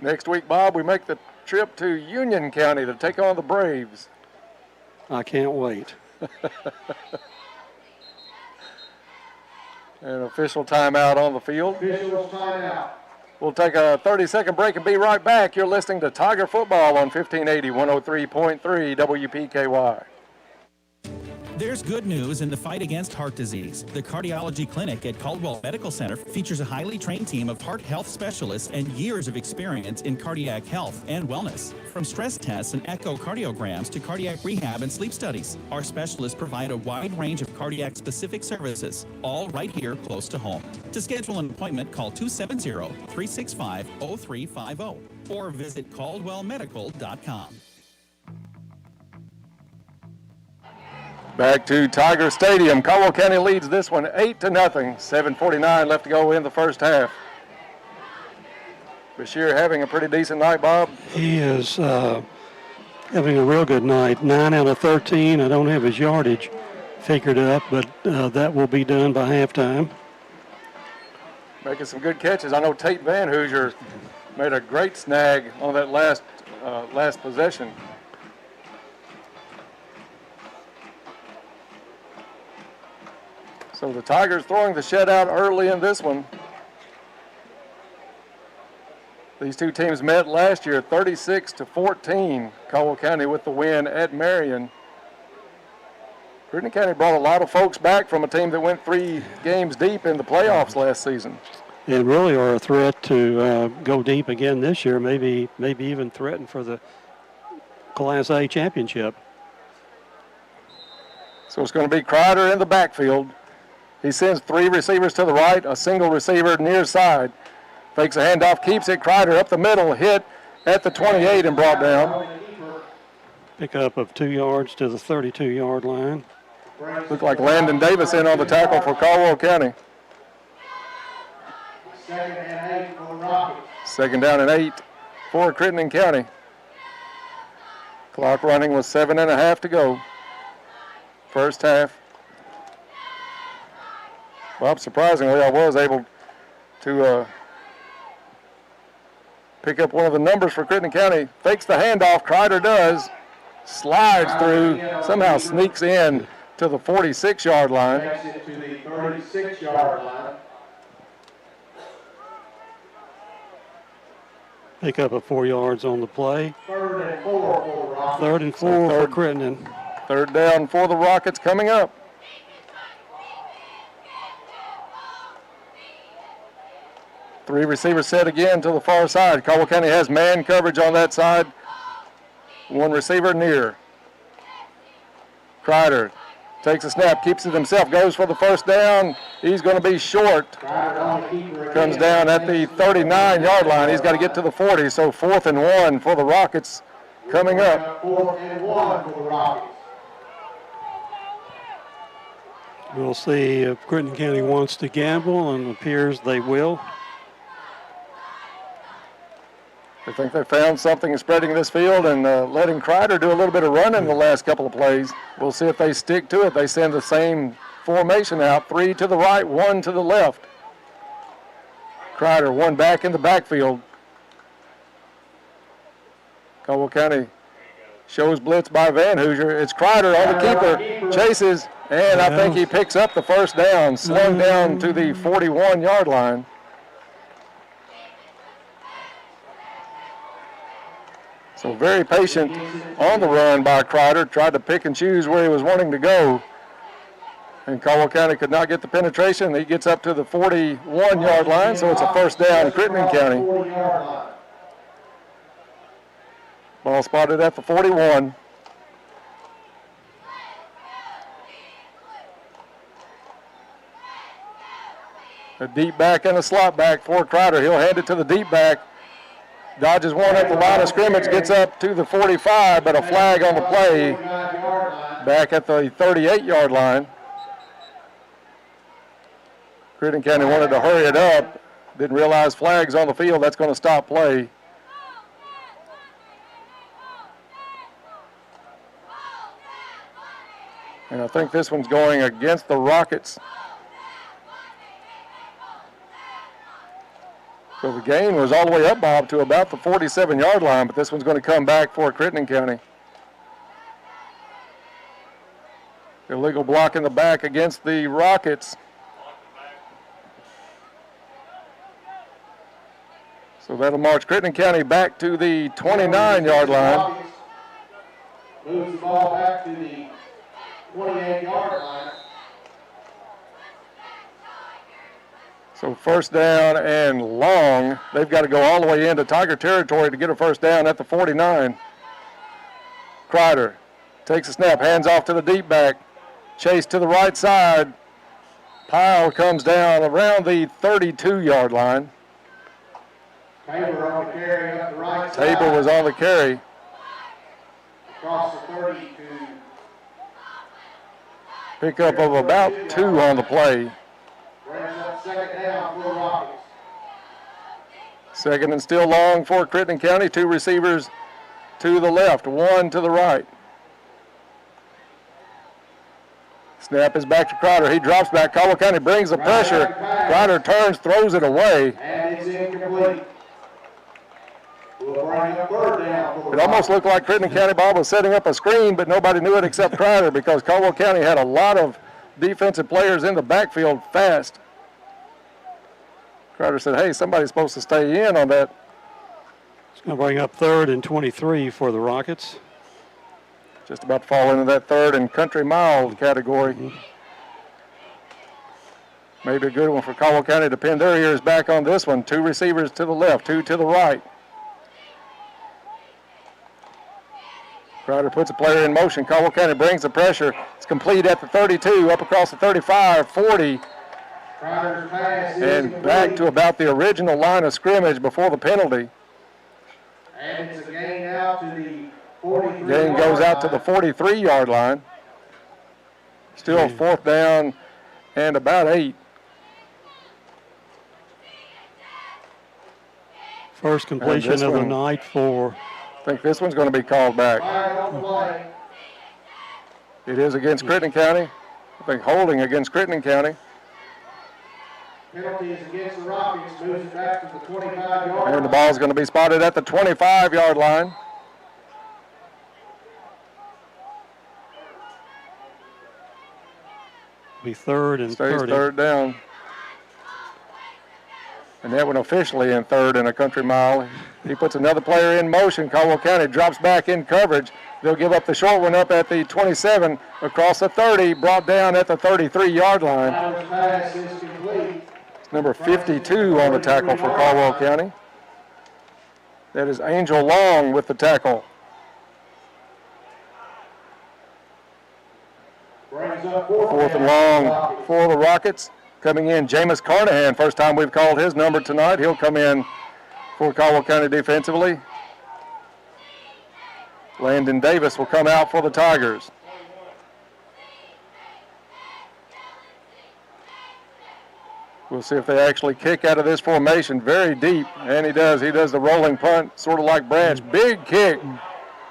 Next week, Bob, we make the trip to Union County to take on the Braves. I can't wait. An official timeout on the field. Official timeout. We'll take a 30-second break and be right back. You're listening to Tiger Football on 1580, 103.3 WPKY. There's good news in the fight against heart disease. The Cardiology Clinic at Caldwell Medical Center features a highly trained team of heart health specialists and years of experience in cardiac health and wellness. From stress tests and echocardiograms to cardiac rehab and sleep studies, our specialists provide a wide range of cardiac-specific services, all right here close to home. To schedule an appointment, call 270-365-0350 or visit caldwellmedical.com. Back to Tiger Stadium. Caldwell County leads this one 8-0. 7:49 left to go in the first half. Bashir having a pretty decent night, Bob. He is having a real good night. 9 out of 13. I don't have his yardage figured up, but that will be done by halftime. Making some good catches. I know Tate Van Hoosier made a great snag on that last possession. So the Tigers throwing the shutout early in this one. These two teams met last year 36-14. Caldwell County with the win at Marion. Crittenden County brought a lot of folks back from a team that went 3 games deep in the playoffs last season. And really are a threat to go deep again this year, maybe even threaten for the Class A championship. So it's going to be Crider in the backfield. He sends 3 receivers to the right, a single receiver near side. Fakes a handoff, keeps it. Crider up the middle, hit at the 28 and brought down. Pickup of 2 yards to the 32-yard line. Looked like Landon Davis in on the tackle for Caldwell County. 2nd and 8 for the Rockets. 2nd down and 8 for Crittenden County. Clock running with 7.5 to go. First half. Well, surprisingly, I was able to pick up one of the numbers for Crittenden County. Fakes the handoff, Crider does. Slides through, somehow sneaks in to the 46-yard line. Takes it to the 36-yard line. Pickup of 4 yards on the play. 3rd and 4 for the Rockets. 3rd and 4 for Crittenden. 3rd down for the Rockets coming up. Three receivers set again to the far side. Caldwell County has man coverage on that side. One receiver near. Crider takes a snap, keeps it himself, goes for the first down. He's going to be short. Comes down at the 39-yard line. He's got to get to the 40, so 4th and 1 for the Rockets coming up. 4th and 1 for the Rockets. We'll see if Crittenden County wants to gamble, and it appears they will. I think they found something in spreading this field and letting Crider do a little bit of running the last couple of plays. We'll see if they stick to it. They send the same formation out, 3 to the right, 1 to the left. Crider, 1 back in the backfield. Caldwell County shows blitz by Van Hoosier. It's Crider on the keeper, chases, and I think he picks up the first down, slung down to the 41-yard line. So very patient on the run by Crider. Tried to pick and choose where he was wanting to go. And Caldwell County could not get the penetration. He gets up to the 41-yard line, so it's a first down in Crittenden County. Ball spotted at the 41. A deep back and a slot back for Crider. He'll hand it to the deep back. Dodges one at the line of scrimmage, gets up to the 45, but a flag on the play back at the 38-yard line. Crittenden County wanted to hurry it up. Didn't realize flags on the field. That's going to stop play. And I think this one's going against the Rockets. So the gain was all the way up, Bob, to about the 47-yard line, but this one's going to come back for Crittenden County. Illegal block in the back against the Rockets. So that'll march Crittenden County back to the 29-yard line. Moves the ball back to the 28-yard line. So first down and long. They've got to go all the way into Tiger territory to get a first down at the 49. Kreider takes a snap, hands off to the deep back. Chase to the right side. Pile comes down around the 32-yard line. Tabor on the carry up the right side. Tabor was on the carry. Across the 30 to Pickup of about 2 on the play. brings up second down for the Rockets. Second and still long for Crittenden County. 2 receivers to the left, 1 to the right. Snap is back to Kreider. He drops back. Caldwell County brings the pressure. Kreider turns, throws it away. And it's incomplete. We'll bring up third down for the It almost looked like Crittenden County Bob was setting up a screen, but nobody knew it except Kreider because Caldwell County had a lot of defensive players in the backfield fast. Kreider said, hey, somebody's supposed to stay in on that. It's going to bring up 3rd and 23 for the Rockets. Just about to fall into that 3rd and country mile category. Maybe a good one for Caldwell County to pin their ears back on this one. 2 receivers to the left, 2 to the right. Kreider puts a player in motion. Caldwell County brings the pressure. It's complete at the 32, up across the 35, 40, and back to about the original line of scrimmage before the penalty. And it's a gain out to the 43. Gain goes out to the 43-yard line. Still 4th down and about 8. First completion of the night for... I think this one's going to be called back. It is against Crittenden County. I think holding against Crittenden County. Penalty is against the Rockets. Moves it back to the 25-yard line. And the ball is going to be spotted at the 25-yard line. Be 3rd and Stays 30. 3rd down. And that one officially in 3rd and a country mile. He puts another player in motion. Caldwell County drops back in coverage. They'll give up the short one up at the 27, across the 30, brought down at the 33-yard line. Pass is complete. It's number 52 on the tackle for Caldwell County. That is Angel Long with the tackle. Brings up 4th and long for the Rockets. Coming in, Jameis Carnahan. First time we've called his number tonight. He'll come in for Caldwell County defensively. Landon Davis will come out for the Tigers. We'll see if they actually kick out of this formation very deep, and he does. He does the rolling punt, sort of like Branch. Big kick.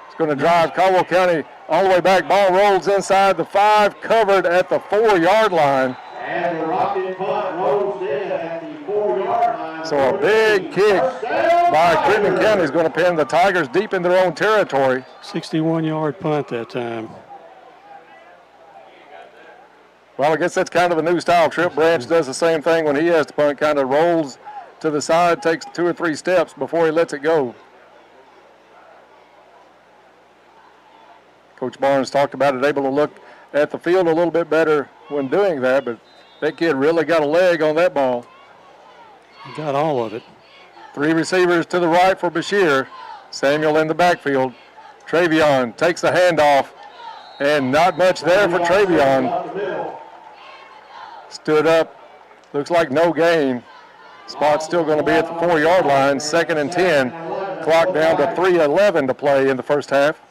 It's going to drive Caldwell County all the way back. Ball rolls inside the 5, covered at the 4-yard line. And the Rocket punt rolls in at the 4-yard line. So a big kick by Crittenden County is going to pin the Tigers deep in their own territory. 61-yard punt that time. Well, I guess that's kind of a new style. Trip Branch does the same thing when he has to punt, kind of rolls to the side, takes 2 or 3 steps before he lets it go. Coach Barnes talked about it, able to look at the field a little bit better when doing that, but that kid really got a leg on that ball. He got all of it. 3 receivers to the right for Bashir. Samuel in the backfield. Travion takes the handoff, and not much there for Travion. Stood up. Looks like no gain. Spot's still going to be at the 4-yard line. 2nd and 10. Clock down to 3:11 to play in the first half.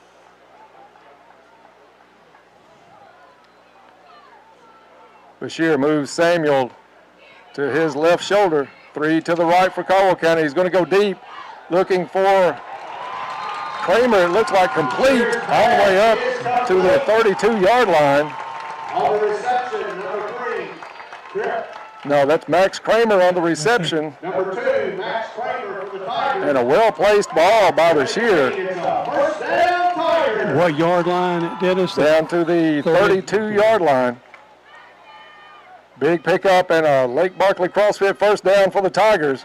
Bashir moves Samuel to his left shoulder. 3 to the right for Caldwell County. He's going to go deep, looking for Kramer. It looks like complete all the way up to the 32-yard line. On the reception, number 3, Tripp. No, that's Max Kramer on the reception. Number 2, Max Kramer for the Tigers. And a well-placed ball by Bashir. First down, Tigers. What yard line, Dennis? Down to the 32-yard line. Big pickup and a Lake Barkley CrossFit first down for the Tigers.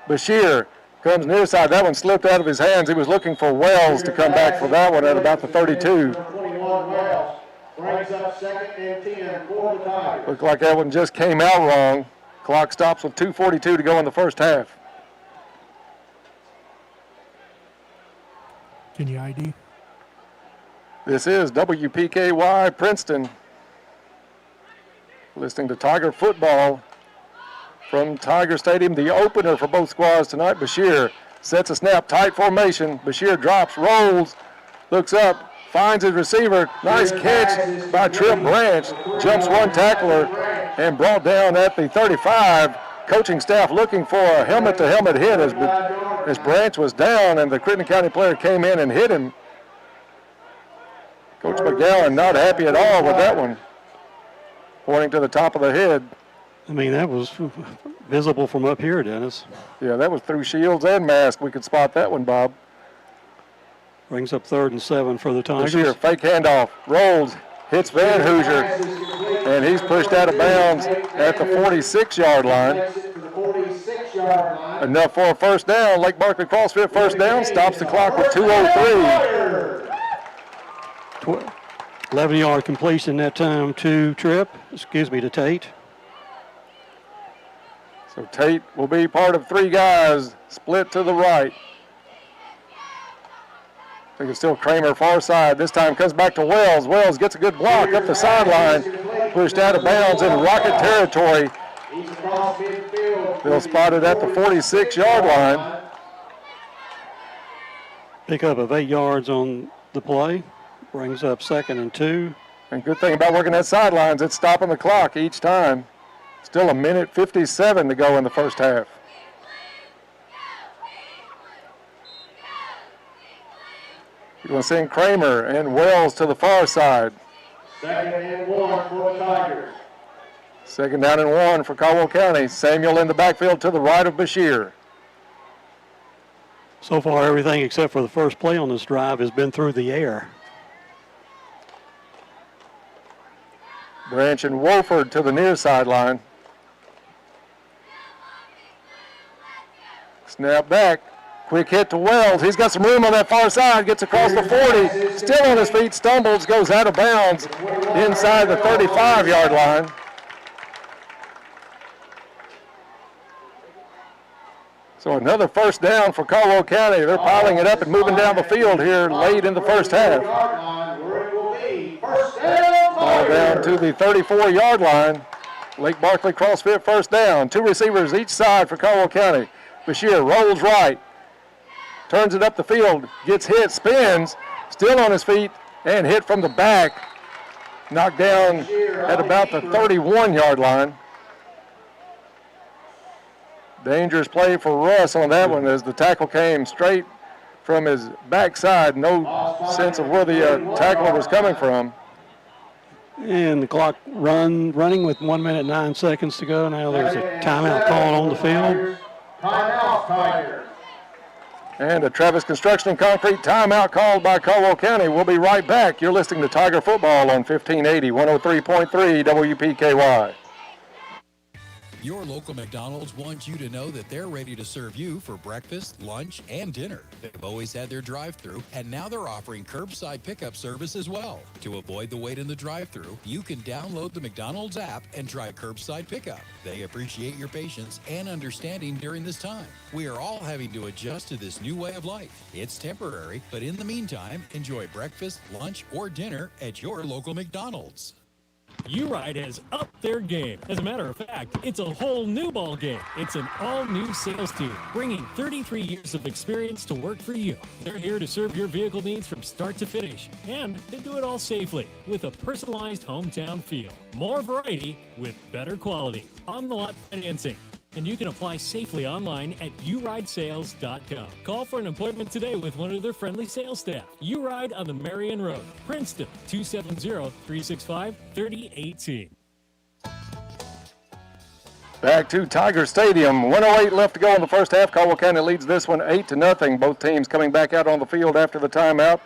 Bashir comes near side. That one slipped out of his hands. He was looking for Wells to come back for that one at about the 32. 21 Wells brings up 2nd and 10 for the Tigers. Looked like that one just came out wrong. Clock stops with 2:42 to go in the first half. Can you ID? This is WPKY Princeton. Listening to Tiger football from Tiger Stadium, the opener for both squads tonight. Bashir sets a snap, tight formation. Bashir drops, rolls, looks up, finds his receiver. Nice catch by Tripp Branch. Jumps one tackler and brought down at the 35. Coaching staff looking for a helmet-to-helmet hit as Branch was down, and the Crittenden County player came in and hit him. Coach McGowan not happy at all with that one, pointing to the top of the head. I mean, that was visible from up here, Dennis. Yeah, that was through shields and mask. We could spot that one, Bob. Brings up 3rd and 7 for the Tigers. Bashir, fake handoff, rolls, hits Van Hoosier, and he's pushed out of bounds at the 46-yard line. Enough for a first down. Lake Barkley CrossFit first down, stops the clock with 2:03. 11-yard completion that time to Tate. So Tate will be part of 3 guys, split to the right. I think it's still Kramer far side. This time comes back to Wells. Wells gets a good block up the sideline, pushed out of bounds in Rocket territory. They'll spot it at the 46-yard line. Pickup of 8 yards on the play. Brings up 2nd and 2. And good thing about working that sidelines, it's stopping the clock each time. Still 1:57 to go in the first half. You're going to send Kramer and Wells to the far side. 2nd and 1 for the Tigers. 2nd down and 1 for Caldwell County. Samuel in the backfield to the right of Bashir. So far, everything except for the first play on this drive has been through the air. Branch and Wolford to the near sideline. Snap back. Quick hit to Wells. He's got some room on that far side. Gets across the 40. Still on his feet. Stumbles. Goes out of bounds inside the 35-yard line. So another first down for Caldwell County. They're piling it up and moving down the field here late in the first half. Ball down to the 34-yard line. Lake Barkley CrossFit first down. 2 receivers each side for Caldwell County. Bashir rolls right. Turns it up the field. Gets hit. Spins. Still on his feet. And hit from the back. Knocked down at about the 31-yard line. Dangerous play for Russ on that one as the tackle came straight from his backside. No sense of where the tackler was coming from. And the clock running with 1 minute 9 seconds to go. Now there's a timeout called on the field. Timeout, Tigers. And a Travis Construction and Concrete timeout called by Caldwell County. We'll be right back. You're listening to Tiger Football on 1580, 103.3 WPKY. Your local McDonald's wants you to know that they're ready to serve you for breakfast, lunch, and dinner. They've always had their drive-thru, and now they're offering curbside pickup service as well. To avoid the wait in the drive-thru, you can download the McDonald's app and try curbside pickup. They appreciate your patience and understanding during this time. We are all having to adjust to this new way of life. It's temporary, but in the meantime, enjoy breakfast, lunch, or dinner at your local McDonald's. U-Ride has upped their game. As a matter of fact, it's a whole new ball game. It's an all-new sales team, bringing 33 years of experience to work for you. They're here to serve your vehicle needs from start to finish, and they do it all safely with a personalized hometown feel. More variety with better quality. On-the-lot financing. And you can apply safely online at uridesales.com. Call for an appointment today with one of their friendly sales staff. U-Ride on the Marion Road, Princeton, 270-365-3018. Back to Tiger Stadium. 1:08 left to go in the first half. Caldwell County leads this one 8-0. Both teams coming back out on the field after the timeout.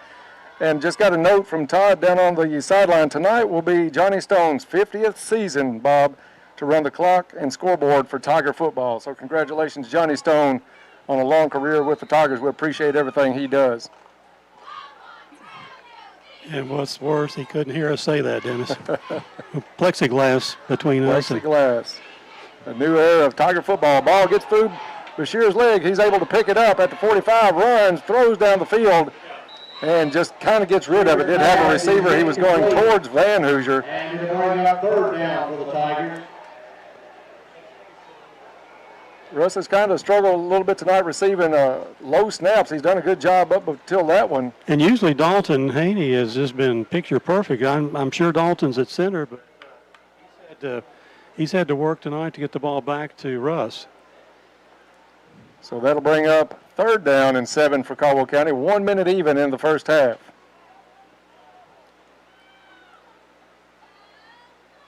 And just got a note from Todd down on the sideline. Tonight will be Johnny Stone's 50th season, Bob, to run the clock and scoreboard for Tiger football. So congratulations, Johnny Stone, on a long career with the Tigers. We appreciate everything he does. And what's worse, he couldn't hear us say that, Dennis. Plexiglass between us. Plexiglass. A new era of Tiger football. Ball gets through Bashir's leg. He's able to pick it up at the 45, runs, throws down the field, and just kind of gets rid of it. Did have a receiver. He was going towards Van Hoosier. And you're going to have third down for the Tigers. Russ has kind of struggled a little bit tonight receiving low snaps. He's done a good job up until that one. And usually Dalton Haney has just been picture perfect. I'm sure Dalton's at center, but he's had to work tonight to get the ball back to Russ. So that'll bring up third down and 7 for Caldwell County. 1 minute even in the first half.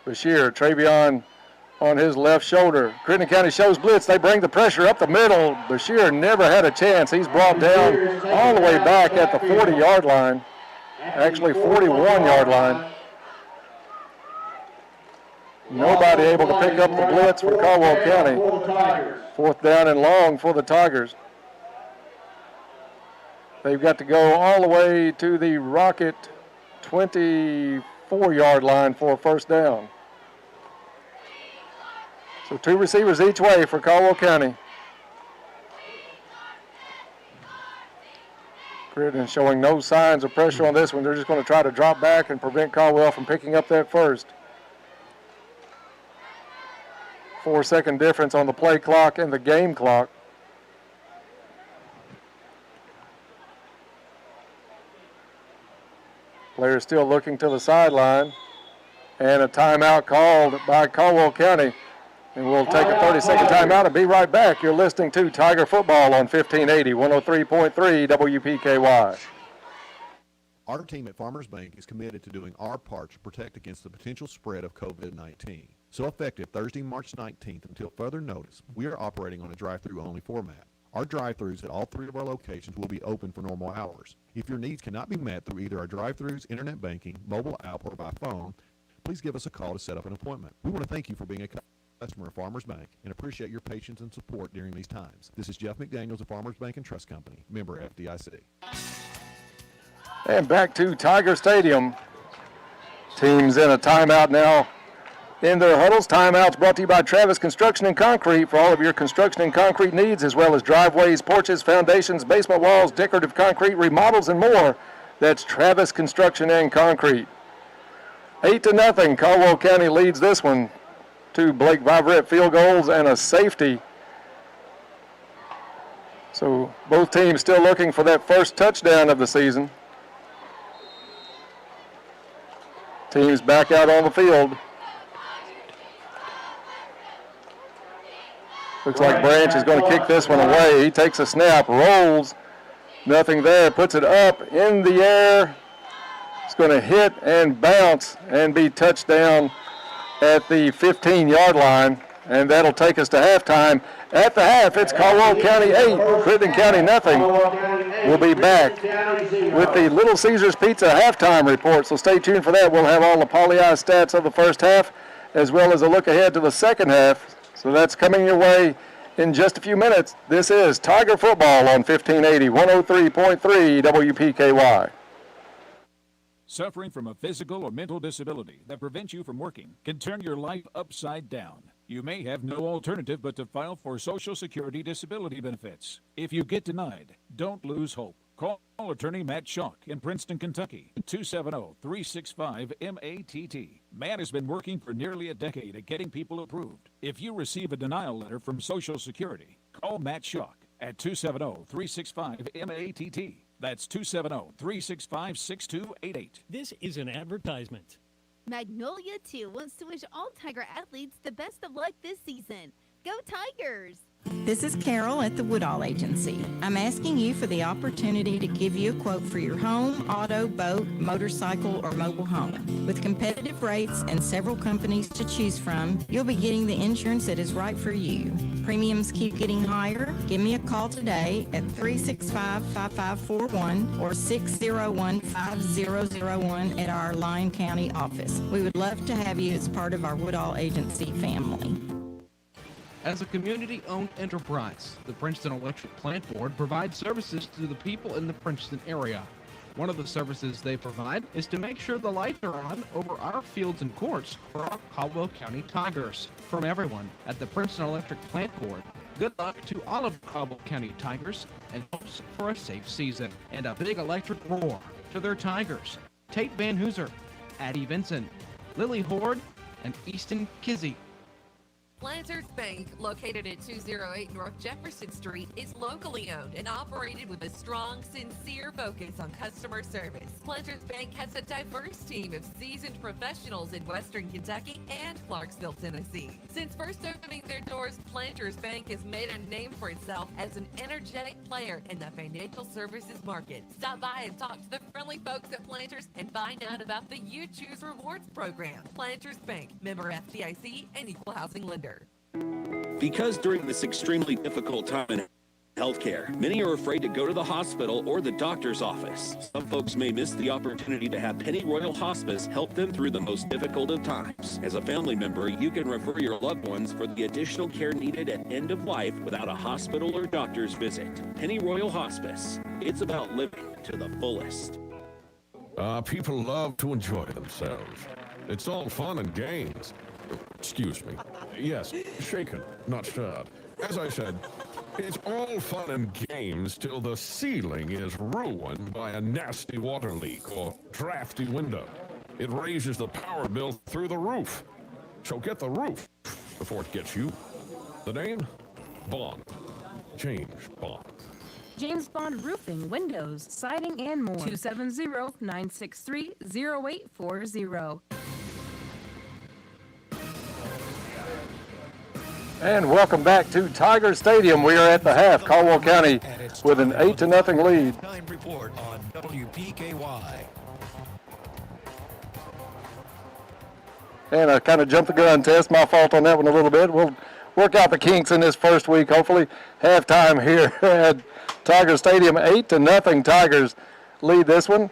Bashir, Travion on his left shoulder. Crittenden County shows blitz. They bring the pressure up the middle. Bashir never had a chance. He's brought down all the way back at the 40-yard line. Actually, 41-yard line. Nobody able to pick up the blitz for Caldwell County. Fourth down and long for the Tigers. They've got to go all the way to the Rocket 24-yard line for a first down. So 2 receivers each way for Caldwell County. Crittenden showing no signs of pressure on this one. They're just going to try to drop back and prevent Caldwell from picking up that first. 4-second difference on the play clock and the game clock. Players still looking to the sideline. And a timeout called by Caldwell County. And we'll take a 30-second timeout and be right back. You're listening to Tiger Football on 1580, 103.3 WPKY. Our team at Farmers Bank is committed to doing our part to protect against the potential spread of COVID-19. So effective Thursday, March 19th until further notice, we are operating on a drive-through only format. Our drive-thrus at all 3 of our locations will be open for normal hours. If your needs cannot be met through either our drive-thrus, internet banking, mobile app, or by phone, please give us a call to set up an appointment. We want to thank you for being a customer of Farmers Bank and appreciate your patience and support during these times. This is Jeff McDaniels of Farmers Bank and Trust Company, member FDIC. And back to Tiger Stadium. Teams in a timeout now in their huddles. Timeouts brought to you by Travis Construction and Concrete for all of your construction and concrete needs, as well as driveways, porches, foundations, basement walls, decorative concrete, remodels, and more. That's Travis Construction and Concrete. 8-0. Caldwell County leads this one. 2 Blake Viverette field goals and a safety. So both teams still looking for that first touchdown of the season. Teams back out on the field. Looks like Branch is going to kick this one away. He takes a snap, rolls, nothing there, puts it up in the air. It's going to hit and bounce and be touchdown at the 15-yard line, and that'll take us to halftime. At the half, it's Caldwell County 8, Crittenden County nothing. We'll be back with the Little Caesars Pizza halftime report, so stay tuned for that. We'll have all the Poly-I stats of the first half, as well as a look ahead to the second half. So that's coming your way in just a few minutes. This is Tiger Football on 1580, 103.3 WPKY. Suffering from a physical or mental disability that prevents you from working can turn your life upside down. You may have no alternative but to file for Social Security disability benefits. If you get denied, don't lose hope. Call attorney Matt Schalk in Princeton, Kentucky, 270-365-MATT. Matt has been working for nearly a decade at getting people approved. If you receive a denial letter from Social Security, call Matt Schalk at 270-365-MATT. That's 270-365-6288. This is an advertisement. Magnolia 2 wants to wish all Tiger athletes the best of luck this season. Go Tigers! This is Carol at the Woodall Agency. I'm asking you for the opportunity to give you a quote for your home, auto, boat, motorcycle, or mobile home. With competitive rates and several companies to choose from, you'll be getting the insurance that is right for you. Premiums keep getting higher. Give me a call today at 365-5541 or 601-5001 at our Lyon County office. We would love to have you as part of our Woodall Agency family. As a community-owned enterprise, the Princeton Electric Plant Board provides services to the people in the Princeton area. One of the services they provide is to make sure the lights are on over our fields and courts for our Caldwell County Tigers. From everyone at the Princeton Electric Plant Board, good luck to all of the Caldwell County Tigers and hopes for a safe season. And a big electric roar to their Tigers. Tate Van Hooser, Addie Vinson, Lily Horde, and Easton Kizzy. Planters Bank, located at 208 North Jefferson Street, is locally owned and operated with a strong, sincere focus on customer service. Planters Bank has a diverse team of seasoned professionals in Western Kentucky and Clarksville, Tennessee. Since first opening their doors, Planters Bank has made a name for itself as an energetic player in the financial services market. Stop by and talk to the friendly folks at Planters and find out about the You Choose Rewards program. Planters Bank, member FDIC and equal housing lender. Because during this extremely difficult time in healthcare, many are afraid to go to the hospital or the doctor's office. Some folks may miss the opportunity to have Pennyroyal Hospice help them through the most difficult of times. As a family member, you can refer your loved ones for the additional care needed at end of life without a hospital or doctor's visit. Pennyroyal Hospice. It's about living to the fullest. People love to enjoy themselves. It's all fun and games. Excuse me. Yes, shaken, not stirred. As I said, it's all fun and games till the ceiling is ruined by a nasty water leak or drafty window. It raises the power bill through the roof. So get the roof before it gets you. The name? Bond. James Bond. James Bond Roofing, Windows, Siding, and more. 270-963-0840. And welcome back to Tiger Stadium. We are at the half. Caldwell County with an 8-0 lead. Time report on WPKY. And I kind of jumped the gun, Tess. My fault on that one a little bit. We'll work out the kinks in this first week, hopefully. Halftime here at Tiger Stadium. 8-0 Tigers lead this one.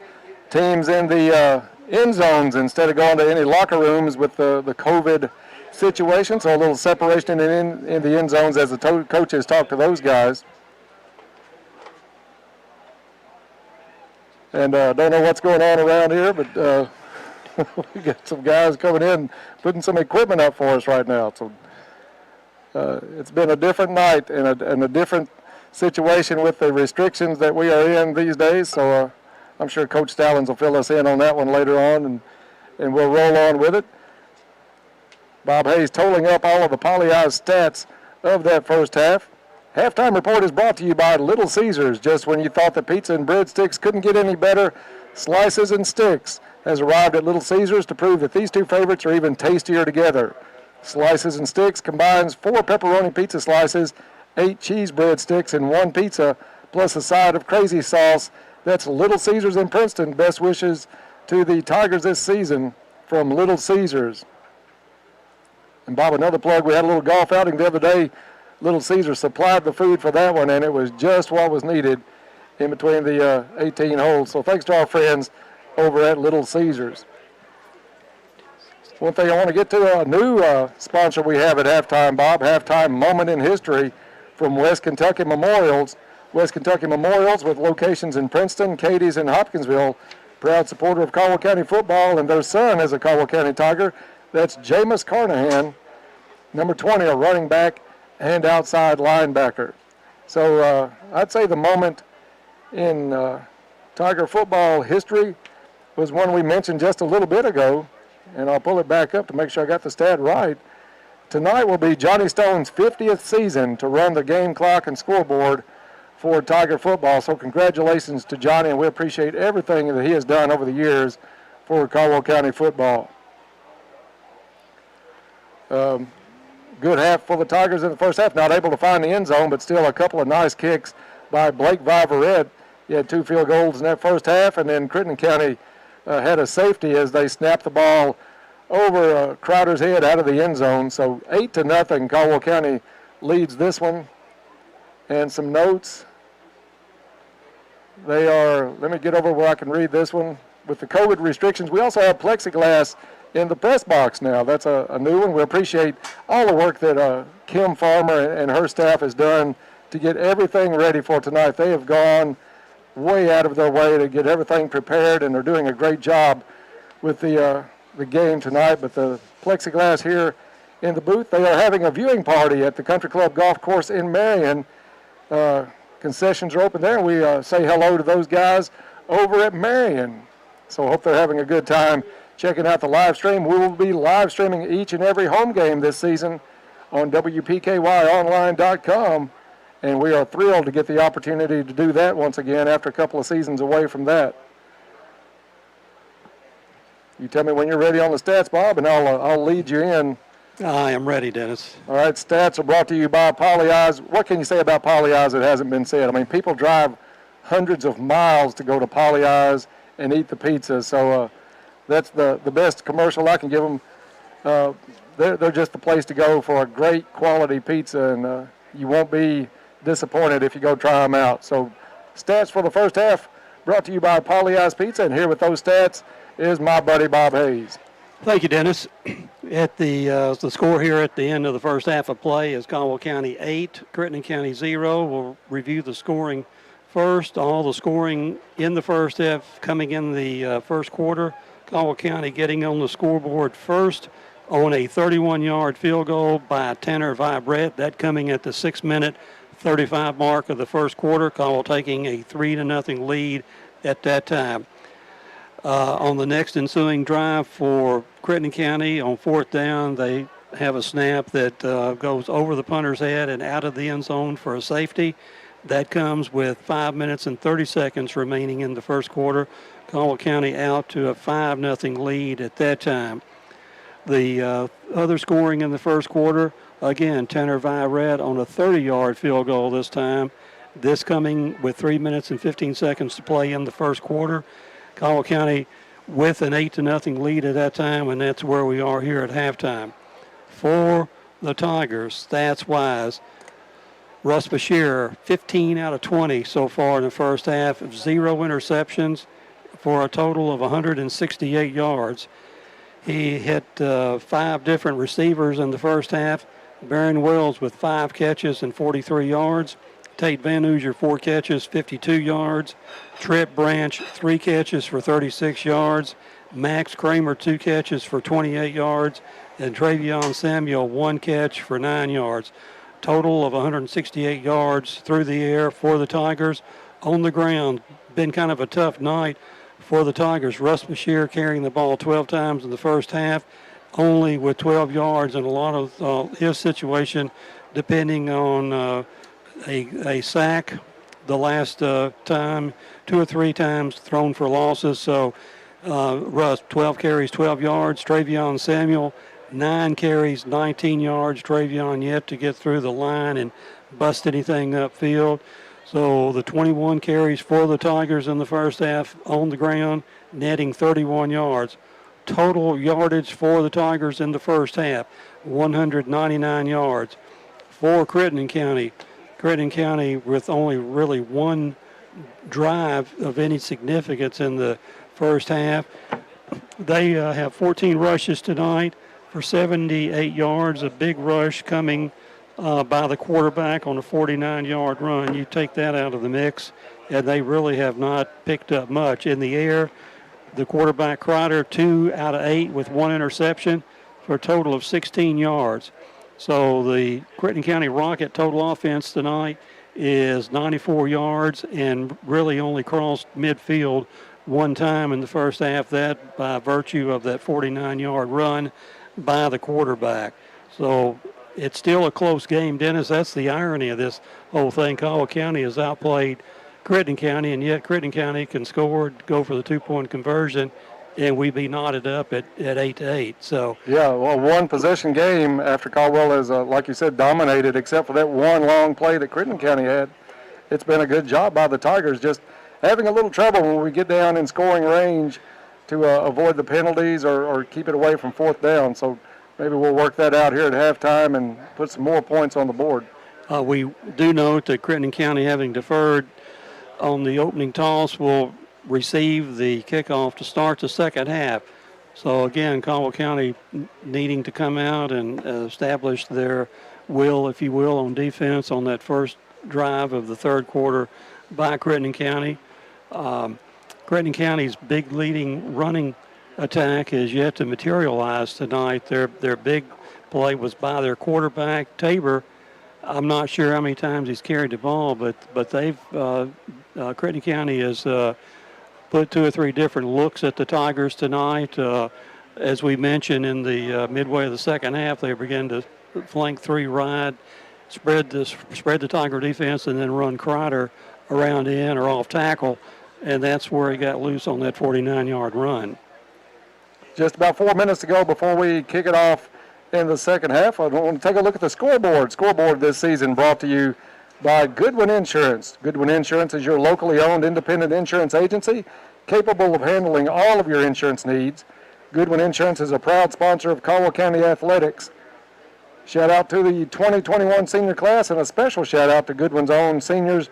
Teams in the end zones instead of going to any locker rooms with the COVID situation, so a little separation in the end zones as the coaches talk to those guys. And don't know what's going on around here, but we got some guys coming in putting some equipment up for us right now. So it's been a different night and a different situation with the restrictions that we are in these days. So I'm sure Coach Stallings will fill us in on that one later on, and we'll roll on with it. Bob Hayes totaling up all of the poly-eyes stats of that first half. Halftime report is brought to you by Little Caesars. Just when you thought the pizza and breadsticks couldn't get any better, Slices and Sticks has arrived at Little Caesars to prove that these two favorites are even tastier together. Slices and Sticks combines 4 pepperoni pizza slices, 8 cheese breadsticks, and 1 pizza, plus a side of crazy sauce. That's Little Caesars in Princeton. Best wishes to the Tigers this season from Little Caesars. And Bob, another plug, we had a little golf outing the other day. Little Caesars supplied the food for that one, and it was just what was needed in between the 18 holes. So thanks to our friends over at Little Caesars. One thing I want to get to, a new sponsor we have at halftime, Bob, halftime moment in history from West Kentucky Memorials. West Kentucky Memorials with locations in Princeton, Cadiz, and Hopkinsville. Proud supporter of Caldwell County football, and their son is a Caldwell County Tiger. That's Jameis Carnahan, number 20, a running back and outside linebacker. So I'd say the moment in Tiger football history was one we mentioned just a little bit ago, and I'll pull it back up to make sure I got the stat right. Tonight will be Johnny Stone's 50th season to run the game clock and scoreboard for Tiger football. So congratulations to Johnny, and we appreciate everything that he has done over the years for Caldwell County football. Good half for the Tigers in the first half. Not able to find the end zone, but still a couple of nice kicks by Blake Viverette. He had 2 field goals in that first half, and then Crittenden County had a safety as they snapped the ball over Crowder's head out of the end zone. So 8-0, Caldwell County leads this one. And some notes. They are, let me get over where I can read this one. With the COVID restrictions, we also have plexiglass in the press box now. That's a new one. We appreciate all the work that Kim Farmer and her staff has done to get everything ready for tonight. They have gone way out of their way to get everything prepared, and they're doing a great job with the game tonight. But the plexiglass here in the booth, they are having a viewing party at the Country Club Golf Course in Marion. Concessions are open there. We say hello to those guys over at Marion. So I hope they're having a good time checking out the live stream. We will be live streaming each and every home game this season on WPKYonline.com, and we are thrilled to get the opportunity to do that once again after a couple of seasons away from that. You tell me when you're ready on the stats, Bob, and I'll lead you in. I am ready, Dennis. All right, stats are brought to you by Polly Eyes. What can you say about Polly Eyes that hasn't been said? I mean, people drive hundreds of miles to go to Polly Eyes and eat the pizza, so that's the best commercial I can give them. They're just the place to go for a great quality pizza, and you won't be disappointed if you go try them out. So stats for the first half brought to you by Polly Eyes Pizza, and here with those stats is my buddy Bob Hayes. Thank you, Dennis. At the score here at the end of the first half of play is Caldwell County 8, Crittenden County 0. We'll review the scoring first. All the scoring in the first half coming in the first quarter. Caldwell County getting on the scoreboard first on a 31-yard field goal by Tanner Vibrett. That coming at the 6-minute 35 mark of the first quarter. Caldwell taking a 3-0 lead at that time. On the next ensuing drive for Crittenden County on 4th down, they have a snap that goes over the punter's head and out of the end zone for a safety. That comes with 5 minutes and 30 seconds remaining in the first quarter. Caldwell County out to a 5-0 lead at that time. The other scoring in the first quarter, again, Tanner Viret on a 30-yard field goal this time. This coming with 3 minutes and 15 seconds to play in the first quarter. Caldwell County with an 8-0 lead at that time, and that's where we are here at halftime. For the Tigers, stats-wise, Russ Bashir, 15 out of 20 so far in the first half, 0 interceptions for a total of 168 yards. He hit 5 different receivers in the first half. Baron Wells with 5 catches and 43 yards. Tate Van Hoosier, 4 catches, 52 yards. Tripp Branch, 3 catches for 36 yards. Max Kramer, 2 catches for 28 yards. And Travion Samuel, 1 catch for 9 yards. Total of 168 yards through the air for the Tigers. On the ground, been kind of a tough night for the Tigers. Russ Bashir carrying the ball 12 times in the first half, only with 12 yards, and a lot of his situation depending on a sack the last time, 2 or 3 times thrown for losses. So Russ, 12 carries, 12 yards. Travion Samuel, 9 carries, 19 yards. Travion yet to get through the line and bust anything upfield. So the 21 carries for the Tigers in the first half on the ground, netting 31 yards. Total yardage for the Tigers in the first half, 199 yards. For Crittenden County with only really 1 drive of any significance in the first half. They have 14 rushes tonight for 78 yards, a big rush coming by the quarterback on a 49-yard run. You take that out of the mix, and they really have not picked up much. In the air, the quarterback Crider, 2 out of 8 with 1 interception for a total of 16 yards. So the Crittenden County Rocket total offense tonight is 94 yards and really only crossed midfield one time in the first half, that by virtue of that 49-yard run by the quarterback. So it's still a close game, Dennis. That's the irony of this whole thing. Caldwell County has outplayed Crittenden County, and yet Crittenden County can score, go for the two-point conversion, and we be knotted up at 8-8. So yeah, well, one possession game after Caldwell has, like you said, dominated, except for that one long play that Crittenden County had. It's been a good job by the Tigers, just having a little trouble when we get down in scoring range to avoid the penalties or keep it away from fourth down. So maybe we'll work that out here at halftime and put some more points on the board. We do note that Crittenden County, having deferred on the opening toss, will receive the kickoff to start the second half. So again, Caldwell County needing to come out and establish their will, if you will, on defense on that first drive of the third quarter by Crittenden County. Crittenden County's big leading running attack is yet to materialize tonight. Their big play was by their quarterback, Tabor. I'm not sure how many times he's carried the ball, but they've Crittenden County has put 2 or 3 different looks at the Tigers tonight. As we mentioned in the midway of the second half, they began to flank 3 wide, spread the Tiger defense, and then run Crider around in or off tackle, and that's where he got loose on that 49-yard run. Just about 4 minutes to go before we kick it off in the second half. I want to take a look at the scoreboard. Scoreboard this season brought to you by Goodwin Insurance. Goodwin Insurance is your locally owned independent insurance agency capable of handling all of your insurance needs. Goodwin Insurance is a proud sponsor of Caldwell County Athletics. Shout out to the 2021 senior class and a special shout out to Goodwin's own seniors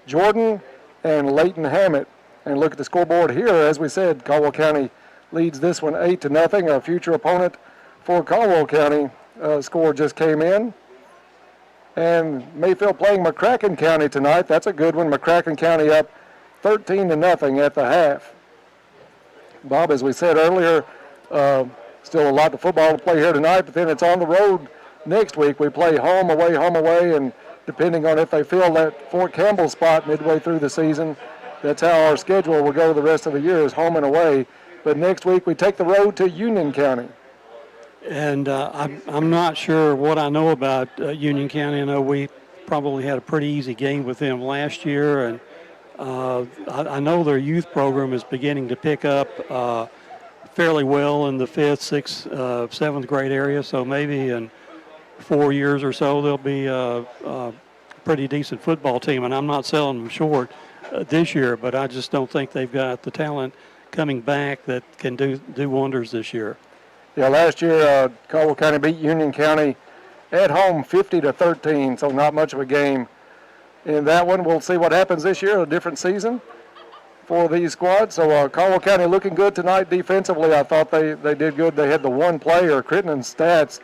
Jordan and Leighton Hammett. And look at the scoreboard here. As we said, Caldwell County leads this one 8-0. A future opponent for Caldwell County score just came in. And Mayfield playing McCracken County tonight. That's a good one. McCracken County up 13-0 at the half. Bob, as we said earlier, still a lot of football to play here tonight, but then it's on the road next week. We play home, away, and depending on if they fill that Fort Campbell spot midway through the season, that's how our schedule will go the rest of the year, is home and away. But next week we take the road to Union County. And I'm not sure what I know about Union County. I know we probably had a pretty easy game with them last year, and I know their youth program is beginning to pick up fairly well in the 5th, 6th, 7th grade area. So maybe in 4 years or so they'll be a pretty decent football team. And I'm not selling them short this year, but I just don't think they've got the talent coming back that can do wonders this year. Yeah, last year Caldwell County beat Union County at home 50-13, so not much of a game in that one. We'll see what happens this year, a different season for these squads. So Caldwell County looking good tonight defensively. I thought they did good. They had the one player. Crittenden's stats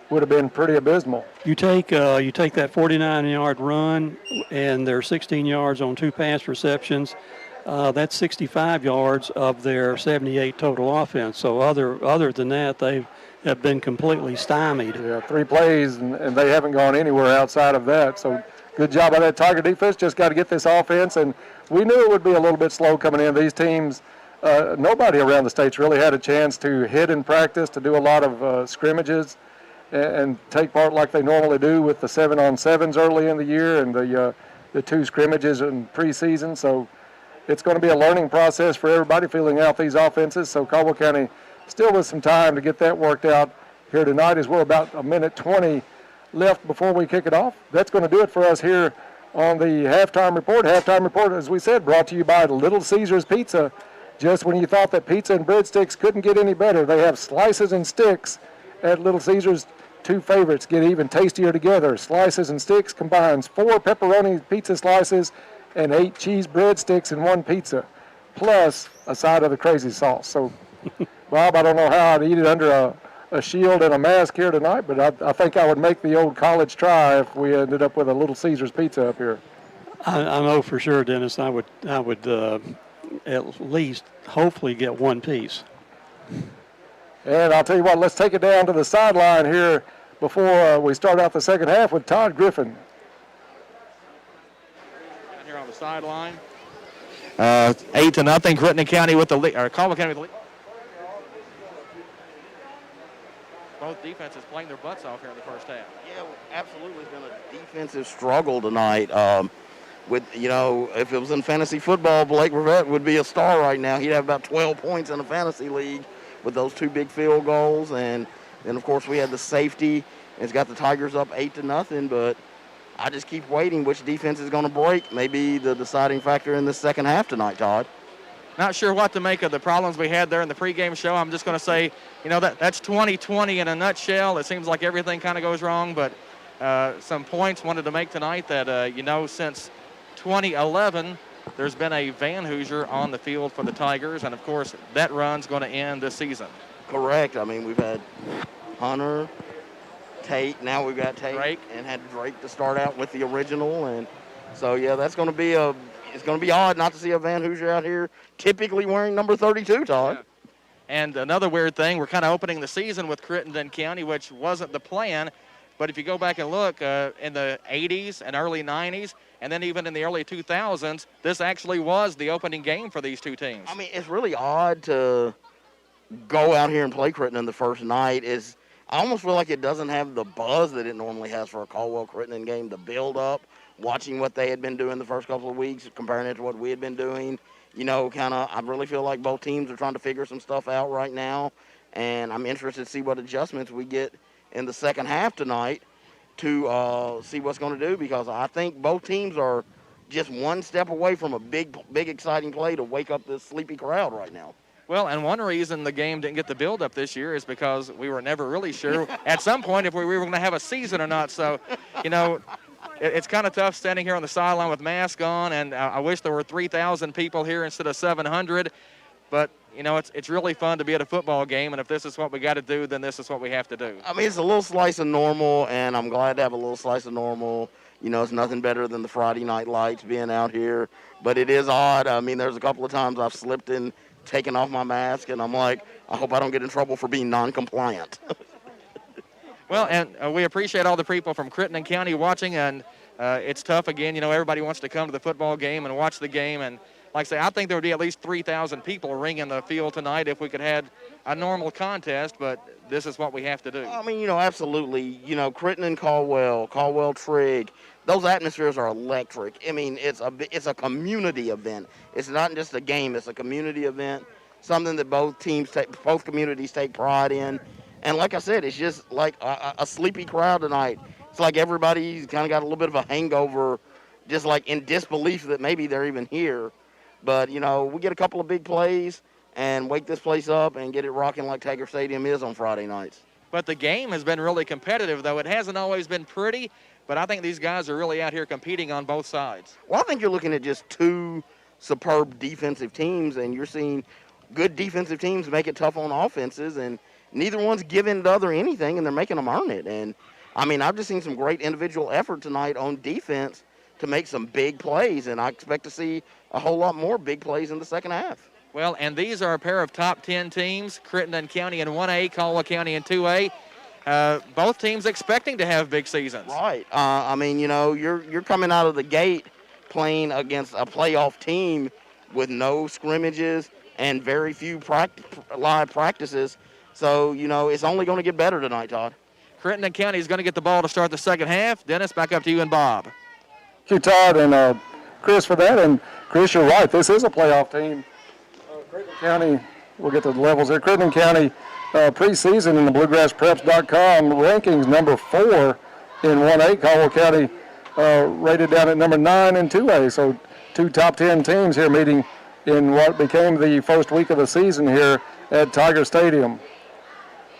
would have been pretty abysmal. You take that 49-yard run, and they're 16 yards on 2 pass receptions. That's 65 yards of their 78 total offense. So other than that, they have been completely stymied. Yeah, 3 plays, and they haven't gone anywhere outside of that. So good job by that Tiger defense. Just got to get this offense, and we knew it would be a little bit slow coming in. These teams, nobody around the state's really had a chance to hit in practice, to do a lot of scrimmages, and take part like they normally do with the 7-on-7s early in the year and the 2 scrimmages in preseason. So it's going to be a learning process for everybody filling out these offenses. So Caldwell County still with some time to get that worked out here tonight, as we're about 1:20 left before we kick it off. That's going to do it for us here on the halftime report. Halftime report, as we said, brought to you by Little Caesars Pizza. Just when you thought that pizza and breadsticks couldn't get any better, they have slices and sticks at Little Caesars. 2 favorites get even tastier together. Slices and sticks combines 4 pepperoni pizza slices and 8 cheese breadsticks in one pizza, plus a side of the crazy sauce. So, Bob, I don't know how I'd eat it under a shield and a mask here tonight, but I think I would make the old college try if we ended up with a Little Caesars pizza up here. I know for sure, Dennis, I would at least hopefully get 1 piece. And I'll tell you what, let's take it down to the sideline here before we start out the second half with Todd Griffin. sideline. 8-0. Crittenden County with the lead, or Caldwell County with the lead. Both defenses playing their butts off here in the first half. Yeah, absolutely. It's been a defensive struggle tonight. If it was in fantasy football, Blake Rivette would be a star right now. He'd have about 12 points in the fantasy league with those 2 big field goals. And then, of course, we had the safety. It's got the Tigers up 8-0, but I just keep waiting which defense is going to break. Maybe the deciding factor in the second half tonight, Todd. Not sure what to make of the problems we had there in the pregame show. I'm just going to say, that's 2020 in a nutshell. It seems like everything kind of goes wrong, but some points wanted to make tonight that, since 2011, there's been a Van Hoosier on the field for the Tigers, and, of course, that run's going to end this season. Correct. I mean, we've had Hunter, Tate, now we've got Tate, Drake. And had Drake to start out with the original, and so, yeah, that's going to be it's going to be odd not to see a Van Hoosier out here typically wearing number 32, Todd. Yeah. And another weird thing, we're kind of opening the season with Crittenden County, which wasn't the plan. But if you go back and look in the 80s and early 90s, and then even in the early 2000s, this actually was the opening game for these two teams. I mean, it's really odd to go out here and play Crittenden the first night. I almost feel like it doesn't have the buzz that it normally has for a Caldwell-Crittenden game, the build-up, watching what they had been doing the first couple of weeks, comparing it to what we had been doing. I really feel like both teams are trying to figure some stuff out right now, and I'm interested to see what adjustments we get in the second half tonight to see what's going to do, because I think both teams are just one step away from a big exciting play to wake up this sleepy crowd right now. Well, and one reason the game didn't get the build-up this year is because we were never really sure at some point if we were going to have a season or not. So, it's kind of tough standing here on the sideline with masks on, and I wish there were 3,000 people here instead of 700. But, it's really fun to be at a football game, and if this is what we got to do, then this is what we have to do. I mean, it's a little slice of normal, and I'm glad to have a little slice of normal. It's nothing better than the Friday night lights being out here. But it is odd. I mean, there's a couple of times I've slipped in, taken off my mask, and I'm like, I hope I don't get in trouble for being non-compliant. Well, and we appreciate all the people from Crittenden County watching, and it's tough again. Everybody wants to come to the football game and watch the game, and like I say, I think there would be at least 3,000 people ringing the field tonight if we could have a normal contest, but this is what we have to do. I mean, absolutely. Crittenden, Caldwell, Trig, those atmospheres are electric. I mean, it's a community event. It's not just a game. It's a community event, something that both communities take pride in. And like I said, it's just like a sleepy crowd tonight. It's like everybody's kind of got a little bit of a hangover, just like in disbelief that maybe they're even here. But, we get a couple of big plays and wake this place up and get it rocking like Tiger Stadium is on Friday nights. But the game has been really competitive, though. It hasn't always been pretty, but I think these guys are really out here competing on both sides. Well, I think you're looking at just two superb defensive teams, and you're seeing good defensive teams make it tough on offenses, and neither one's giving the other anything, and they're making them earn it. And, I mean, I've just seen some great individual effort tonight on defense to make some big plays, and I expect to see a whole lot more big plays in the second half. Well, and these are a pair of top 10 teams, Crittenden County in 1A, Caldwell County in 2A. Both teams expecting to have big seasons. Right. I mean, you're coming out of the gate playing against a playoff team with no scrimmages and very few live practices. So, it's only going to get better tonight, Todd. Crittenden County is going to get the ball to start the second half. Dennis, back up to you and Bob. Thank you, Todd and Chris, for that. And, Chris, you're right. This is a playoff team. Crittenden County, we'll get to the levels there. Crittenden County preseason in the BluegrassPreps.com rankings number 4 in 1A. Caldwell County rated down at number 9 in 2A. So 2 top 10 teams here meeting in what became the first week of the season here at Tiger Stadium.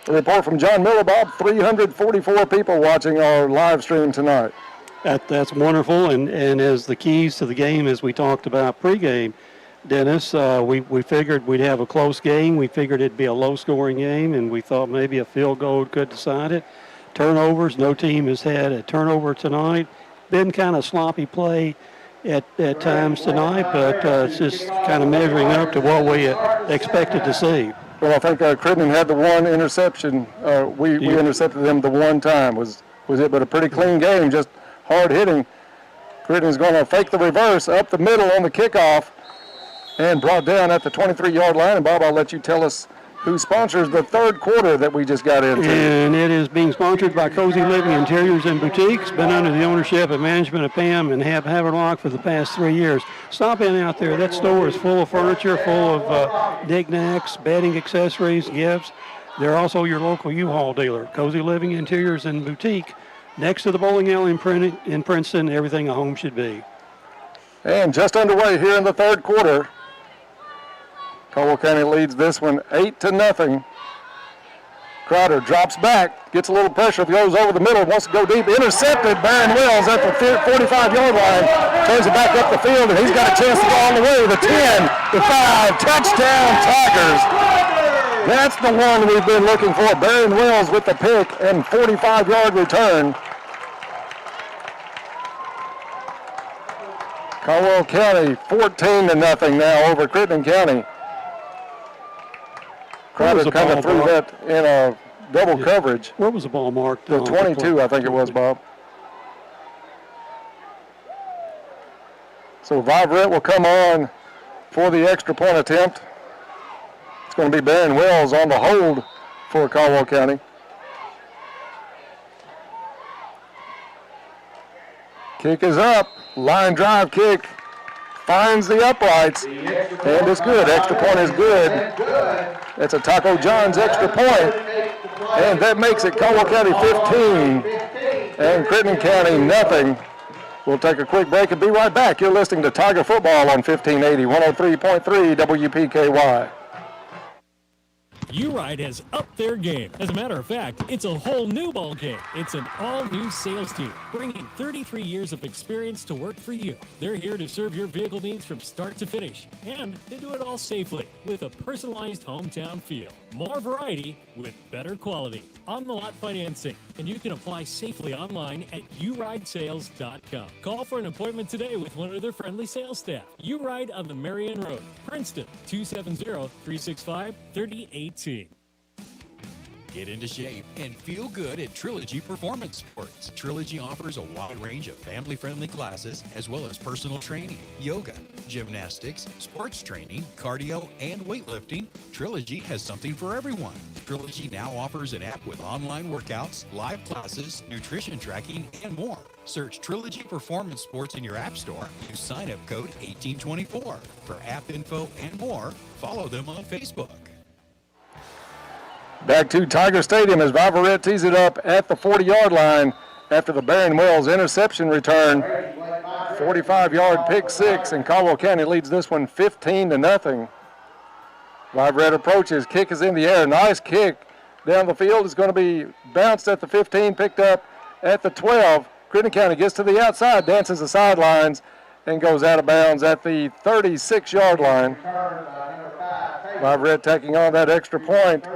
A report from John Miller. Bob, 344 people watching our live stream tonight. That's wonderful, and as the keys to the game, as we talked about pregame, Dennis, we figured we'd have a close game. We figured it'd be a low-scoring game, and we thought maybe a field goal could decide it. Turnovers, no team has had a turnover tonight. Been kind of sloppy play at times tonight, but it's just kind of measuring up to what we expected to see. Well, I think Crittenden had the one interception. We intercepted them the one time. Was it? But a pretty clean game, just hard hitting. Crittenden's going to fake the reverse up the middle on the kickoff and brought down at the 23-yard line. And, Bob, I'll let you tell us who sponsors the third quarter that we just got into. And it is being sponsored by Cozy Living Interiors and Boutiques, been under the ownership and management of Pam and Haverlock for the past 3 years. Stop in out there. That store is full of furniture, full of knickknacks, bedding accessories, gifts. They're also your local U-Haul dealer. Cozy Living Interiors and Boutique, next to the bowling alley in Princeton, everything a home should be. And just underway here in the third quarter. Caldwell County leads this one 8-0. Crowder drops back, gets a little pressure, goes over the middle, wants to go deep, intercepted. Barron Wells at the 45-yard line, turns it back up the field, and he's got a chance to go all the way. The 10, the 5, touchdown Tigers. That's the one we've been looking for. Barron Wells with the pick and 45-yard return. Caldwell County 14-0 now over Crittenden County. Crowder kind of threw that in a double coverage. Where was the ball marked? The 22, I think it was, Bob. So Viverette will come on for the extra point attempt. It's going to be Barron Wells on the hold for Caldwell County. Kick is up. Line drive kick. Finds the uprights, and it's good. Extra point is good. That's a Taco John's extra point, and that makes it Caldwell County 15 and Crittenden County nothing. We'll take a quick break and be right back. You're listening to Tiger Football on 1580, 103.3 WPKY. U-Ride has upped their game. As a matter of fact, it's a whole new ball game. It's an all-new sales team, bringing 33 years of experience to work for you. They're here to serve your vehicle needs from start to finish, and they do it all safely with a personalized hometown feel. More variety with better quality. On-the-lot financing, and you can apply safely online at uridesales.com. Call for an appointment today with one of their friendly sales staff. U-Ride on the Marion Road, Princeton, 270-365-3018. Get into shape and feel good at Trilogy Performance Sports. Trilogy offers a wide range of family-friendly classes as well as personal training, yoga, gymnastics, sports training, cardio, and weightlifting. Trilogy has something for everyone. Trilogy now offers an app with online workouts, live classes, nutrition tracking, and more. Search Trilogy Performance Sports in your app store. Use sign-up code 1824. For app info and more, follow them on Facebook. Back to Tiger Stadium as Viverette tees it up at the 40-yard line after the Barron Wells interception return. 45-yard pick six, and Caldwell County leads this one 15-0. Viverette approaches, kick is in the air, nice kick down the field. It's going to be bounced at the 15, picked up at the 12. Crittenden County gets to the outside, dances the sidelines, and goes out of bounds at the 36-yard line. Viverette taking on that extra point.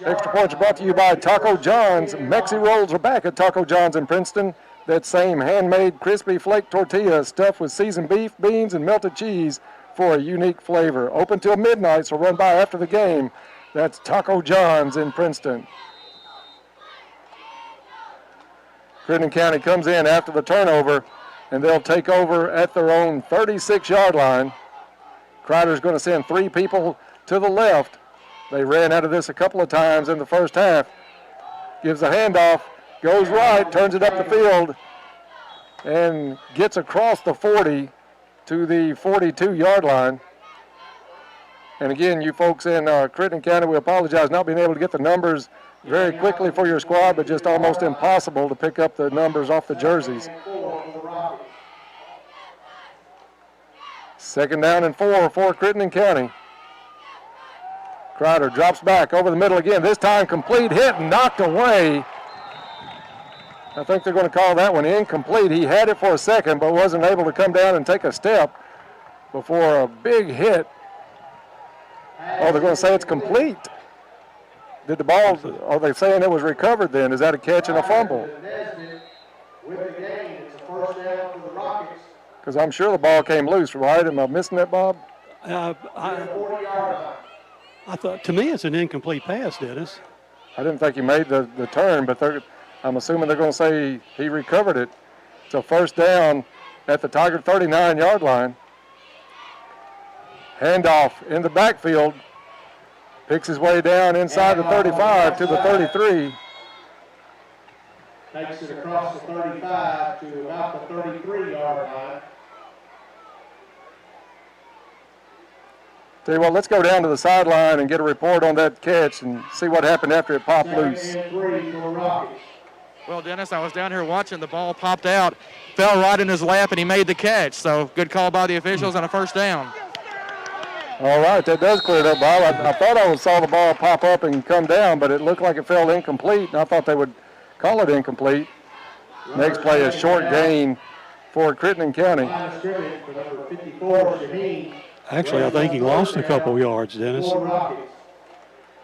Extra points are brought to you by Taco John's. Mexi rolls are back at Taco John's in Princeton. That same handmade crispy flake tortilla stuffed with seasoned beef, beans, and melted cheese for a unique flavor. Open till midnight, so run by after the game. That's Taco John's in Princeton. Crittenden County comes in after the turnover, and they'll take over at their own 36-yard line. Crider's going to send three people to the left. They ran out of this a couple of times in the first half. Gives a handoff, goes right, turns it up the field, and gets across the 40 to the 42-yard line. And again, you folks in Crittenden County, we apologize not being able to get the numbers very quickly for your squad, but just almost impossible to pick up the numbers off the jerseys. Second down and 4 for Crittenden County. Crider drops back over the middle again. This time complete hit and knocked away. I think they're going to call that one incomplete. He had it for a second, but wasn't able to come down and take a step before a big hit. Oh, they're going to say it's complete. Did the ball, are they saying it was recovered then? Is that a catch and a fumble? Because I'm sure the ball came loose, right? Am I missing that, Bob? I thought, to me, it's an incomplete pass, Dennis. I didn't think he made the turn, but I'm assuming they're going to say he recovered it. So first down at the Tiger 39-yard line. Handoff in the backfield. Picks his way down inside the 35 to the 33. Takes it across the 35 to about the 33-yard line. Tell you what, let's go down to the sideline and get a report on that catch and see what happened after it popped loose. Well, Dennis, I was down here watching. The ball popped out, fell right in his lap, and he made the catch. So good call by the officials and a first down. All right, that does clear it up, Bob. I thought I saw the ball pop up and come down, but it looked like it fell incomplete, and I thought they would call it incomplete. Next play, a short gain for Crittenden County. Actually, I think he lost a couple yards, Dennis.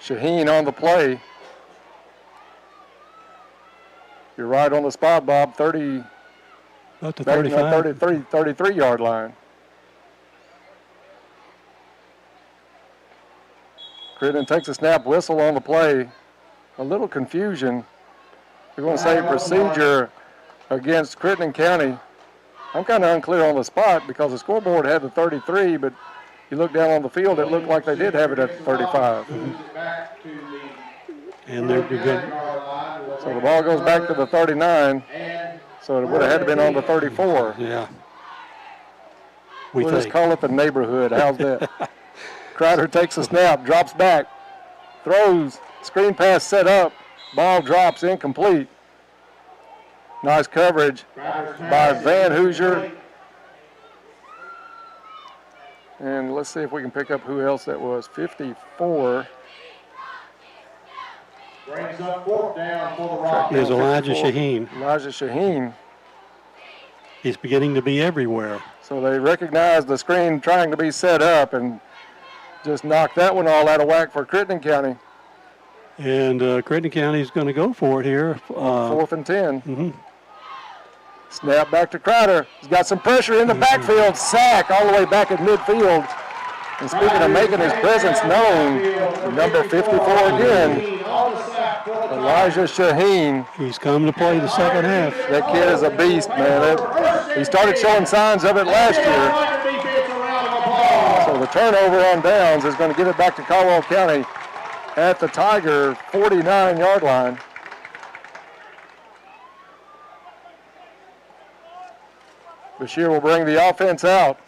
Shaheen on the play. You're right on the spot, Bob. 30, about the 35. 33-yard line. Crittenden takes a snap, whistle on the play. A little confusion. We're going to say procedure against Crittenden County. I'm kind of unclear on the spot because the scoreboard had the 33, but you look down on the field, it looked like they did have it at the 35. And they're good. So the ball goes back to the 39. So it would have had to been on the 34. Yeah. We'll just call it the neighborhood. How's that? Crowder takes a snap, drops back, throws, screen pass set up, ball drops incomplete. Nice coverage by Van Hoosier. And let's see if we can pick up who else that was. 54. Brings up fourth down for the Rockets. Is Elijah Shaheen. Elijah Shaheen. He's beginning to be everywhere. So they recognize the screen trying to be set up and just knocked that one all out of whack for Crittenden County. And Crittenden County is going to go for it here. 4th and 10. Snap back to Crowder. He's got some pressure in the backfield. Sack all the way back at midfield. And speaking of making his presence known, number 54 again, Elijah Shaheen. He's come to play the second half. That kid is a beast, man. He started showing signs of it last year. So the turnover on downs is going to give it back to Caldwell County at the Tiger 49-yard line. Bashir will bring the offense out.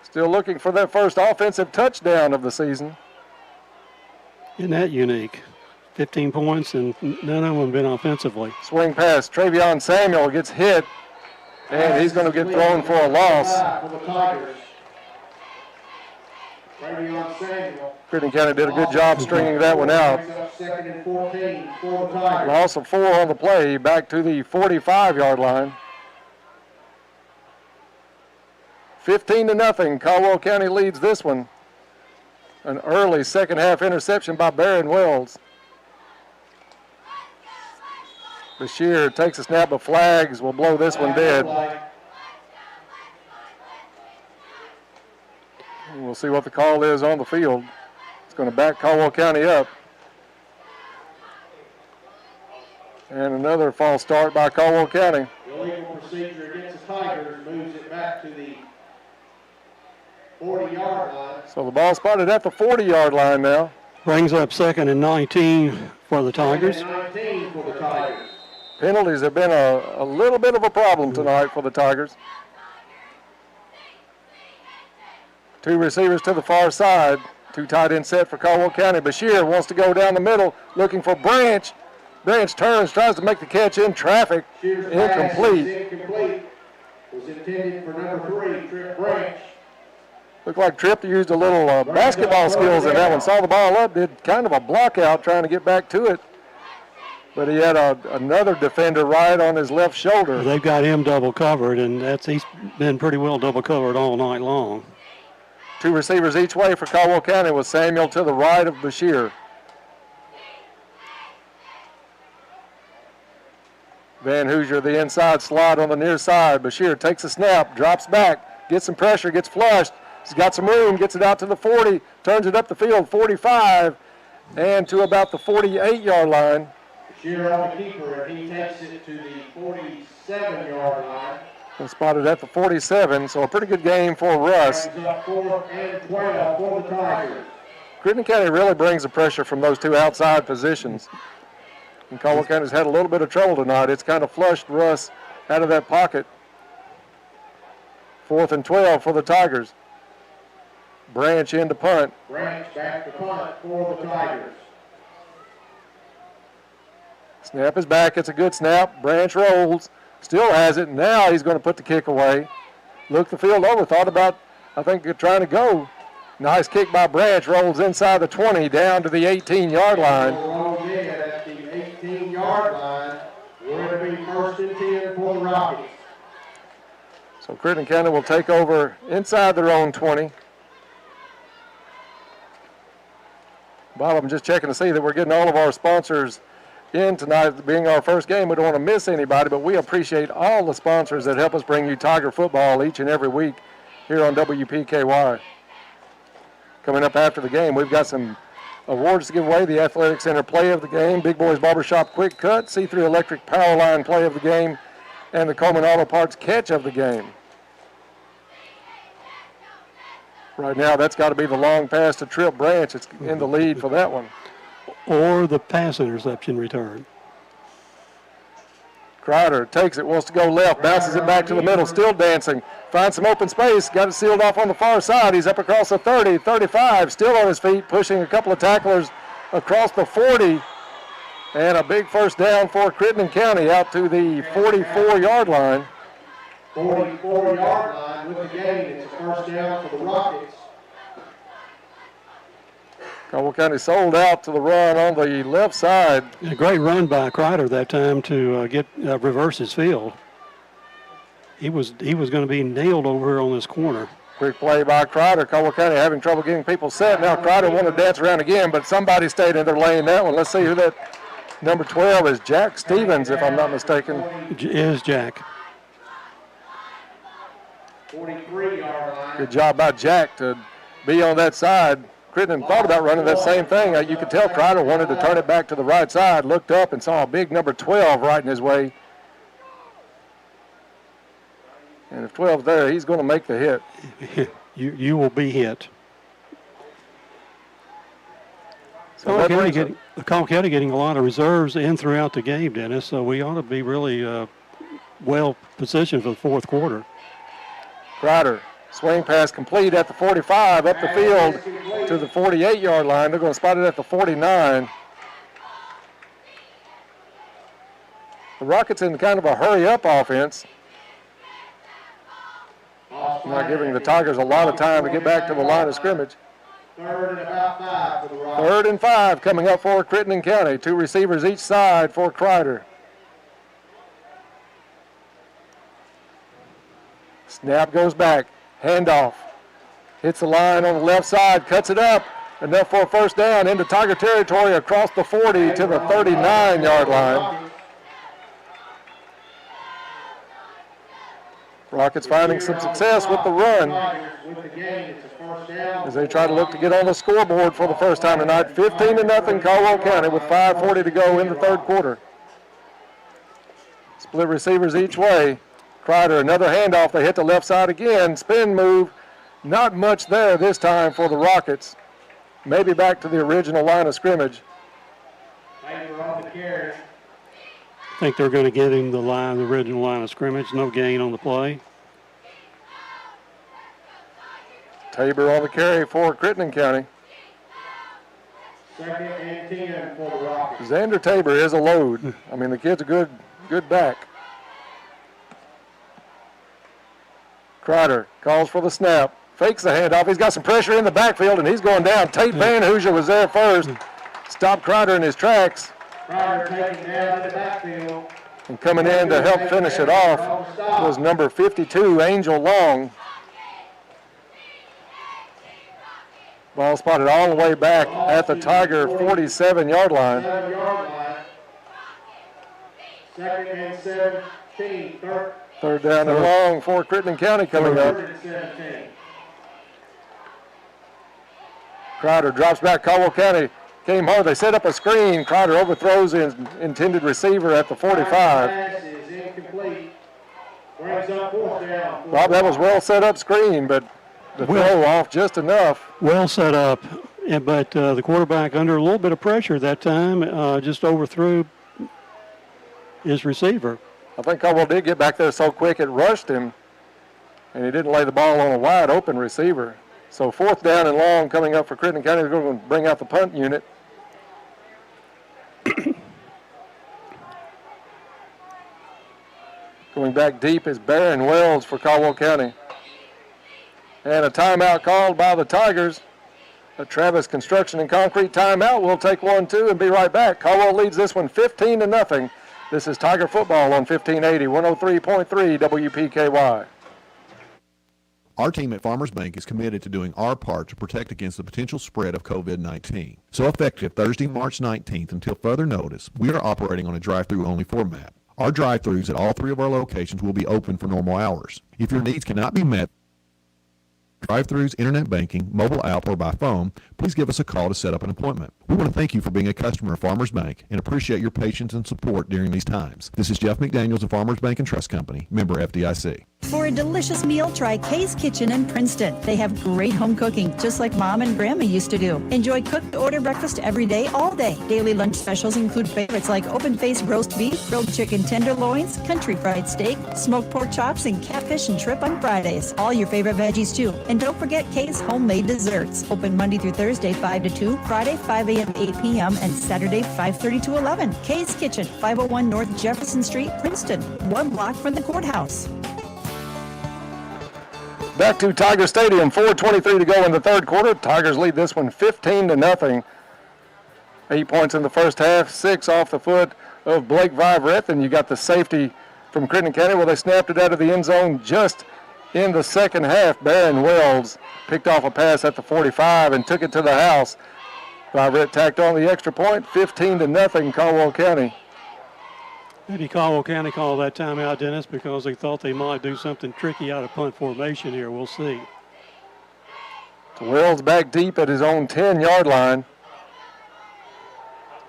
Still looking for that first offensive touchdown of the season. Isn't that unique? 15 points and none of them been offensively. Swing pass. Travion Samuel gets hit, and he's going to get thrown for a loss. Crittenden County did a good job stringing that one out. Loss of 4 on the play, back to the 45-yard line. 15-0, Caldwell County leads this one. An early second half interception by Barron Wells. Bashir takes a snap of flags, will blow this one dead. We'll see what the call is on the field. It's going to back Caldwell County up. And another false start by Caldwell County. Illegal procedure against the Tigers moves it back to the 40-yard line. So the ball spotted at the 40-yard line now. Brings up 2nd and 19 for the Tigers. 19 for the Tigers. Penalties have been a little bit of a problem tonight for the Tigers. 2 receivers to the far side. 2 tight end set for Caldwell County. Bashir wants to go down the middle, looking for Branch. Branch turns, tries to make the catch in traffic. Incomplete. Incomplete. Was intended for number 3, Tripp Branch. Looked like Tripp used a little basketball skills in that one. Saw the ball up, did kind of a block out trying to get back to it. But he had another defender right on his left shoulder. They've got him double covered, and he's been pretty well double covered all night long. 2 receivers each way for Caldwell County with Samuel to the right of Bashir. Van Hoosier, the inside slot on the near side. Bashir takes a snap, drops back, gets some pressure, gets flushed. He's got some room, gets it out to the 40, turns it up the field, 45, and to about the 48-yard line. Bashir on the keeper, and he takes it to the 46 47-yard line. Spotted at the 47, so a pretty good game for Russ. Brings up 4th and 12 for the Tigers. Crittenden County really brings the pressure from those two outside positions. And Caldwell County's had a little bit of trouble tonight. It's kind of flushed Russ out of that pocket. 4th and 12 for the Tigers. Branch in to punt. Branch back to punt for the Tigers. Snap is back. It's a good snap. Branch rolls. Still has it. Now he's going to put the kick away. Looked the field over. Thought about, I think, trying to go. Nice kick by Branch. Rolls inside the 20 down to the 18-yard line. Rolls in at the 18-yard line. We're going to be 1st and 10 for the Rockets. So Crittenden County will take over inside their own 20. Bob, I'm just checking to see that we're getting all of our sponsors in tonight. Being our first game, we don't want to miss anybody, but we appreciate all the sponsors that help us bring you Tiger football each and every week here on WPKY. Coming up after the game, we've got some awards to give away. The Athletic Center play of the game, Big Boys Barbershop quick cut, C3 Electric Power Line play of the game, and the Coleman Auto Parts catch of the game. Right now, that's got to be the long pass to Trip Branch. It's in the lead for that one. Or the pass interception return. Crider takes it, wants to go left, bounces it back to the middle, still dancing. Finds some open space, got it sealed off on the far side. He's up across the 30, 35, still on his feet, pushing a couple of tacklers across the 40. And a big first down for Crittenden County out to the 44-yard line. 44-yard line with the gain. It's a first down for the Rockets. Caldwell County sold out to the run on the left side. A great run by Crider that time to reverse his field. He was going to be nailed over here on this corner. Quick play by Crider. Caldwell County having trouble getting people set. Now Crider wanted to dance around again, but somebody stayed in their lane that one. Let's see who that number 12 is. Jack Stevens, if I'm not mistaken. Is Jack. 43-yard line. Good job by Jack to be on that side. Crittenden thought about running that same thing. You could tell Crider wanted to turn it back to the right side, looked up and saw a big number 12 right in his way. And if 12's there, he's going to make the hit. You will be hit. So Caldwell County getting a lot of reserves in throughout the game, Dennis, so we ought to be really well positioned for the fourth quarter. Crider, swing pass complete at the 45, up the field to the 48-yard line. They're going to spot it at the 49. The Rockets in kind of a hurry-up offense. Not giving the Tigers a lot of time to get back to the line of scrimmage. 3rd and about 5 for the Rockets. 3rd and 5 coming up for Crittenden County. 2 receivers each side for Crider. Snap goes back. Handoff. Hits the line on the left side. Cuts it up. Enough for a first down into Tiger territory across the 40 to the 39-yard line. Rockets finding some success with the run as they try to look to get on the scoreboard for the first time tonight. 15-0 Caldwell County with 5:40 to go in the third quarter. Split receivers each way. Crider, another handoff. They hit the left side again. Spin move. Not much there this time for the Rockets. Maybe back to the original line of scrimmage. I think they're going to give him the original line of scrimmage. No gain on the play. Tabor on the carry for Crittenden County. 2nd and 10 for the Rockets. Xander Tabor is a load. I mean, the kid's a good back. Crider calls for the snap. Fakes the handoff. He's got some pressure in the backfield, and he's going down. Tate Van Hoosier was there first. Stopped Crider in his tracks. Crider taken down in the backfield. And coming in to help finish it off was number 52, Angel Long. Ball spotted all the way back at the Tiger 47-yard line. 2nd and 17. Third down and long for Crittenden County coming up. Crider drops back. Caldwell County came hard. They set up a screen. Crider overthrows his intended receiver at the 45. Pass is incomplete. Brings up 4th down. Bob, that was well set up screen, but the throw off just enough. Well set up, but the quarterback under a little bit of pressure that time just overthrew his receiver. I think Caldwell did get back there so quick it rushed him, and he didn't lay the ball on a wide open receiver. So 4th down and long coming up for Crittenden County. They're going to bring out the punt unit. Going back deep is Barron Wells for Caldwell County. And a timeout called by the Tigers. A Travis Construction and Concrete timeout. We'll take 1-2 and be right back. Caldwell leads this one 15-0. This is Tiger football on 1580, 103.3 WPKY. Our team at Farmers Bank is committed to doing our part to protect against the potential spread of COVID-19. So effective Thursday, March 19th until further notice, we are operating on a drive-through only format. Our drive-thrus at all 3 of our locations will be open for normal hours. If your needs cannot be met, drive-thrus, internet banking, mobile app, or by phone, please give us a call to set up an appointment. We want to thank you for being a customer of Farmers Bank and appreciate your patience and support during these times. This is Jeff McDaniels of Farmers Bank and Trust Company, member FDIC. For a delicious meal, try Kay's Kitchen in Princeton. They have great home cooking, just like Mom and Grandma used to do. Enjoy cooked order breakfast every day, all day. Daily lunch specials include favorites like open-faced roast beef, grilled chicken tenderloins, country fried steak, smoked pork chops, and catfish and shrimp on Fridays. All your favorite veggies, too. And don't forget Kay's homemade desserts. Open Monday through Thursday, 5 to 2, Friday, 5 a.m. to 8 p.m., and Saturday, 5:30 to 11. Kay's Kitchen, 501 North Jefferson Street, Princeton, 1 block from the courthouse. Back to Tiger Stadium, 4:23 to go in the third quarter. Tigers lead this one 15-0. 8 points in the first half, 6 off the foot of Blake Vivereth, and you got the safety from Crittenden County. Well, they snapped it out of the end zone just in the second half. Barron Wells picked off a pass at the 45 and took it to the house. Vivereth tacked on the extra point, 15-0 Caldwell County. Maybe Caldwell County called that timeout, Dennis, because they thought they might do something tricky out of punt formation here. We'll see. So Wells back deep at his own 10-yard line.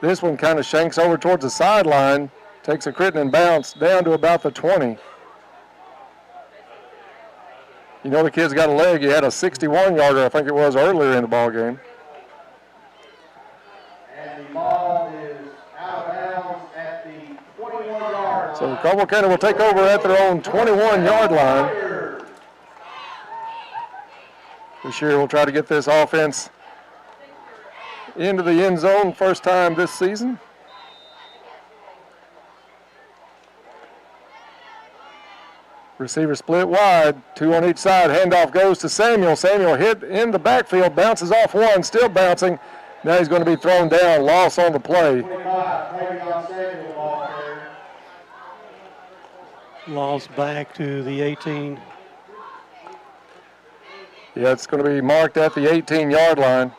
This one kind of shanks over towards the sideline, takes a Crittenden bounce down to about the 20. You know the kid's got a leg. He had a 61-yarder, I think it was, earlier in the ball game. And the ball is out of bounds at the 21-yard line. So Caldwell County will take over at their own 21-yard line. This year we'll try to get this offense into the end zone first time this season. Receiver split wide, 2 on each side. Handoff goes to Samuel. Samuel hit in the backfield, bounces off one, still bouncing. Now he's going to be thrown down, loss on the play. Loss back to the 18. Yeah, it's going to be marked at the 18-yard line.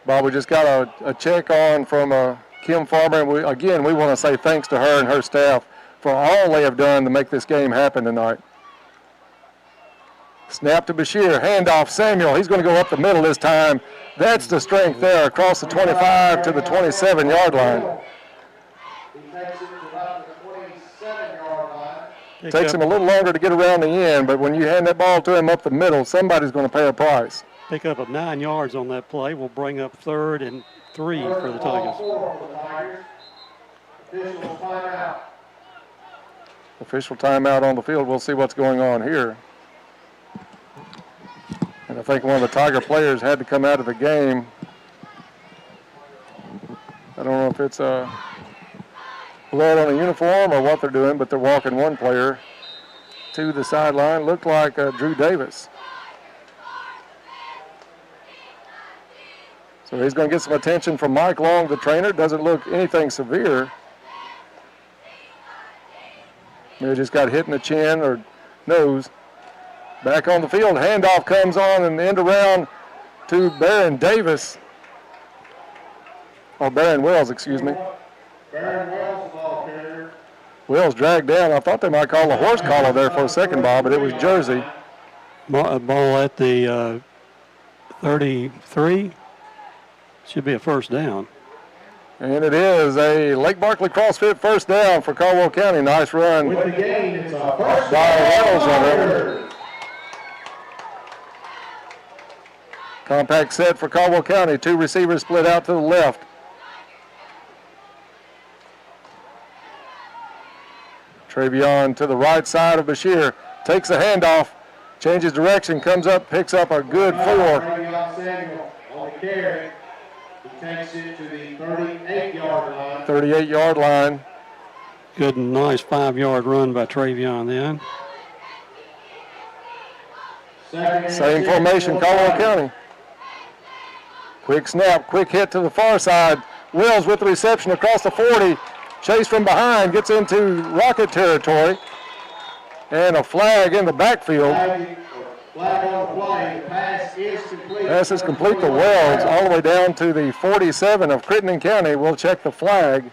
Bob, we just got a check on from Kim Farmer, and we want to say thanks to her and her staff for all they have done to make this game happen tonight. Snap to Bashir, handoff Samuel. He's going to go up the middle this time. That's the strength there across the 25 to the 27-yard line. Takes him a little longer to get around the end, but when you hand that ball to him up the middle, somebody's going to pay a price. Pick up of 9 yards on that play. Will bring up 3rd and 3 for the Tigers. Official timeout on the field. We'll see what's going on here. And I think one of the Tiger players had to come out of the game. I don't know if it's blood on a uniform or what they're doing, but they're walking one player to the sideline. Looked like Drew Davis. So he's going to get some attention from Mike Long, the trainer. Doesn't look anything severe. Maybe just got hit in the chin or nose. Back on the field, handoff comes on and end around to Barron Davis. Oh, Barron Wells, excuse me. Barron Wells, ball carrier. Wells dragged down. I thought they might call a horse collar there for a second, Bob, but it was Jersey. Ball at the 33. Should be a first down. And it is a Lake Barkley CrossFit first down for Caldwell County. Nice run With the gain, it's a first by Wells on down. it. Compact set for Caldwell County. 2 receivers split out to the left. Travion to the right side of Bashir. Takes the handoff. Changes direction. Comes up. Picks up a good 4. Travion Samuel on the carry. He takes it to the 38-yard line. 38-yard line. Good and nice 5-yard run by Travion then. Same formation, Caldwell County. Quick snap, quick hit to the far side. Wills with the reception across the 40. Chase from behind, gets into Rocket territory. And a flag in the backfield. Flag on the play. The pass is complete. Pass is complete to Wells all the way down to the 47 of Crittenden County. We'll check the flag.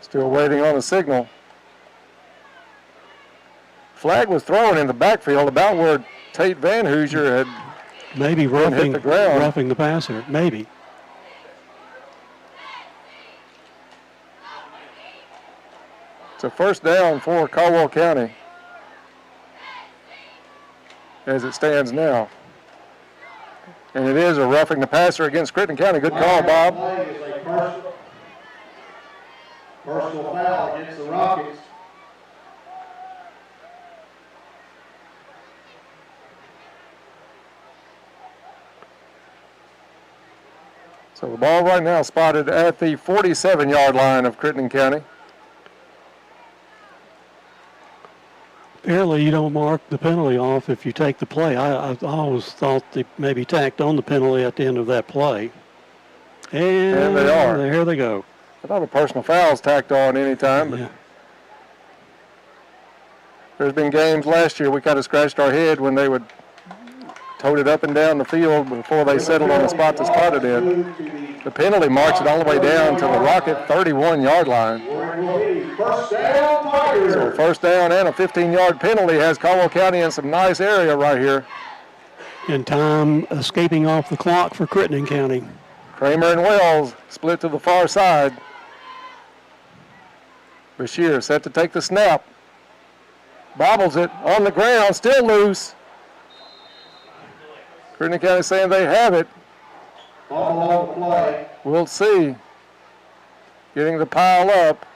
Still waiting on a signal. Flag was thrown in the backfield about where Tate Van Hoosier had maybe hit the ground. roughing the passer, maybe. It's a first down for Caldwell County as it stands now. And it is a roughing the passer against Crittenden County. Good call, Bob. Personal foul against the Rockets. So the ball right now spotted at the 47-yard line of Crittenden County. Apparently you don't mark the penalty off if you take the play. I always thought they maybe tacked on the penalty at the end of that play. And they are. Here they go. I thought a personal foul's tacked on any time, but there's been games last year we kind of scratched our head when they would tote it up and down the field before they settled on the spot to spot it in. The penalty marks it all the way down to the Rocket 31-yard line. First down, Tigers. So first down and a 15-yard penalty has Caldwell County in some nice area right here. And time escaping off the clock for Crittenden County. Kramer and Wells split to the far side. Bashir set to take the snap. Bobbles it on the ground, still loose. Crittenden County saying they have it. Ball on the play. We'll see. Getting the pile up.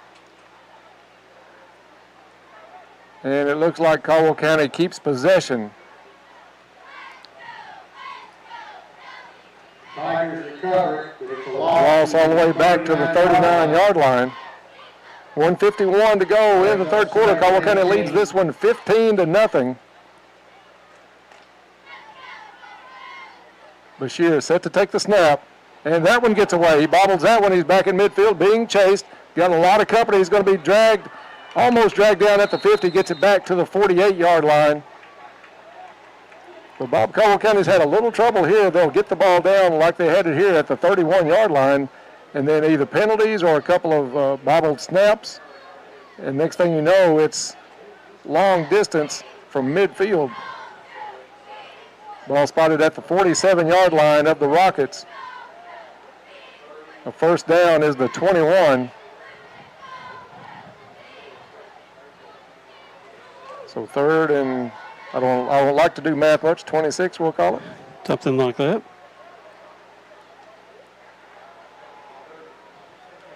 And it looks like Caldwell County keeps possession. Tigers recover. Loss all the way back to the 39-yard line. 1:51 to go in the third quarter. Caldwell County leads this one 15-0. Bashir set to take the snap, and that one gets away. He bobbles that one. He's back in midfield being chased. Got a lot of company. He's going to be dragged, almost dragged down at the 50. Gets it back to the 48-yard line. So Bob, Caldwell County's had a little trouble here. They'll get the ball down like they had it here at the 31-yard line, and then either penalties or a couple of bobbled snaps. And next thing you know, it's long distance from midfield. Ball spotted at the 47-yard line of the Rockets. The first down is the 21. So third and, I don't like to do math much, 26 we'll call it. Something like that.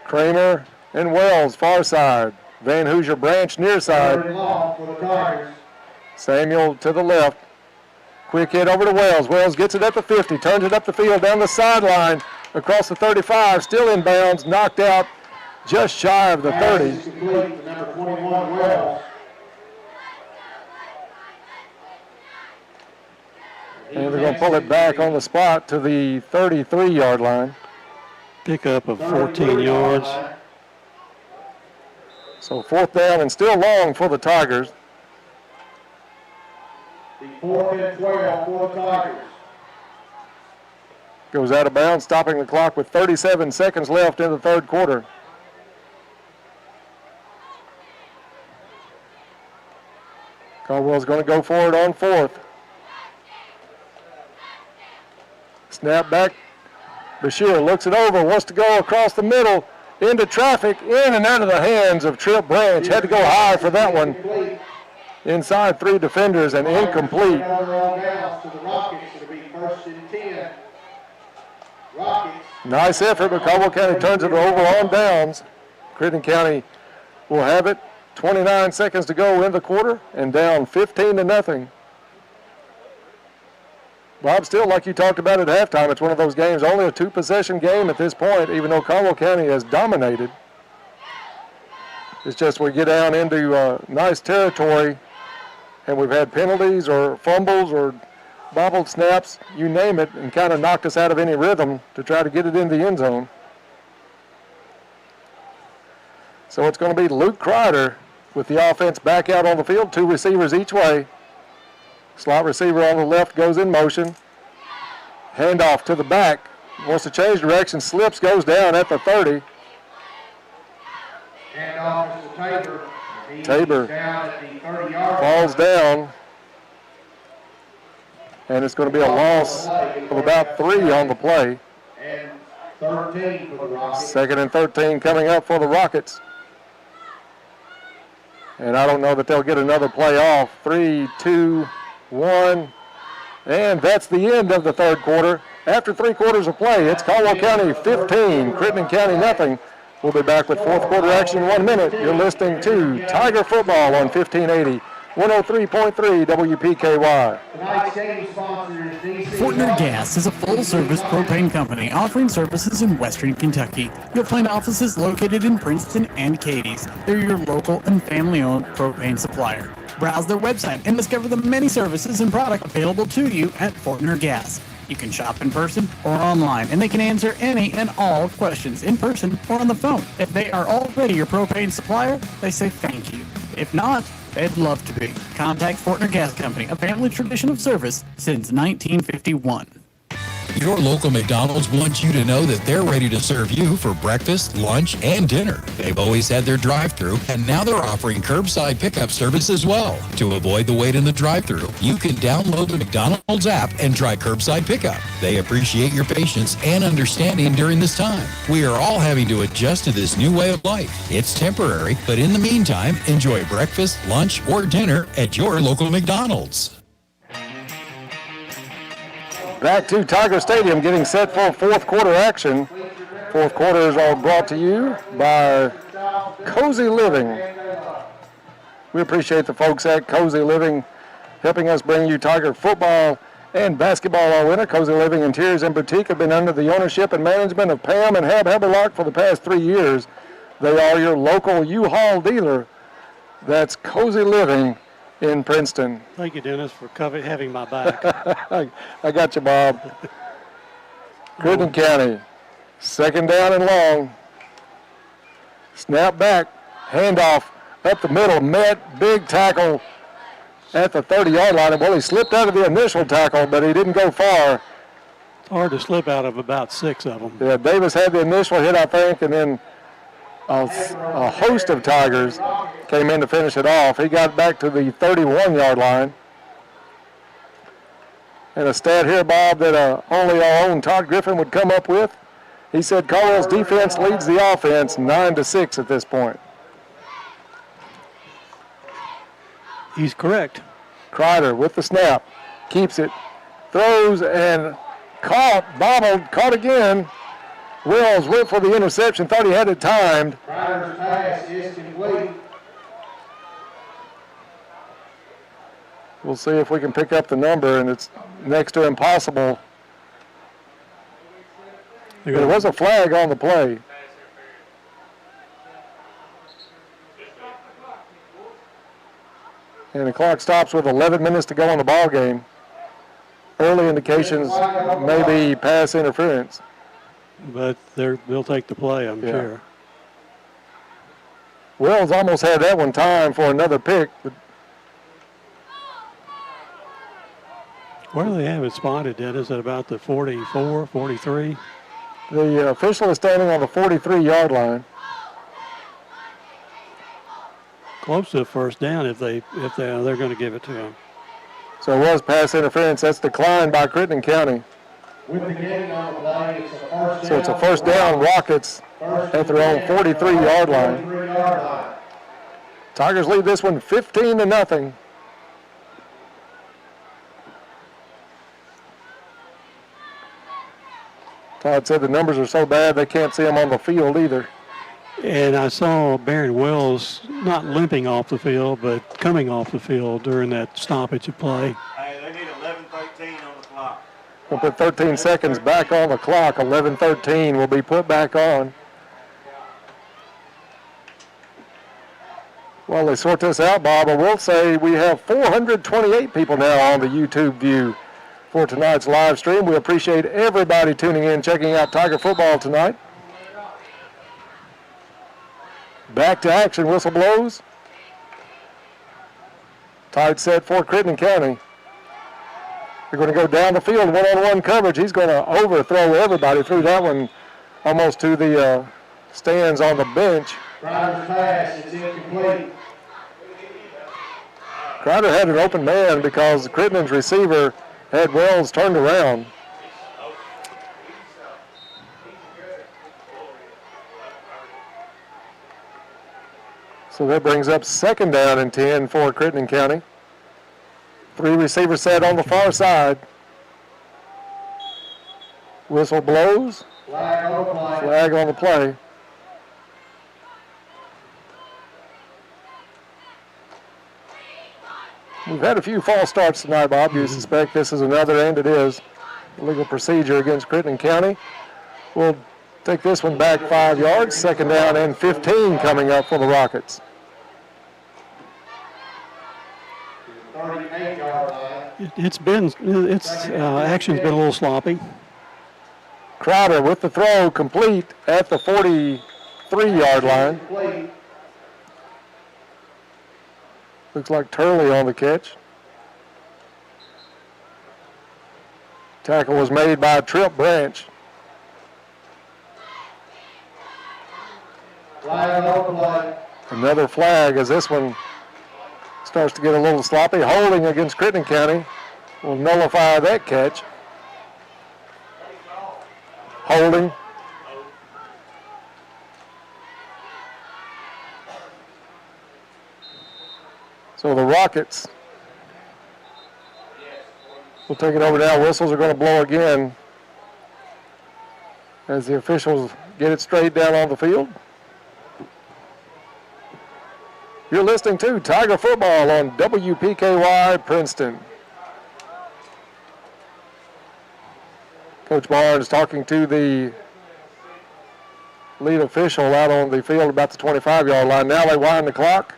Kramer and Wells, far side. Van Hoosier Branch, near side. Third and long for the Tigers. Samuel to the left. Quick hit over to Wells. Wells gets it at the 50, turns it up the field, down the sideline, across the 35, still in bounds, knocked out just shy of the 30. Pass is complete to number 21, Wells. And they're going to pull it back on the spot to the 33-yard line. Pickup of 14 yards. So fourth down and still long for the Tigers. The 4th and 12 for the Tigers. Goes out of bounds, stopping the clock with 37 seconds left in the third quarter. Caldwell's going to go for it on fourth. Snap back. Bashir looks it over, wants to go across the middle, into traffic, in and out of the hands of Trip Branch. Had to go high for that one. Inside 3 defenders and incomplete. Nice effort, but Caldwell County turns it over on downs. Crittenden County will have it. 29 seconds to go in the quarter and down 15-0. Bob, still like you talked about at halftime, it's one of those games, only a 2-possession game at this point, even though Caldwell County has dominated. It's just we get down into nice territory and we've had penalties or fumbles or bobbled snaps, you name it, and kind of knocked us out of any rhythm to try to get it in the end zone. So it's going to be Luke Kreider with the offense back out on the field, 2 receivers each way. Slot receiver on the left goes in motion. Handoff to the back. Wants to change direction, slips, goes down at the 30. Handoff to Tabor. Tabor Down at the 30-yard falls down. And it's going to be a loss of about 3 on the play. And 13 for the Rockets. 2nd and 13 coming up for the Rockets. And I don't know that they'll get another play off. 3, 2, 1. And that's the end of the third quarter. After 3 quarters of play, it's Caldwell County 15, Crittenden County nothing. We'll be back with fourth quarter action in 1 minute. You're listening to Tiger Football on 1580, 103.3 WPKY. Tonight's game sponsor is DC. Fortner Gas is a full-service propane company offering services in western Kentucky. You'll find offices located in Princeton and Cadiz. They're your local and family-owned propane supplier. Browse their website and discover the many services and products available to you at Fortner Gas. You can shop in person or online, and they can answer any and all questions in person or on the phone. If they are already your propane supplier, they say thank you. If not, they'd love to be. Contact Fortner Gas Company, a family tradition of service since 1951. Your local McDonald's wants you to know that they're ready to serve you for breakfast, lunch, and dinner. They've always had their drive-thru, and now they're offering curbside pickup service as well. To avoid the wait in the drive-thru, you can download the McDonald's app and try curbside pickup. They appreciate your patience and understanding during this time. We are all having to adjust to this new way of life. It's temporary, but in the meantime, enjoy breakfast, lunch, or dinner at your local McDonald's. Back to Tiger Stadium, getting set for fourth quarter action. Fourth quarter is all brought to you by Cozy Living. We appreciate the folks at Cozy Living helping us bring you Tiger football and basketball all winter. Cozy Living Interiors and Boutique have been under the ownership and management of Pam and Hab Haberlock for the past 3 years. They are your local U-Haul dealer. That's Cozy Living in Princeton. Thank you, Dennis, for having my back. I got you, Bob. Crittenden County, 2nd down and long. Snap back, handoff up the middle, met, big tackle at the 30-yard line. Well, he slipped out of the initial tackle, but he didn't go far. It's hard to slip out of about 6 of them. Yeah, Davis had the initial hit, I think, and then a host of Tigers came in to finish it off. He got back to the 31-yard line. And a stat here, Bob, that only our own Todd Griffin would come up with. He said Caldwell's defense leads the offense 9-6 at this point. He's correct. Kreider with the snap, keeps it, throws and caught again. Wills went for the interception, thought he had it timed. Kreider's pass is complete. We'll see if we can pick up the number, and it's next to impossible. There was a flag on the play. And the clock stops with 11 minutes to go on the ball game. Early indications maybe pass interference. But they'll take the play, I'm sure. Wells almost had that one timed for another pick. But where do they have it spotted, Dennis? At about the 44, 43? The official is standing on the 43-yard line. Close to a first down if they're going to give it to him. So it was pass interference. That's declined by Crittenden County. With the game on the play, it's a first down. So it's a first down, Rockets at their own 43-yard line. 43-yard line. Tigers lead this one 15-0. Todd said the numbers are so bad they can't see them on the field either. And I saw Barron Wells not limping off the field, but coming off the field during that stoppage of play. Hey, they need 11:13 on the clock. We'll put 13 seconds back on the clock. 11:13 will be put back on. While they sort this out, Bob, I will say we have 428 people now on the YouTube view for tonight's live stream. We appreciate everybody tuning in, checking out Tiger football tonight. Back to action, whistle blows. Tied set for Crittenden County. They're going to go down the field, one-on-one coverage. He's going to overthrow everybody, threw that one almost to the stands on the bench. Ryder's pass is incomplete. Crider had an open man because Crittenden's receiver had Wells turned around. So that brings up second down and 10 for Crittenden County. 3 receivers set on the far side. Whistle blows. Flag on the play. Flag on the play. We've had a few false starts tonight, Bob. You suspect this is another, and it is. Legal procedure against Crittenden County. We'll take this one back 5 yards. Second down and 15 coming up for the Rockets. 38-yard line. Action's been a little sloppy. Crowder with the throw complete at the 43-yard line. Complete. Looks like Turley on the catch. Tackle was made by Tripp Branch. Flag on the play. Another flag as this one starts to get a little sloppy. Holding against Crittenden County will nullify that catch. Holding. So the Rockets will take it over now. Whistles are going to blow again as the officials get it straight down on the field. You're listening to Tiger Football on WPKY Princeton. Coach Barnes talking to the lead official out on the field about the 25-yard line. Now they wind the clock.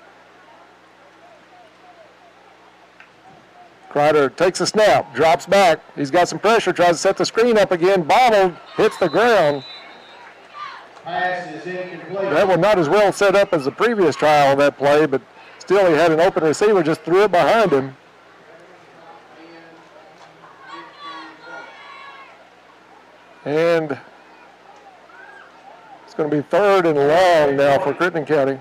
Crider takes a snap, drops back. He's got some pressure, tries to set the screen up again. Bobbled, hits the ground. Pass is incomplete. That one not as well set up as the previous trial on that play, but still he had an open receiver, just threw it behind him. And it's going to be third and long now for Crittenden County.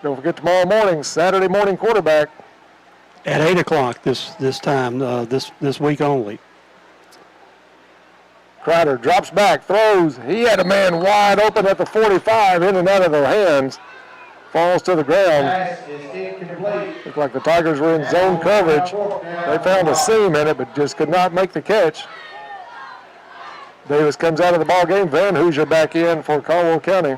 Don't forget tomorrow morning, Saturday morning quarterback. At 8 o'clock this time, this week only. Crider drops back, throws. He had a man wide open at the 45, in and out of their hands. Falls to the ground. Pass is incomplete. Looked like the Tigers were in zone coverage. They found a seam in it, but just could not make the catch. Davis comes out of the ball game. Van Hoosier back in for Caldwell County.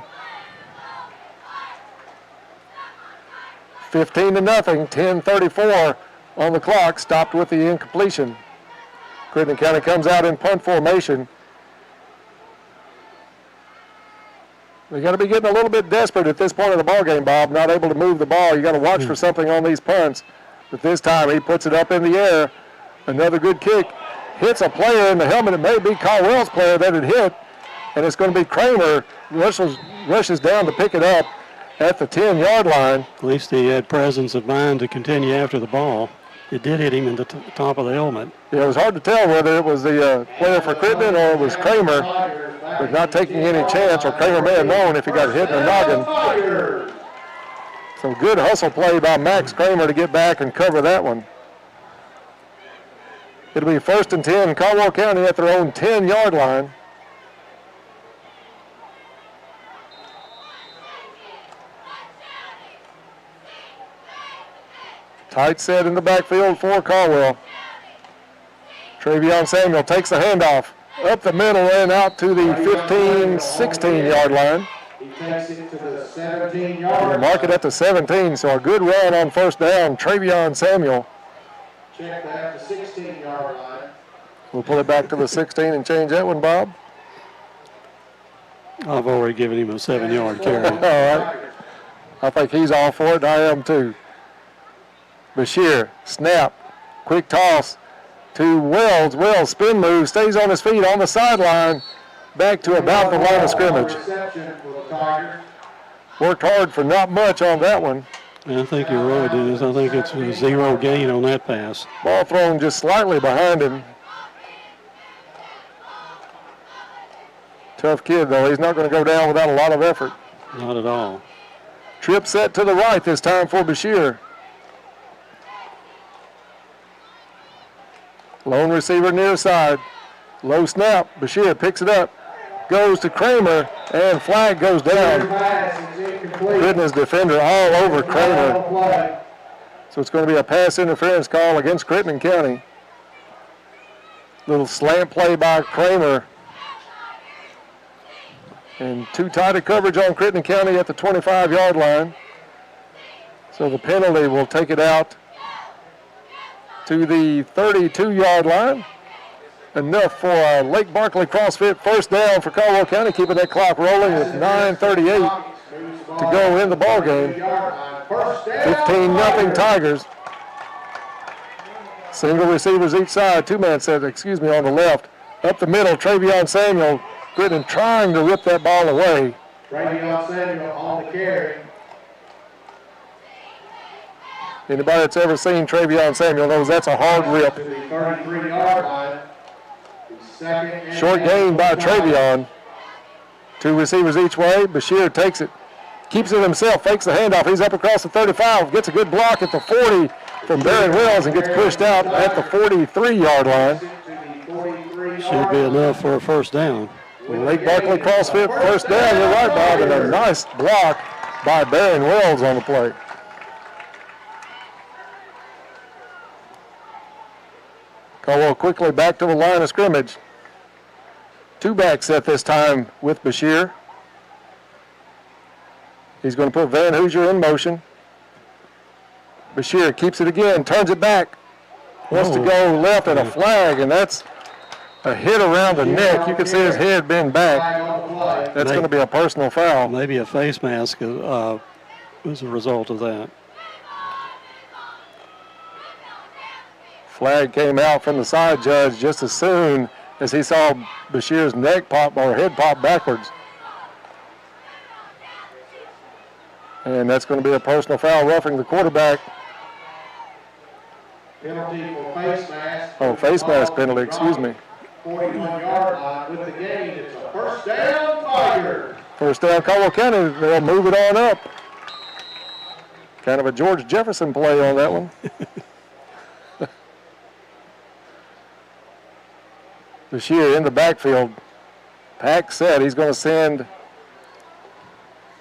15-0, 10:34 on the clock, stopped with the incompletion. Crittenden County comes out in punt formation. They got to be getting a little bit desperate at this point of the ball game, Bob. Not able to move the ball. You got to watch for something on these punts. But this time he puts it up in the air. Another good kick. Hits a player in the helmet. It may be Caldwell's player that it hit. And it's going to be Kramer. Rushes down to pick it up at the 10-yard line. At least he had presence of mind to continue after the ball. It did hit him in the top of the helmet. Yeah, it was hard to tell whether it was the player for Crittenden or it was Kramer, but not taking any chance, or Kramer may have known if he got hit in the noggin. So good hustle play by Max Kramer to get back and cover that one. It'll be 1st and 10, Caldwell County at their own 10-yard line. Tight set in the backfield for Caldwell. Travion Samuel takes the handoff up the middle and out to the 15, 16-yard line. He takes it to the 17-yard line. Mark it at the 17, so a good run on first down. Travion Samuel. Check that at the 16-yard line. We'll pull it back to the 16 and change that one, Bob. I've already given him a 7-yard carry. All right. I think he's all for it. I am too. Bashir, snap, quick toss to Wells. Wells, spin move, stays on his feet on the sideline, back to about the line of scrimmage. Worked hard for not much on that one. I think you're right, Dennis. I think it's a 0 gain on that pass. Ball thrown just slightly behind him. Tough kid, though. He's not going to go down without a lot of effort. Not at all. Trip set to the right this time for Bashir. Lone receiver near side. Low snap. Bashir picks it up. Goes to Kramer, and flag goes down. Goodness, defender all over Kramer. So it's going to be a pass interference call against Crittenden County. Little slant play by Kramer. And too tight a coverage on Crittenden County at the 25-yard line. So the penalty will take it out to the 32-yard line. Enough for a Lake Barkley CrossFit first down for Caldwell County, keeping that clock rolling with 9:38 to go in the ball game. 15-0 Tigers. Single receivers each side, two-man set, on the left. Up the middle, Travion Samuel. Crittenden trying to rip that ball away. Travion Samuel on the carry. Anybody that's ever seen Travion Samuel knows that's a hard rip. To the 33-yard line. Short gain by Travion. Two receivers each way. Bashir takes it, keeps it himself, fakes the handoff. He's up across the 35, gets a good block at the 40 from Barry Wells and gets pushed out at the 43-yard line. Should be enough for a first down. Lake Barkley CrossFit first down. You're right, Bob, and a nice block by Barry Wells on the play. Caldwell quickly back to the line of scrimmage. Two back set this time with Bashir. He's going to put Van Hoosier in motion. Bashir keeps it again, turns it back. Wants to go left at a flag, and that's a hit around the neck. You can see his head bend back. That's going to be a personal foul. Maybe a face mask as a result of that. Flag came out from the side judge just as soon as he saw Bashir's neck pop or head pop backwards. And that's going to be a personal foul, roughing the quarterback. Penalty for face mask. Oh, face mask penalty, excuse me. 41-yard line with the gain. It's a first down, Tigers. First down, Caldwell County. They'll move it on up. Kind of a George Jefferson play on that one. Bashir in the backfield. Pack set. He's going to send,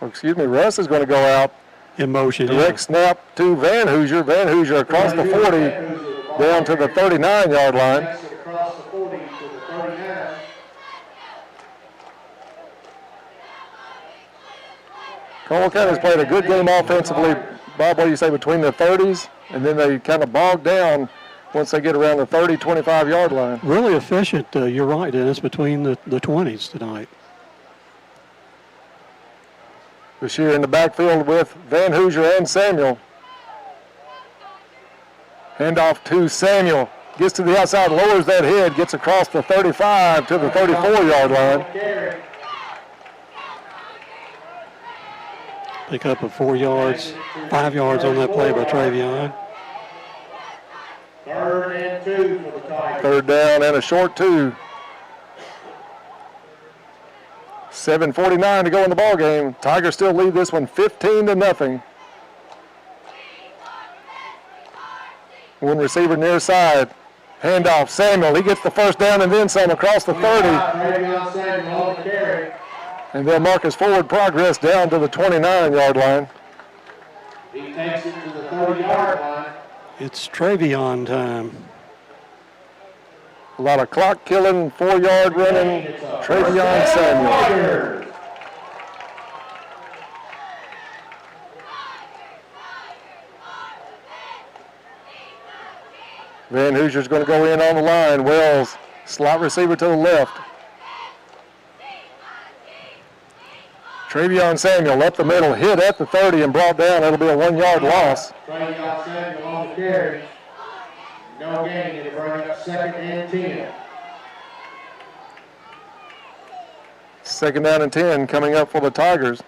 Russ is going to go out. In motion. Direct snap to Van Hoosier. Van Hoosier across the 40 down to the 39-yard line. Across the 40 to the 39. Caldwell County's played a good game offensively. Bob, what do you say, between the 30s? And then they kind of bog down once they get around the 30, 25-yard line. Really efficient, you're right, Dennis, between the 20s tonight. Bashir in the backfield with Van Hoosier and Samuel. Handoff to Samuel. Gets to the outside, lowers that head, gets across the 35 to the 34-yard line. Pick up 4 yards, 5 yards on that play by Travion. 3rd and 2 for the Tigers. Third down and a short 2. 7:49 to go in the ball game. Tigers still lead this one 15-0. One receiver near side. Handoff, Samuel. He gets the first down and then some across the 30. And they'll mark his forward progress down to the 29-yard line. He takes it to the 30-yard line. It's Travion time. A lot of clock killing, 4-yard running. Travion Samuel. Van Hoosier's going to go in on the line. Wells, slot receiver to the left. Travion Samuel up the middle, hit at the 30 and brought down. It'll be a 1-yard loss. Travion Samuel on the carry. No gain. It'll bring up 2nd and 10. 2nd down and 10 coming up for the Tigers.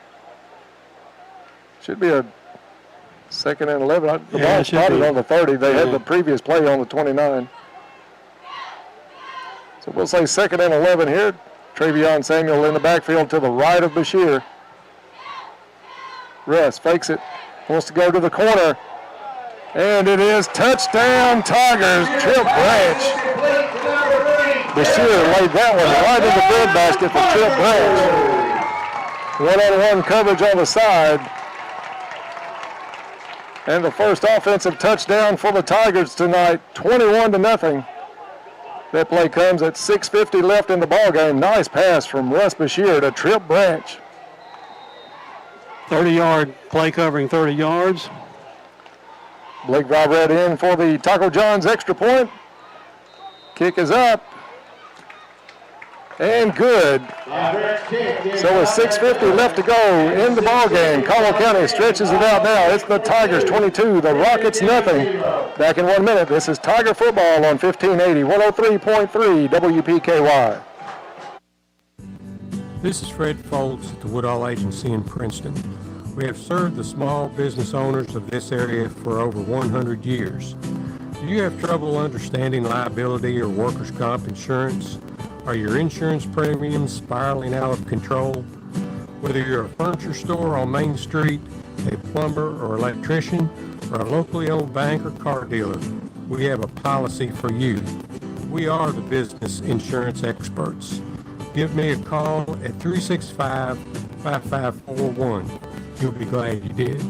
Should be a 2nd and 11. The ball started on the 30. They had the previous play on the 29. So we'll say 2nd and 11 here. Travion Samuel in the backfield to the right of Bashir. Russ fakes it. Wants to go to the corner. And it is touchdown Tigers. Trip Branch. Bashir laid that one right in the breadbasket for Trip Branch. One-on-one coverage on the side. And the first offensive touchdown for the Tigers tonight, 21-0. That play comes at 6:50 left in the ballgame. Nice pass from Russ Bashir to Trip Branch. 30-yard play covering 30 yards. Blake Vibrett in for the Taco John's extra point. Kick is up. And good. So with 6:50 left to go in the ball game, Caldwell County stretches it out now. It's the Tigers 22, the Rockets nothing. Back in 1 minute, this is Tiger football on 1580, 103.3 WPKY. This is Fred Foltz at the Woodall Agency in Princeton. We have served the small business owners of this area for over 100 years. Do you have trouble understanding liability or workers' comp insurance? Are your insurance premiums spiraling out of control? Whether you're a furniture store on Main Street, a plumber or electrician, or a locally owned bank or car dealer, we have a policy for you. We are the business insurance experts. Give me a call at 365-5541. You'll be glad you did.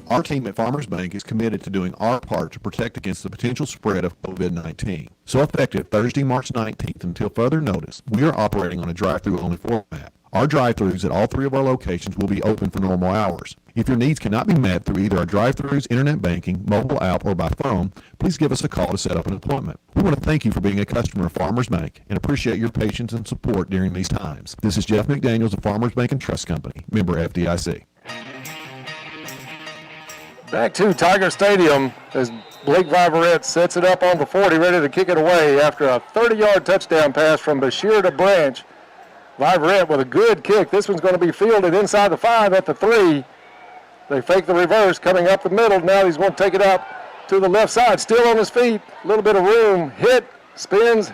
Our team at Farmers Bank is committed to doing our part to protect against the potential spread of COVID-19. So effective Thursday, March 19th until further notice, we are operating on a drive-through only format. Our drive-thrus at all 3 of our locations will be open for normal hours. If your needs cannot be met through either our drive-thrus, internet banking, mobile app, or by phone, please give us a call to set up an appointment. We want to thank you for being a customer of Farmers Bank and appreciate your patience and support during these times. This is Jeff McDaniels of Farmers Bank and Trust Company, member FDIC. Back to Tiger Stadium as Blake Viverette sets it up on the 40, ready to kick it away after a 30-yard touchdown pass from Bashir to Branch. Viverette with a good kick. This one's going to be fielded inside the 5 at the 3. They fake the reverse coming up the middle. Now he's going to take it out to the left side, still on his feet. A little bit of room, hit, spins,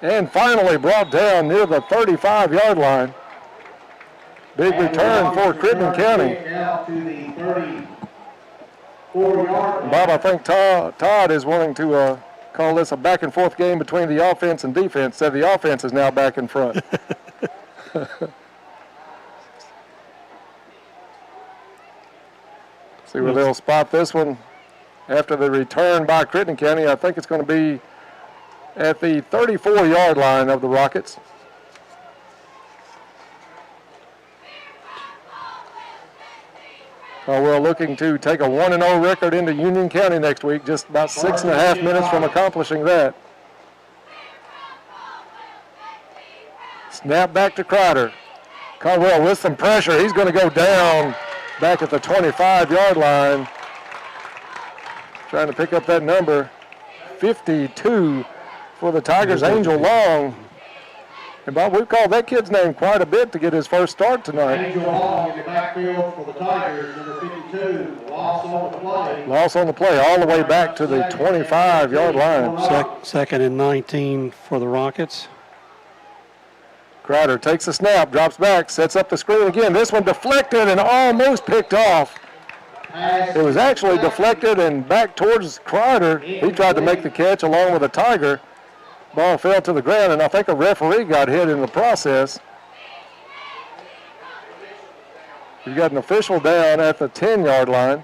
and finally brought down near the 35-yard line. Big return for Crittenden County. Bob, I think Todd is wanting to call this a back and forth game between the offense and defense. Said the offense is now back in front. See where they'll spot this one after the return by Crittenden County. I think it's going to be at the 34-yard line of the Rockets. We're looking to take a 1-0 record into Union County next week, just about 6.5 minutes from accomplishing that. Snap back to Crider. Caldwell with some pressure. He's going to go down back at the 25-yard line. Trying to pick up that number. 52 for the Tigers, Angel Long. And Bob, we've called that kid's name quite a bit to get his first start tonight. Angel Long in the backfield for the Tigers, number 52. Loss on the play. Loss on the play all the way back to the 25-yard line. 2nd and 19 for the Rockets. Crider takes the snap, drops back, sets up the screen again. This one deflected and almost picked off. It was actually deflected and back towards Crider. He tried to make the catch along with a Tiger. Ball fell to the ground, and I think a referee got hit in the process. You've got an official down at the 10-yard line.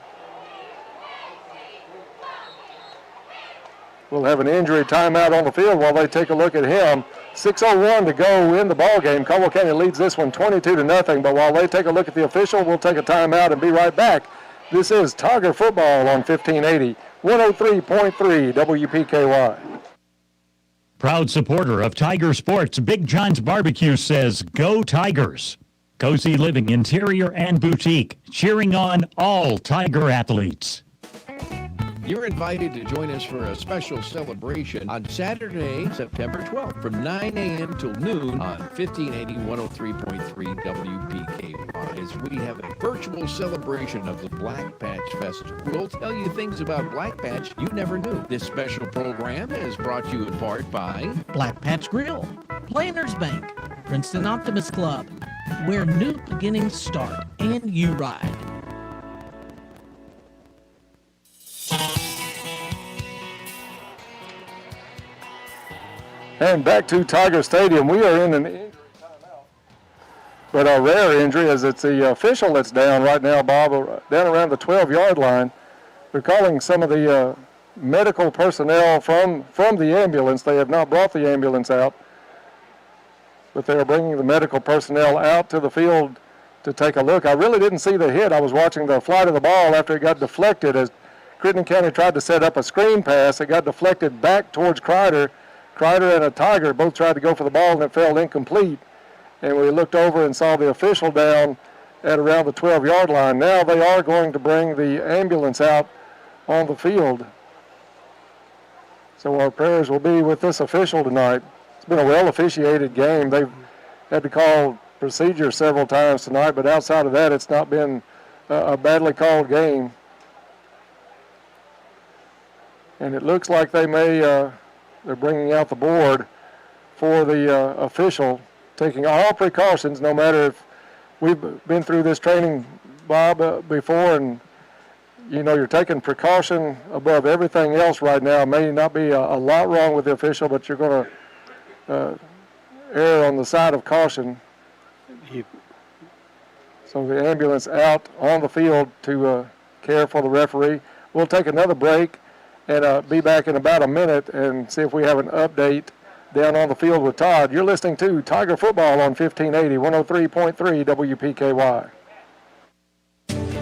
We'll have an injury timeout on the field while they take a look at him. 6:01 to go in the ball game. Caldwell County leads this one 22-0. But while they take a look at the official, we'll take a timeout and be right back. This is Tiger football on 1580, 103.3 WPKY. Proud supporter of Tiger Sports, Big John's Barbecue says, "Go Tigers." Cozy Living Interior and Boutique, cheering on all Tiger athletes. You're invited to join us for a special celebration on Saturday, September 12th from 9 a.m. till noon on 1580 103.3 WPKY as we have a virtual celebration of the Black Patch Festival. We'll tell you things about Black Patch you never knew. This special program is brought to you in part by Black Patch Grill, Planners Bank, Princeton Optimist Club, where new beginnings start and you ride. And back to Tiger Stadium. We are in an injury timeout, but a rare injury as it's the official that's down right now, Bob, down around the 12-yard line. They're calling some of the medical personnel from the ambulance. They have not brought the ambulance out, but they are bringing the medical personnel out to the field to take a look. I really didn't see the hit. I was watching the flight of the ball after it got deflected as Crittenden County tried to set up a screen pass. It got deflected back towards Crider. Crider and a Tiger both tried to go for the ball, and it fell incomplete. And we looked over and saw the official down at around the 12-yard line. Now they are going to bring the ambulance out on the field. So our prayers will be with this official tonight. It's been a well-officiated game. They've had to call procedure several times tonight, but outside of that, it's not been a badly called game. And it looks like they may... they're bringing out the board for the official, taking all precautions, no matter if we've been through this training, Bob, before, and you know you're taking precaution above everything else right now. May not be a lot wrong with the official, but you're going to err on the side of caution. So the ambulance out on the field to care for the referee. We'll take another break and be back in about a minute and see if we have an update down on the field with Todd. You're listening to Tiger Football on 1580, 103.3 WPKY.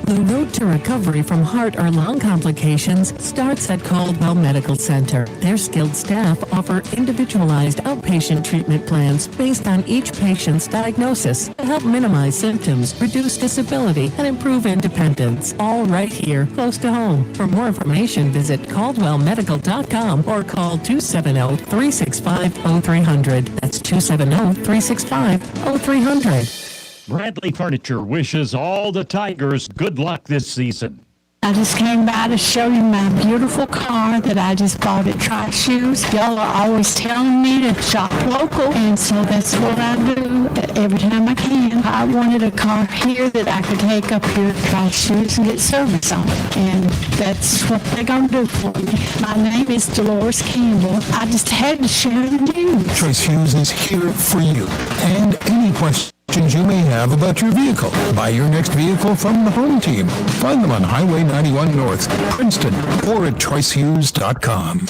The road to recovery from heart or lung complications starts at Caldwell Medical Center. Their skilled staff offer individualized outpatient treatment plans based on each patient's diagnosis to help minimize symptoms, reduce disability, and improve independence. All right here, close to home. For more information, visit caldwellmedical.com or call 270-365-0300. That's 270-365-0300. Bradley Furniture wishes all the Tigers good luck this season. I just came by to show you my beautiful car that I just bought at Tri Shoes. Y'all are always telling me to shop local, and so that's what I do every time I can. I wanted a car here that I could take up here at Tri Shoes and get service on it, and that's what they're going to do for me. My name is Dolores Campbell. I just had to share the news. Tri Shoes is here for you, and any questions you may have about your vehicle. Buy your next vehicle from the home team. Find them on Highway 91 North, Princeton, or at tricehughes.com.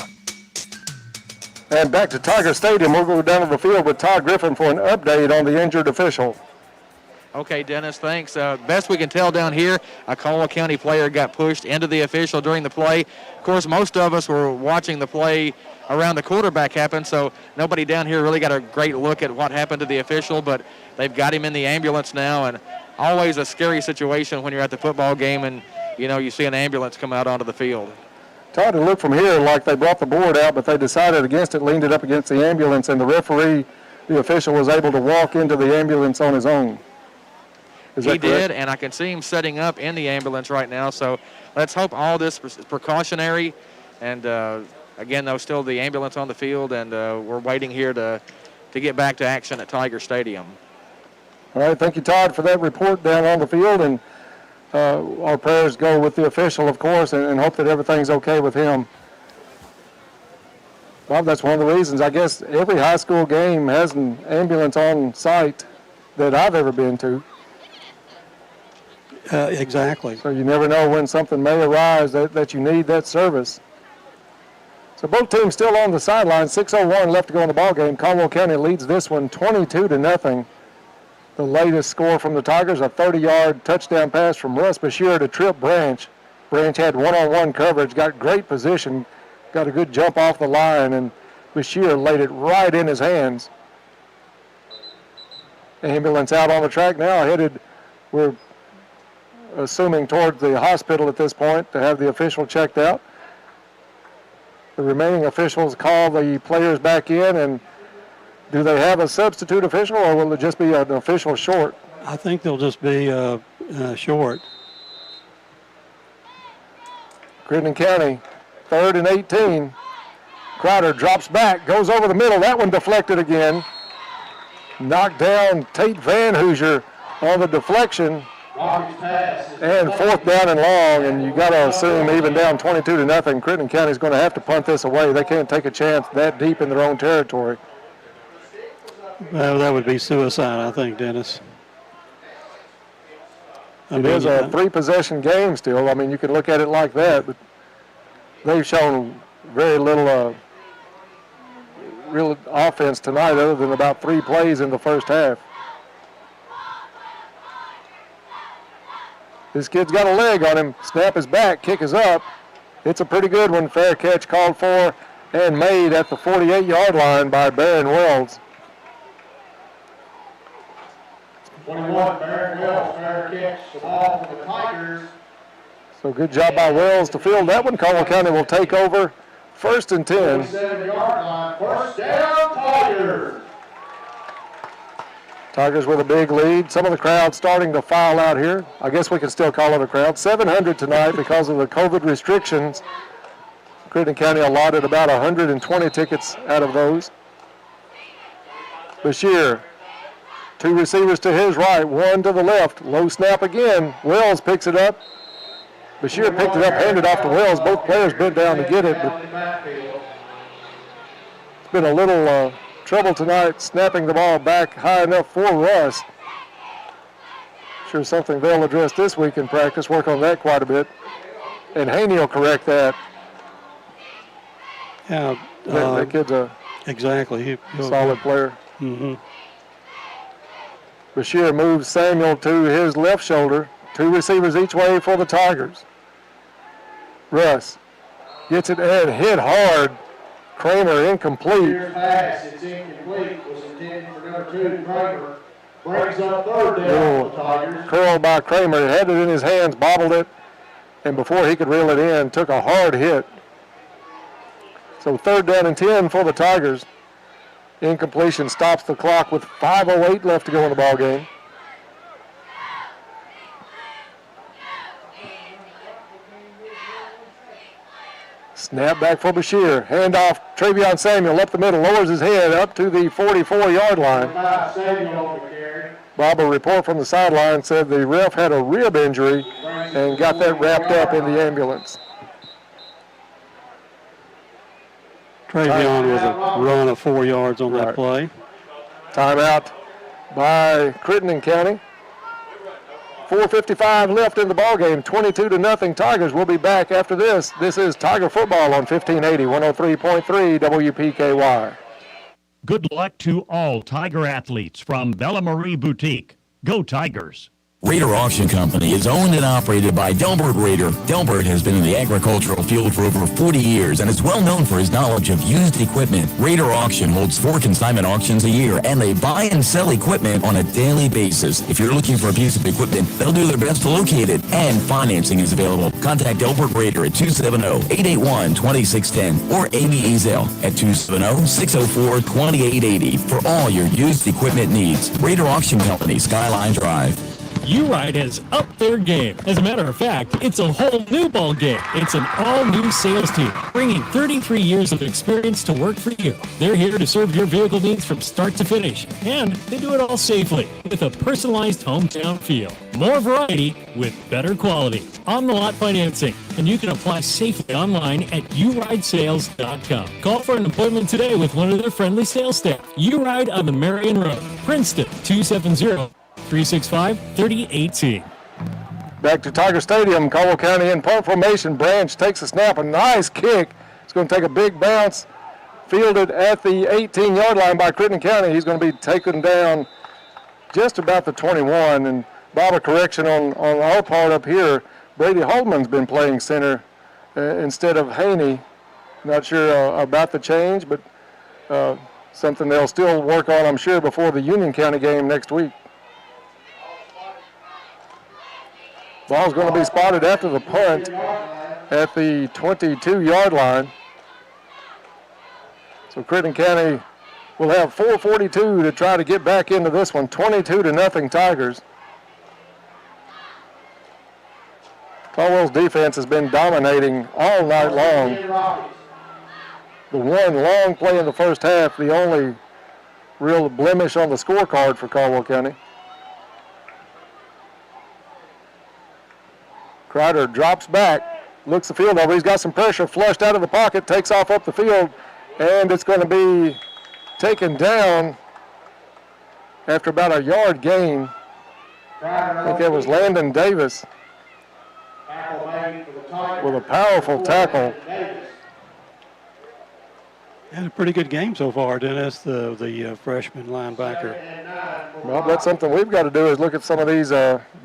And back to Tiger Stadium. We'll go down to the field with Todd Griffin for an update on the injured official. Okay, Dennis, thanks. Best we can tell down here, a Caldwell County player got pushed into the official during the play. Of course, most of us were watching the play around the quarterback happen, so nobody down here really got a great look at what happened to the official, but they've got him in the ambulance now, and always a scary situation when you're at the football game and, you know, you see an ambulance come out onto the field. Todd, it looked from here like they brought the board out, but they decided against it, leaned it up against the ambulance, and the referee, the official, was able to walk into the ambulance on his own. He did, and I can see him setting up in the ambulance right now, so let's hope all this is precautionary, and again, though, still the ambulance on the field, and we're waiting here to get back to action at Tiger Stadium. All right, thank you, Todd, for that report down on the field. And our prayers go with the official, of course, and hope that everything's okay with him. Well, that's one of the reasons. I guess every high school game has an ambulance on site that I've ever been to. Exactly. So you never know when something may arise that you need that service. So both teams still on the sideline. 6:01 left to go in the ball game. Caldwell County leads this one 22-0. The latest score from the Tigers, a 30-yard touchdown pass from Russ Bashir to Trip Branch. Branch had one-on-one coverage, got great position, got a good jump off the line, and Bashir laid it right in his hands. Ambulance out on the track now, headed, we're assuming, toward the hospital at this point to have the official checked out. The remaining officials call the players back in, and do they have a substitute official, or will it just be an official short? I think they'll just be short. Crittenden County, 3rd and 18. Crowder drops back, goes over the middle. That one deflected again. Knocked down Tate Van Hoosier on the deflection. And 4th down and long, and you got to assume even down 22-0, Crittenden County is going to have to punt this away. They can't take a chance that deep in their own territory. Well, that would be suicide, I think, Dennis. It is a 3-possession game still. I mean, you can look at it like that, but they've shown very little real offense tonight other than about 3 plays in the first half. This kid's got a leg on him. Snap is back, kick is up. It's a pretty good one. Fair catch called for and made at the 48-yard line by Barron Wells. 21, Barron Wells, fair catch, the ball for the Tigers. So good job by Wells to field that one. Caldwell County will take over 1st and 10. 47-yard line, 1st down, Tigers. Tigers with a big lead. Some of the crowd starting to file out here. I guess we can still call it a crowd. 700 tonight because of the COVID restrictions. Crittenden County allotted about 120 tickets out of those. Bashir, 2 receivers to his right, 1 to the left. Low snap again. Wells picks it up. Bashir picked it up, handed off to Wells. Both players bent down to get it, but it's been a little trouble tonight snapping the ball back high enough for Russ. Sure something they'll address this week in practice, work on that quite a bit. And Haney will correct that. Yeah, that kid's a exactly solid player. Mm-hmm. Bashir moves Samuel to his left shoulder. 2 receivers each way for the Tigers. Russ gets it and hit hard. Kramer incomplete. Here's pass, it's incomplete, was intended for number 2, Kramer. Brings up 3rd down for the Tigers. Curl by Kramer, had it in his hands, bobbled it, and before he could reel it in, took a hard hit. So 3rd down and 10 for the Tigers. Incompletion stops the clock with 5:08 left to go in the ball game. Snap back for Bashir. Handoff, Travion Samuel up the middle, lowers his head up to the 44-yard line. Bob, a report from the sideline said the ref had a rib injury and got that wrapped up in the ambulance. Travion with a run of 4 yards on that play. Timeout by Crittenden County. 4:55 left in the ballgame, 22-0 Tigers. We'll be back after this. This is Tiger Football on 1580, 103.3 WPKY. Good luck to all Tiger athletes from Bella Marie Boutique. Go Tigers! Raider Auction Company is owned and operated by Delbert Raider. Delbert has been in the agricultural field for over 40 years and is well known for his knowledge of used equipment. Raider Auction holds 4 consignment auctions a year, and they buy and sell equipment on a daily basis. If you're looking for a piece of equipment, they'll do their best to locate it, and financing is available. Contact Delbert Raider at 270-881-2610 or Amy Ezel at 270-604-2880 for all your used equipment needs. Raider Auction Company, Skyline Drive. U-Ride has upped their game. As a matter of fact, it's a whole new ball game. It's an all-new sales team, bringing 33 years of experience to work for you. They're here to serve your vehicle needs from start to finish, and they do it all safely with a personalized hometown feel. More variety with better quality. On-the-lot financing, and you can apply safely online at uridesales.com. Call for an appointment today with one of their friendly sales staff. U-Ride on the Marion Road, Princeton, 270-365-3018. Back to Tiger Stadium, Caldwell County in punt formation. Branch takes a snap, a nice kick. It's going to take a big bounce, fielded at the 18-yard line by Crittenden County. He's going to be taken down just about the 21. And Bob, a correction on our part up here. Brady Holman's been playing center instead of Haney. Not sure about the change, but something they'll still work on, I'm sure, before the Union County game next week. Ball's going to be spotted after the punt at the 22-yard line. So Crittenden County will have 4:42 to try to get back into this one. 22-0 Tigers. Caldwell's defense has been dominating all night long. The one long play in the first half, the only real blemish on the scorecard for Caldwell County. Crider drops back, looks the field over. He's got some pressure, flushed out of the pocket, takes off up the field, and it's going to be taken down after about a yard gain. I think it was Landon Davis with a powerful tackle. Had a pretty good game so far, Dennis, the freshman linebacker. Well, that's something we've got to do is look at some of these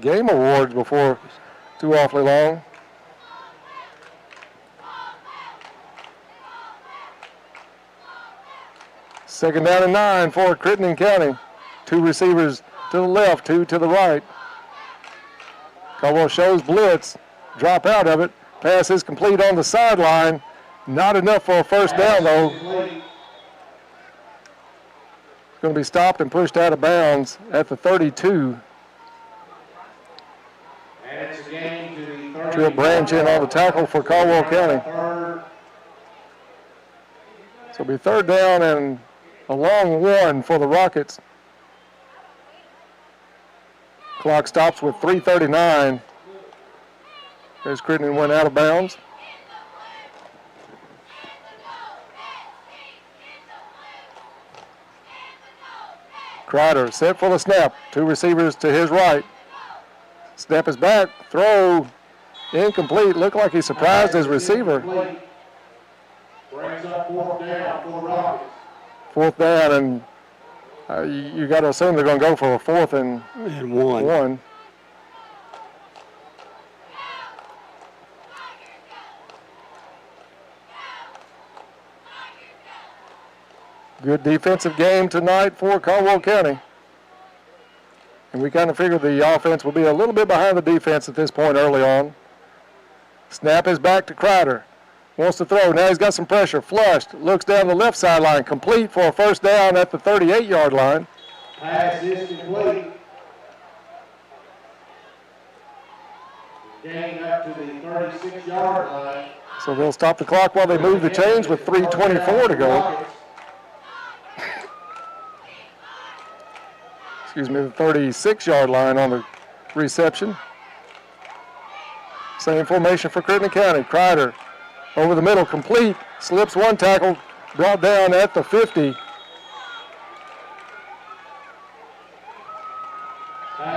game awards before too awfully long. Second down and 9 for Crittenden County. 2 receivers to the left, 2 to the right. Caldwell shows blitz, drop out of it. Pass is complete on the sideline. Not enough for a first down, though. It's going to be stopped and pushed out of bounds at the 32. Trill Branch in on the tackle for Caldwell County. So it'll be third down and a long one for the Rockets. Clock stops with 3:39 as Crittenden went out of bounds. Crider set for the snap. 2 receivers to his right. Snap is back. Throw incomplete. Looked like he surprised his receiver. Brings up 4th down for the Rockets. 4th down, and you got to assume they're going to go for a 4th and 1. Good defensive game tonight for Caldwell County. And we kind of figured the offense will be a little bit behind the defense at this point early on. Snap is back to Crider. Wants to throw. Now he's got some pressure. Flushed. Looks down the left sideline. Complete for a first down at the 38-yard line. Pass is complete. Gain up to the 36-yard line. So they'll stop the clock while they move the chains with 3:24 to go. Excuse me, the 36-yard line on the reception. Same formation for Crittenden County. Crider over the middle, complete, slips one tackle, brought down at the 50.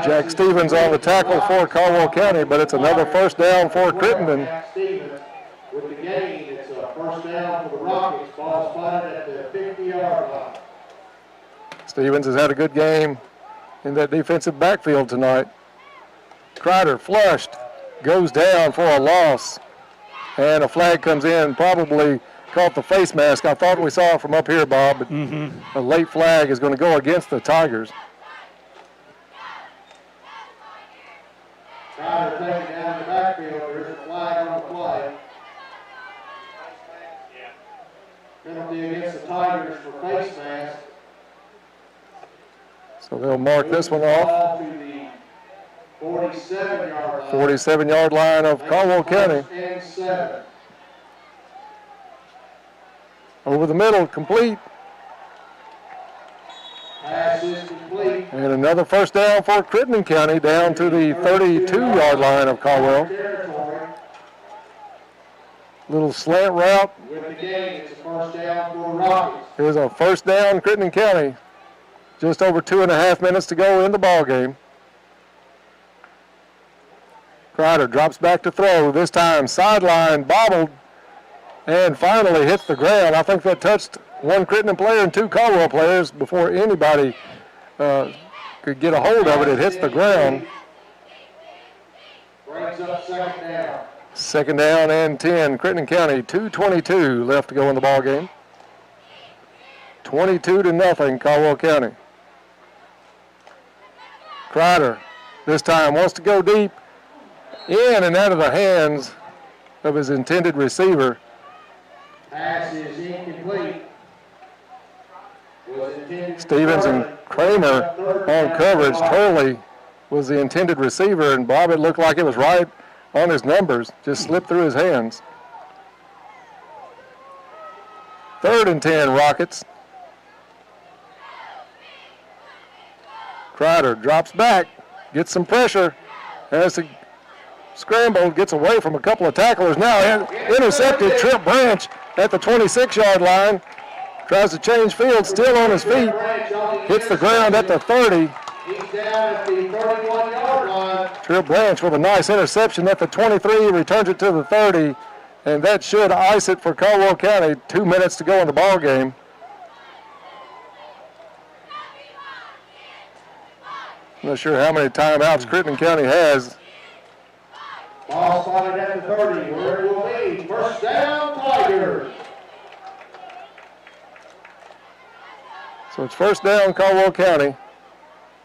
Jack Stevens on the tackle for Caldwell County, but it's another first down for Crittenden. With the gain, it's a first down for the Rockets. Ball spotted at the 50-yard line. Stevens has had a good game in that defensive backfield tonight. Crider flushed, goes down for a loss, and a flag comes in, probably caught the face mask. I thought we saw it from up here, Bob, but a late flag is going to go against the Tigers. Crider taken down the backfield. There is a flag on the play. Penalty against the Tigers for face mask. So they'll mark this one off. To the 47-yard line. 47-yard line of Caldwell County. First and 7. Over the middle, complete. Pass is complete. And another first down for Crittenden County down to the 32-yard line of Caldwell. Little slant route. With the game, it's a first down for Rockets. Here's a first down, Crittenden County. Just over 2.5 minutes to go in the ball game. Crider drops back to throw. This time sideline, bobbled, and finally hits the ground. I think that touched one Crittenden player and 2 Caldwell players before anybody could get a hold of it. It hits the ground. Brings up second down. Second down and 10. Crittenden County, 2:22 left to go in the ball game. 22-0, Caldwell County. Crider this time wants to go deep, in and out of the hands of his intended receiver. Pass is incomplete. Stevens and Kramer on coverage. Turley was the intended receiver, and Bob, it looked like it was right on his numbers, just slipped through his hands. 3rd and 10, Rockets. Crider drops back, gets some pressure, has to scramble, gets away from a couple of tacklers. Now intercepted. Trip Branch at the 26-yard line. Tries to change field, still on his feet. Hits the ground at the 30. He's down at the 31-yard line. Trip Branch with a nice interception at the 23, returns it to the 30, and that should ice it for Caldwell County. 2 minutes to go in the ball game. I'm not sure how many timeouts Crittenden County has. Ball spotted at the 30, where it will be. First down, Tigers. So it's first down, Caldwell County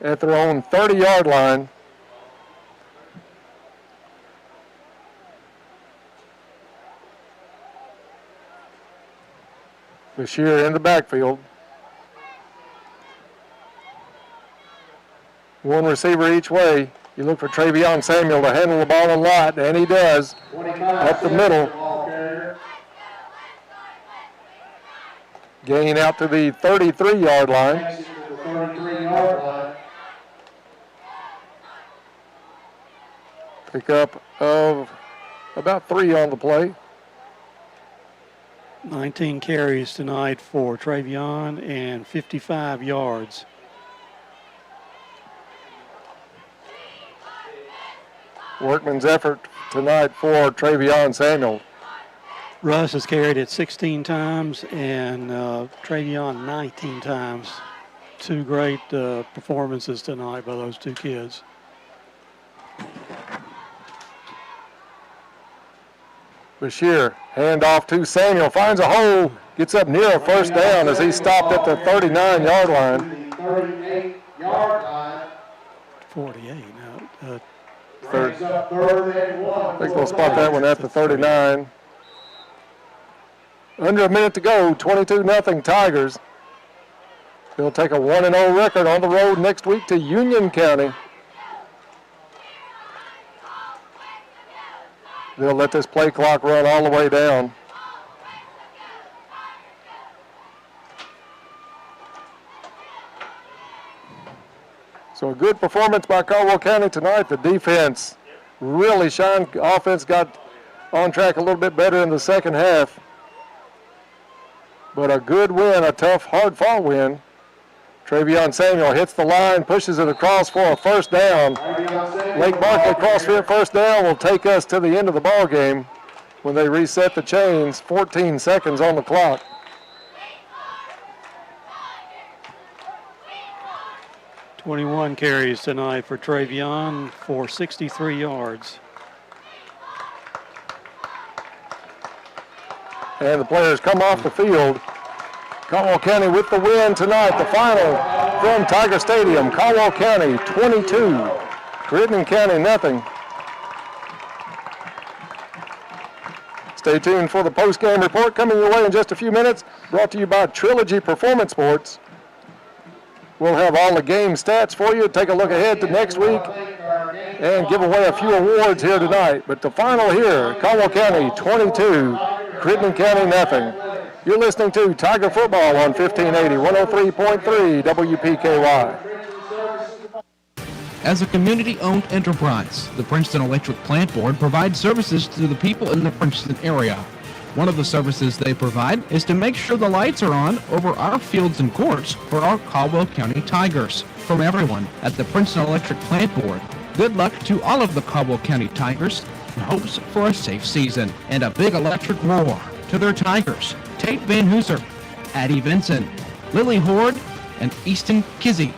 at their own 30-yard line. Bashir in the backfield. One receiver each way. You look for Travion Samuel to handle the ball a lot, and he does. Up the middle. Gain out to the 33-yard line. Pickup of about 3 on the play. 19 carries tonight for Travion and 55 yards. Workman's effort tonight for Travion Samuel. Russ has carried it 16 times and Travion 19 times. 2 great performances tonight by those 2 kids. Bashir, handoff to Samuel, finds a hole, gets up near a first down as he stopped at the 39-yard line. 38-yard line. 48 now. Third. Third and 1. I think we'll spot that one at the 39. Under a minute to go, 22-0 Tigers. They'll take a 1-0 record on the road next week to Union County. They'll let this play clock run all the way down. So a good performance by Caldwell County tonight. The defense really shined. Offense got on track a little bit better in the second half. But a good win, a tough, hard-fought win. Travion Samuel hits the line, pushes it across for a first down. Lake Barkley CrossFit first down will take us to the end of the ball game when they reset the chains. 14 seconds on the clock. "21 carries tonight for Travion for 63 yards. And the players come off the field. Caldwell County with the win tonight. The final from Tiger Stadium. Caldwell County 22, Crittenden County nothing. Stay tuned for the post-game report coming your way in just a few minutes. Brought to you by Trilogy Performance Sports. We'll have all the game stats for you. Take a look ahead to next week. and give away a few awards here tonight. But the final here, Caldwell County 22, Crittenden County nothing. You're listening to Tiger Football on 1580, 103.3 WPKY. As a community-owned enterprise, the Princeton Electric Plant Board provides services to the people in the Princeton area. One of the services they provide is to make sure the lights are on over our fields and courts for our Caldwell County Tigers. From everyone at the Princeton Electric Plant Board, good luck to all of the Caldwell County Tigers and hopes for a safe season and a big electric roar to their Tigers. Tate Van Hooser, Addie Vinson, Lily Horde, and Easton Kizzy.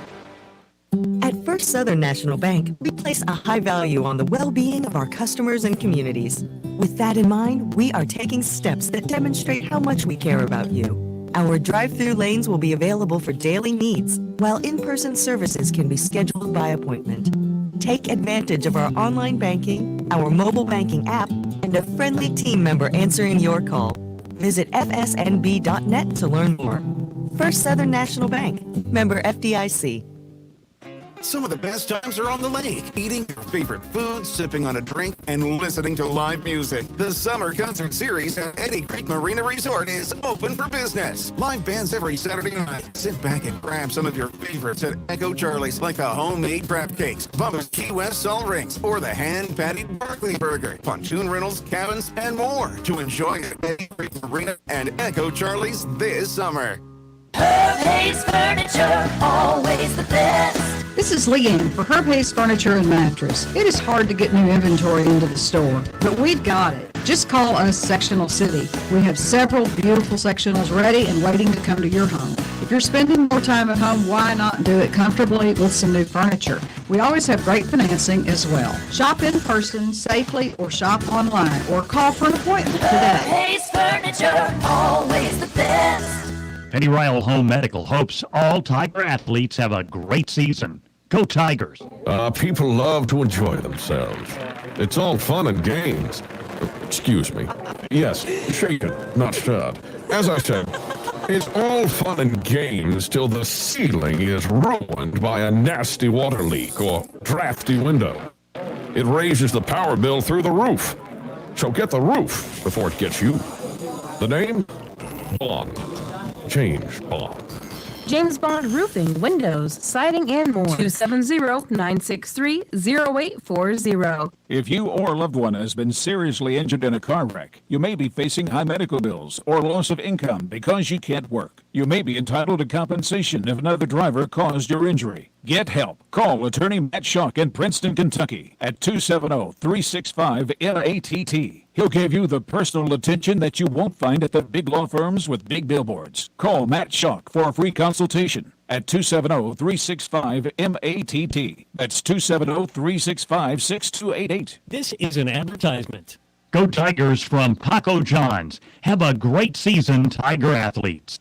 At First Southern National Bank, we place a high value on the well-being of our customers and communities. With that in mind, we are taking steps that demonstrate how much we care about you. Our drive-through lanes will be available for daily needs, while in-person services can be scheduled by appointment. Take advantage of our online banking, our mobile banking app, and a friendly team member answering your call. Visit fsnb.net to learn more. First Southern National Bank, member FDIC. Some of the best times are on the lake, eating your favorite food, sipping on a drink, and listening to live music. The Summer Concert Series at Eddy Creek Marina Resort is open for business. Live bands every Saturday night. Sit back and grab some of your favorites at Echo Charlie's, like the homemade crab cakes, Bubba's Key West salt rings, or the hand-patted Barkley Burger, pontoon rentals, cabins, and more to enjoy at Eddy Creek Marina and Echo Charlie's this summer. Herb Hayes Furniture, always the best. This is Leanne for Herb Hayes Furniture and Mattress. It is hard to get new inventory into the store, but we've got it. Just call us Sectional City. We have several beautiful sectionals ready and waiting to come to your home. If you're spending more time at home, why not do it comfortably with some new furniture? We always have great financing as well. Shop in person safely or shop online or call for an appointment today. Hayes Furniture, always the best. Penny Ryle Home Medical hopes all Tiger athletes have a great season. Go Tigers. People love to enjoy themselves. It's all fun and games. Excuse me. Yes, shaken, not stirred. As I said, it's all fun and games till the ceiling is ruined by a nasty water leak or drafty window. It raises the power bill through the roof. So get the roof before it gets you. The name? Bond. Change Bond. James Bond Roofing, Windows, Siding, and more. 270-963-0840. If you or a loved one has been seriously injured in a car wreck, you may be facing high medical bills or loss of income because you can't work. You may be entitled to compensation if another driver caused your injury. Get help. Call attorney Matt Schock in Princeton, Kentucky at 270-365-MATT. He'll give you the personal attention that you won't find at the big law firms with big billboards. Call Matt Schock for a free consultation at 270-365-MATT. That's 270-365-6288. This is an advertisement. Go Tigers from Paco Johns. Have a great season, Tiger athletes.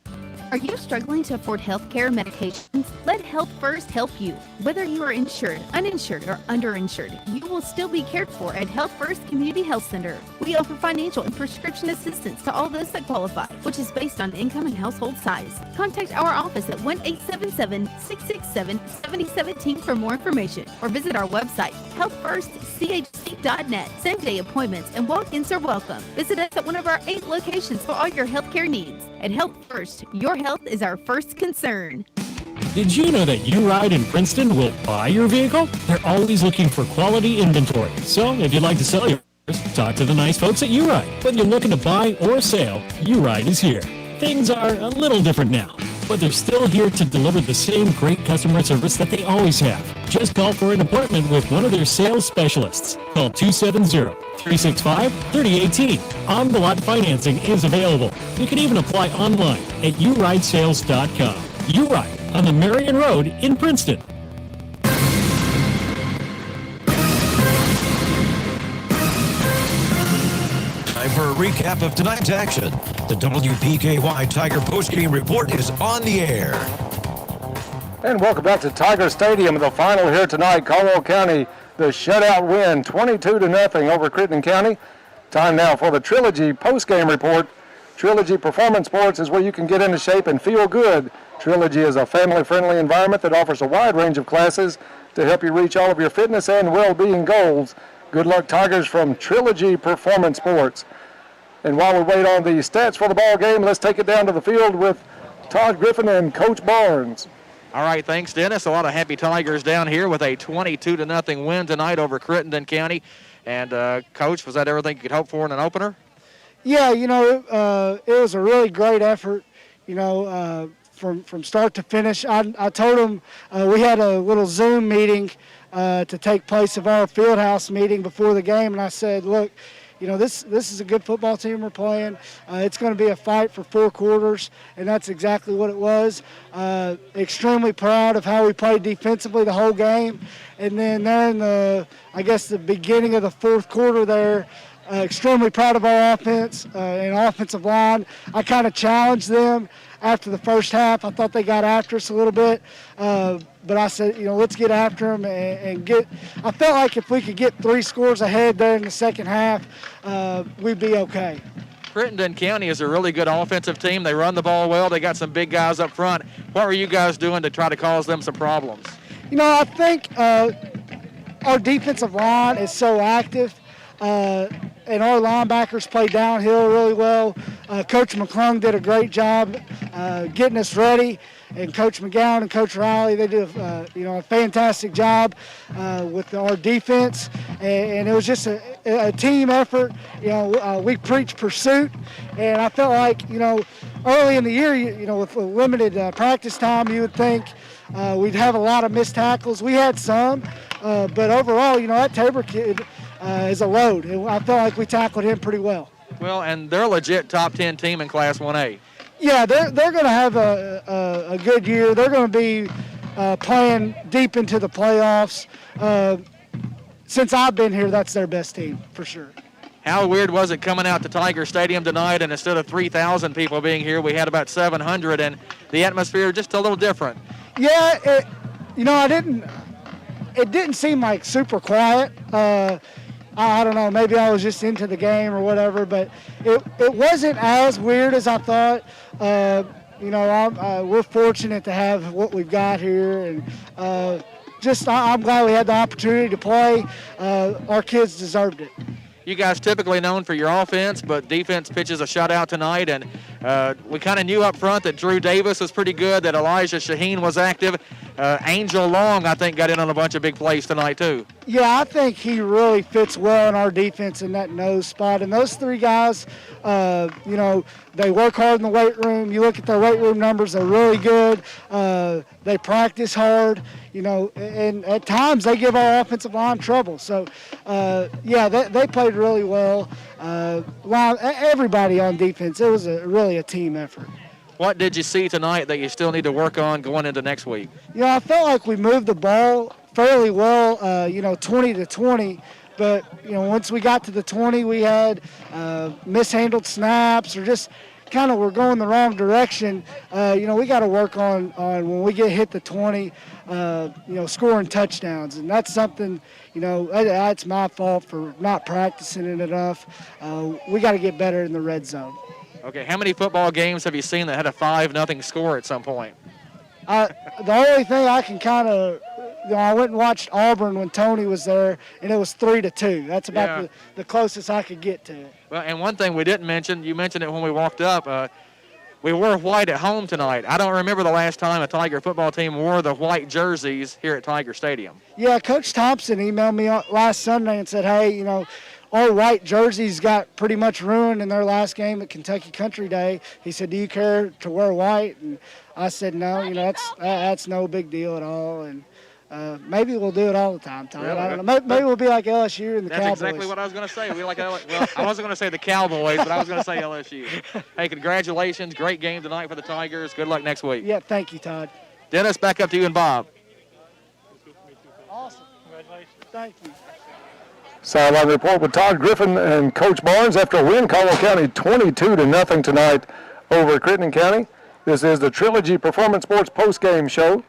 Are you struggling to afford healthcare medications? Let Health First help you. Whether you are insured, uninsured, or underinsured, you will still be cared for at Health First Community Health Center. We offer financial and prescription assistance to all those that qualify, which is based on income and household size. Contact our office at 1-877-667-7017 for more information, or visit our website, healthfirstchc.net. Same-day appointments and walk-ins are welcome. Visit us at one of our 8 locations for all your healthcare needs. At Health First, your health is our first concern. Did you know that U-Ride in Princeton will buy your vehicle? They're always looking for quality inventory. So if you'd like to sell yours, talk to the nice folks at U-Ride. Whether you're looking to buy or sell, U-Ride is here. Things are a little different now, but they're still here to deliver the same great customer service that they always have. Just call for an appointment with one of their sales specialists. Call 270-365-3018. On-the-lot financing is available. You can even apply online at uridesales.com. U-Ride on the Marion Road in Princeton. Time for a recap of tonight's action. The WPKY Tiger Postgame Report is on the air. And welcome back to Tiger Stadium. The final here tonight, Caldwell County, the shutout win, 22-0 over Crittenden County. Time now for the Trilogy postgame report. Trilogy Performance Sports is where you can get into shape and feel good. Trilogy is a family-friendly environment that offers a wide range of classes to help you reach all of your fitness and well-being goals. Good luck, Tigers, from Trilogy Performance Sports. And while we wait on the stats for the ball game, let's take it down to the field with Todd Griffin and Coach Barnes. All right, thanks, Dennis. A lot of happy Tigers down here with a 22-0 win tonight over Crittenden County. And, Coach, was that everything you could hope for in an opener? Yeah, it was a really great effort, from start to finish. I told them we had a little Zoom meeting to take place of our fieldhouse meeting before the game, and I said, look, this is a good football team we're playing. It's going to be a fight for 4 quarters, and that's exactly what it was. Extremely proud of how we played defensively the whole game. And then there in the beginning of the 4th quarter there, extremely proud of our offense and offensive line. I kind of challenged them after the first half. I thought they got after us a little bit. But I said, let's get after them and get – I felt like if we could get 3 scores ahead there in the second half, we'd be okay. Crittenden County is a really good offensive team. They run the ball well. They got some big guys up front. What were you guys doing to try to cause them some problems? I think our defensive line is so active, and our linebackers play downhill really well. Coach McClung did a great job getting us ready. And Coach McGowan and Coach Riley, they did a fantastic job with our defense, and it was just a team effort. We preach pursuit, and I felt like early in the year, with limited practice time, you would think we'd have a lot of missed tackles. We had some, but overall, that Tabor kid is a load, and I felt like we tackled him pretty well. Well, and they're a legit top 10 team in Class 1A. Yeah, they're going to have a good year. They're going to be playing deep into the playoffs. Since I've been here, that's their best team for sure. How weird was it coming out to Tiger Stadium tonight, and instead of 3,000 people being here, we had about 700, and the atmosphere just a little different. Yeah, it didn't seem like super quiet. I don't know, maybe I was just into the game or whatever, but it wasn't as weird as I thought. We're fortunate to have what we've got here, and I'm glad we had the opportunity to play. Our kids deserved it. You guys typically known for your offense, but defense pitches a shutout tonight, and we kind of knew up front that Drew Davis was pretty good, that Elijah Shaheen was active. Angel Long, I think, got in on a bunch of big plays tonight, too. Yeah, I think he really fits well in our defense in that nose spot. And those 3 guys, they work hard in the weight room. You look at their weight room numbers, they're really good. They practice hard, and at times they give our offensive line trouble. So, they played really well. Everybody on defense, it was really a team effort. What did you see tonight that you still need to work on going into next week? I felt like we moved the ball fairly well, 20-20. But, once we got to the 20, we had mishandled snaps or just kind of we're going the wrong direction. We got to work on when we get hit the 20, scoring touchdowns. And that's something, that's my fault for not practicing it enough. We got to get better in the red zone. Okay, how many football games have you seen that had a 5-0 score at some point? The only thing I can kind of, I went and watched Auburn when Tony was there, and it was 3-2. That's about the closest I could get to it. Well, and one thing we didn't mention, you mentioned it when we walked up, we wore white at home tonight. I don't remember the last time a Tiger football team wore the white jerseys here at Tiger Stadium. Yeah, Coach Thompson emailed me last Sunday and said, hey, our white jerseys got pretty much ruined in their last game at Kentucky Country Day. He said, do you care to wear white? And I said, no, that's no big deal at all. And maybe we'll do it all the time, Todd. Really? I don't know. Maybe we'll be like LSU and the Cowboys. That's exactly what I was going to say. I wasn't going to say the Cowboys, but I was going to say LSU. Hey, congratulations. Great game tonight for the Tigers. Good luck next week. Yeah, thank you, Todd. Dennis, back up to you and Bob. Awesome. Congratulations. Thank you. Sideline report with Todd Griffin and Coach Barnes after a win, Caldwell County 22-0 tonight over Crittenden County. This is the Trilogy Performance Sports postgame show.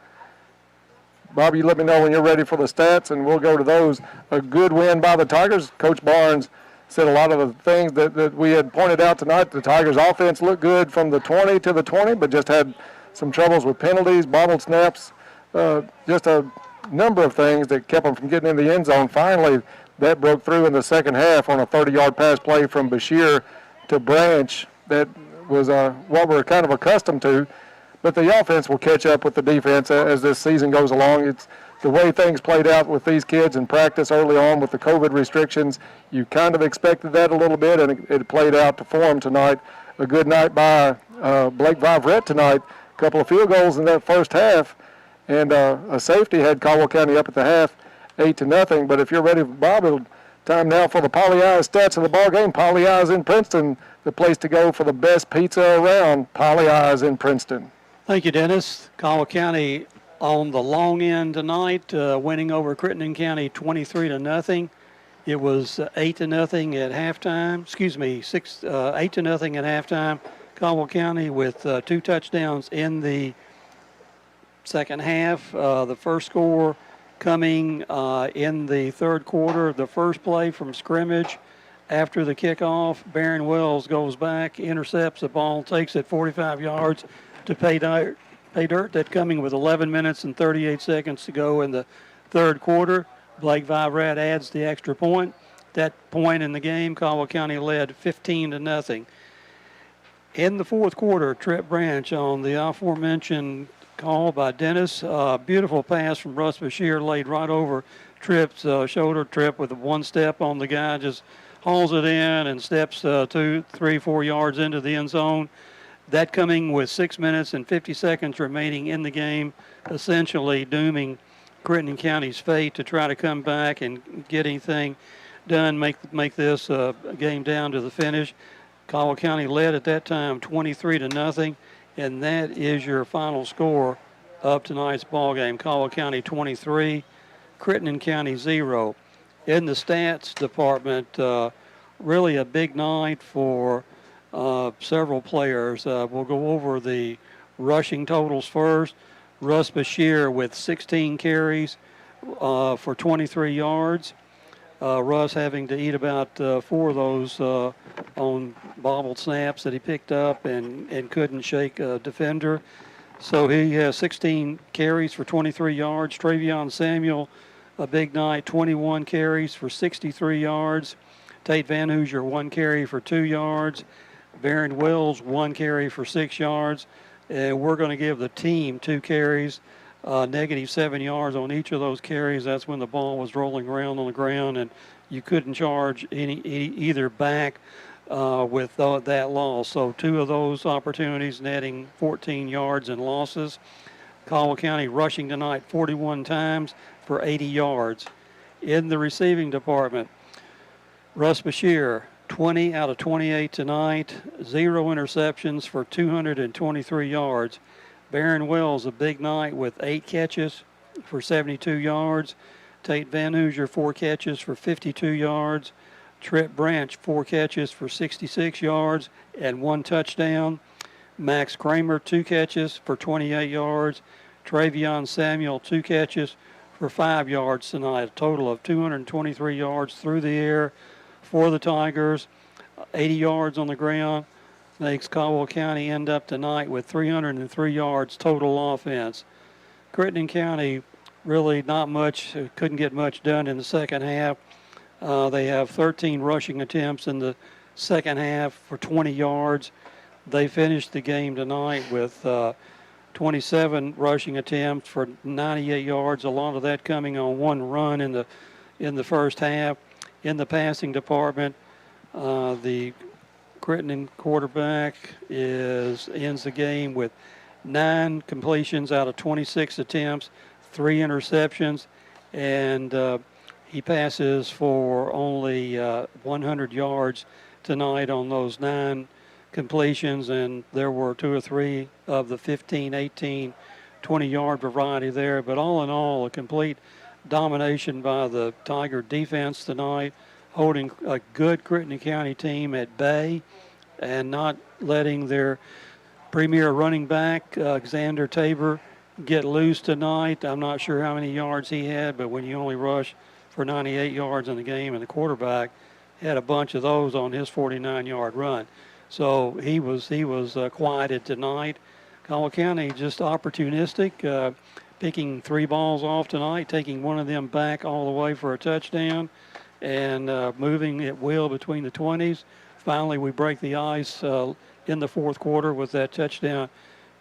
Bob, you let me know when you're ready for the stats, and we'll go to those. A good win by the Tigers. Coach Barnes said a lot of the things that we had pointed out tonight. The Tigers' offense looked good from the 20 to the 20, but just had some troubles with penalties, bobbled snaps. Just a number of things that kept them from getting in the end zone. Finally, that broke through in the second half on a 30-yard pass play from Bashir to Branch. That was what we're kind of accustomed to. But the offense will catch up with the defense as this season goes along. It's the way things played out with these kids in practice early on with the COVID restrictions. You kind of expected that a little bit, and it played out to form tonight. A good night by Blake Vivrette tonight. A couple of field goals in that first half, and a safety had Caldwell County up at the half, 8-0. But if you're ready, Bob, time now for the Polly Eyes stats of the ball game. Polly Eyes in Princeton, the place to go for the best pizza around. Polly Eyes in Princeton. Thank you, Dennis. Caldwell County on the long end tonight, winning over Crittenden County 23-0. It was 8-0 at halftime. 8-0 at halftime. Caldwell County with 2 touchdowns in the second half. The first score coming in the third quarter. The first play from scrimmage after the kickoff. Barron Wells goes back, intercepts the ball, takes it 45 yards to pay dirt. That coming with 11 minutes and 38 seconds to go in the third quarter. Blake Vivrette adds the extra point. That point in the game, Caldwell County led 15-0. In the fourth quarter, Trip Branch on the aforementioned call by Dennis. Beautiful pass from Russ Bashir laid right over Tripp's shoulder. Trip with one step on the guy, just hauls it in and steps 2, 3, 4 yards into the end zone. That coming with 6 minutes and 50 seconds remaining in the game, essentially dooming Crittenden County's fate to try to come back and get anything done, make this game down to the finish. Caldwell County led at that time 23-0, and that is your final score of tonight's ball game. Caldwell County 23, Crittenden County 0. In the stats department, really a big night for several players. We'll go over the rushing totals first. Russ Bashir with 16 carries for 23 yards. Russ having to eat about 4 of those on bobbled snaps that he picked up and couldn't shake a defender. So he has 16 carries for 23 yards. Travion Samuel, a big night, 21 carries for 63 yards. Tate Van Hoosier, 1 carry for 2 yards. Barron Wells, 1 carry for 6 yards. And we're going to give the team 2 carries, -7 yards on each of those carries. That's when the ball was rolling around on the ground, and you couldn't charge either back with that loss. So 2 of those opportunities netting 14 yards and losses. Caldwell County rushing tonight 41 times for 80 yards. In the receiving department, Russ Bashir, 20 out of 28 tonight, 0 interceptions for 223 yards. Barron Wells, a big night with 8 catches for 72 yards. Tate Van Hoosier, 4 catches for 52 yards. Trip Branch, 4 catches for 66 yards and 1 touchdown. Max Kramer, 2 catches for 28 yards. Travion Samuel, 2 catches for 5 yards tonight. A total of 223 yards through the air for the Tigers, 80 yards on the ground. Makes Caldwell County end up tonight with 303 yards total offense. Crittenden County really not much, couldn't get much done in the second half. They have 13 rushing attempts in the second half for 20 yards. They finished the game tonight with 27 rushing attempts for 98 yards, a lot of that coming on 1 run in the first half. In the passing department, the Crittenden quarterback ends the game with 9 completions out of 26 attempts, 3 interceptions, and he passes for only 100 yards tonight on those 9 completions, and there were 2 or 3 of the 15, 18, 20-yard variety there. But all in all, a complete domination by the Tiger defense tonight, holding a good Crittenden County team at bay and not letting their premier running back, Xander Tabor, get loose tonight. I'm not sure how many yards he had, but when you only rush for 98 yards in the game and the quarterback had a bunch of those on his 49-yard run. So he was quieted tonight. Caldwell County just opportunistic. picking 3 balls off tonight, taking one of them back all the way for a touchdown, and moving at will between the 20s. Finally, we break the ice in the fourth quarter with that touchdown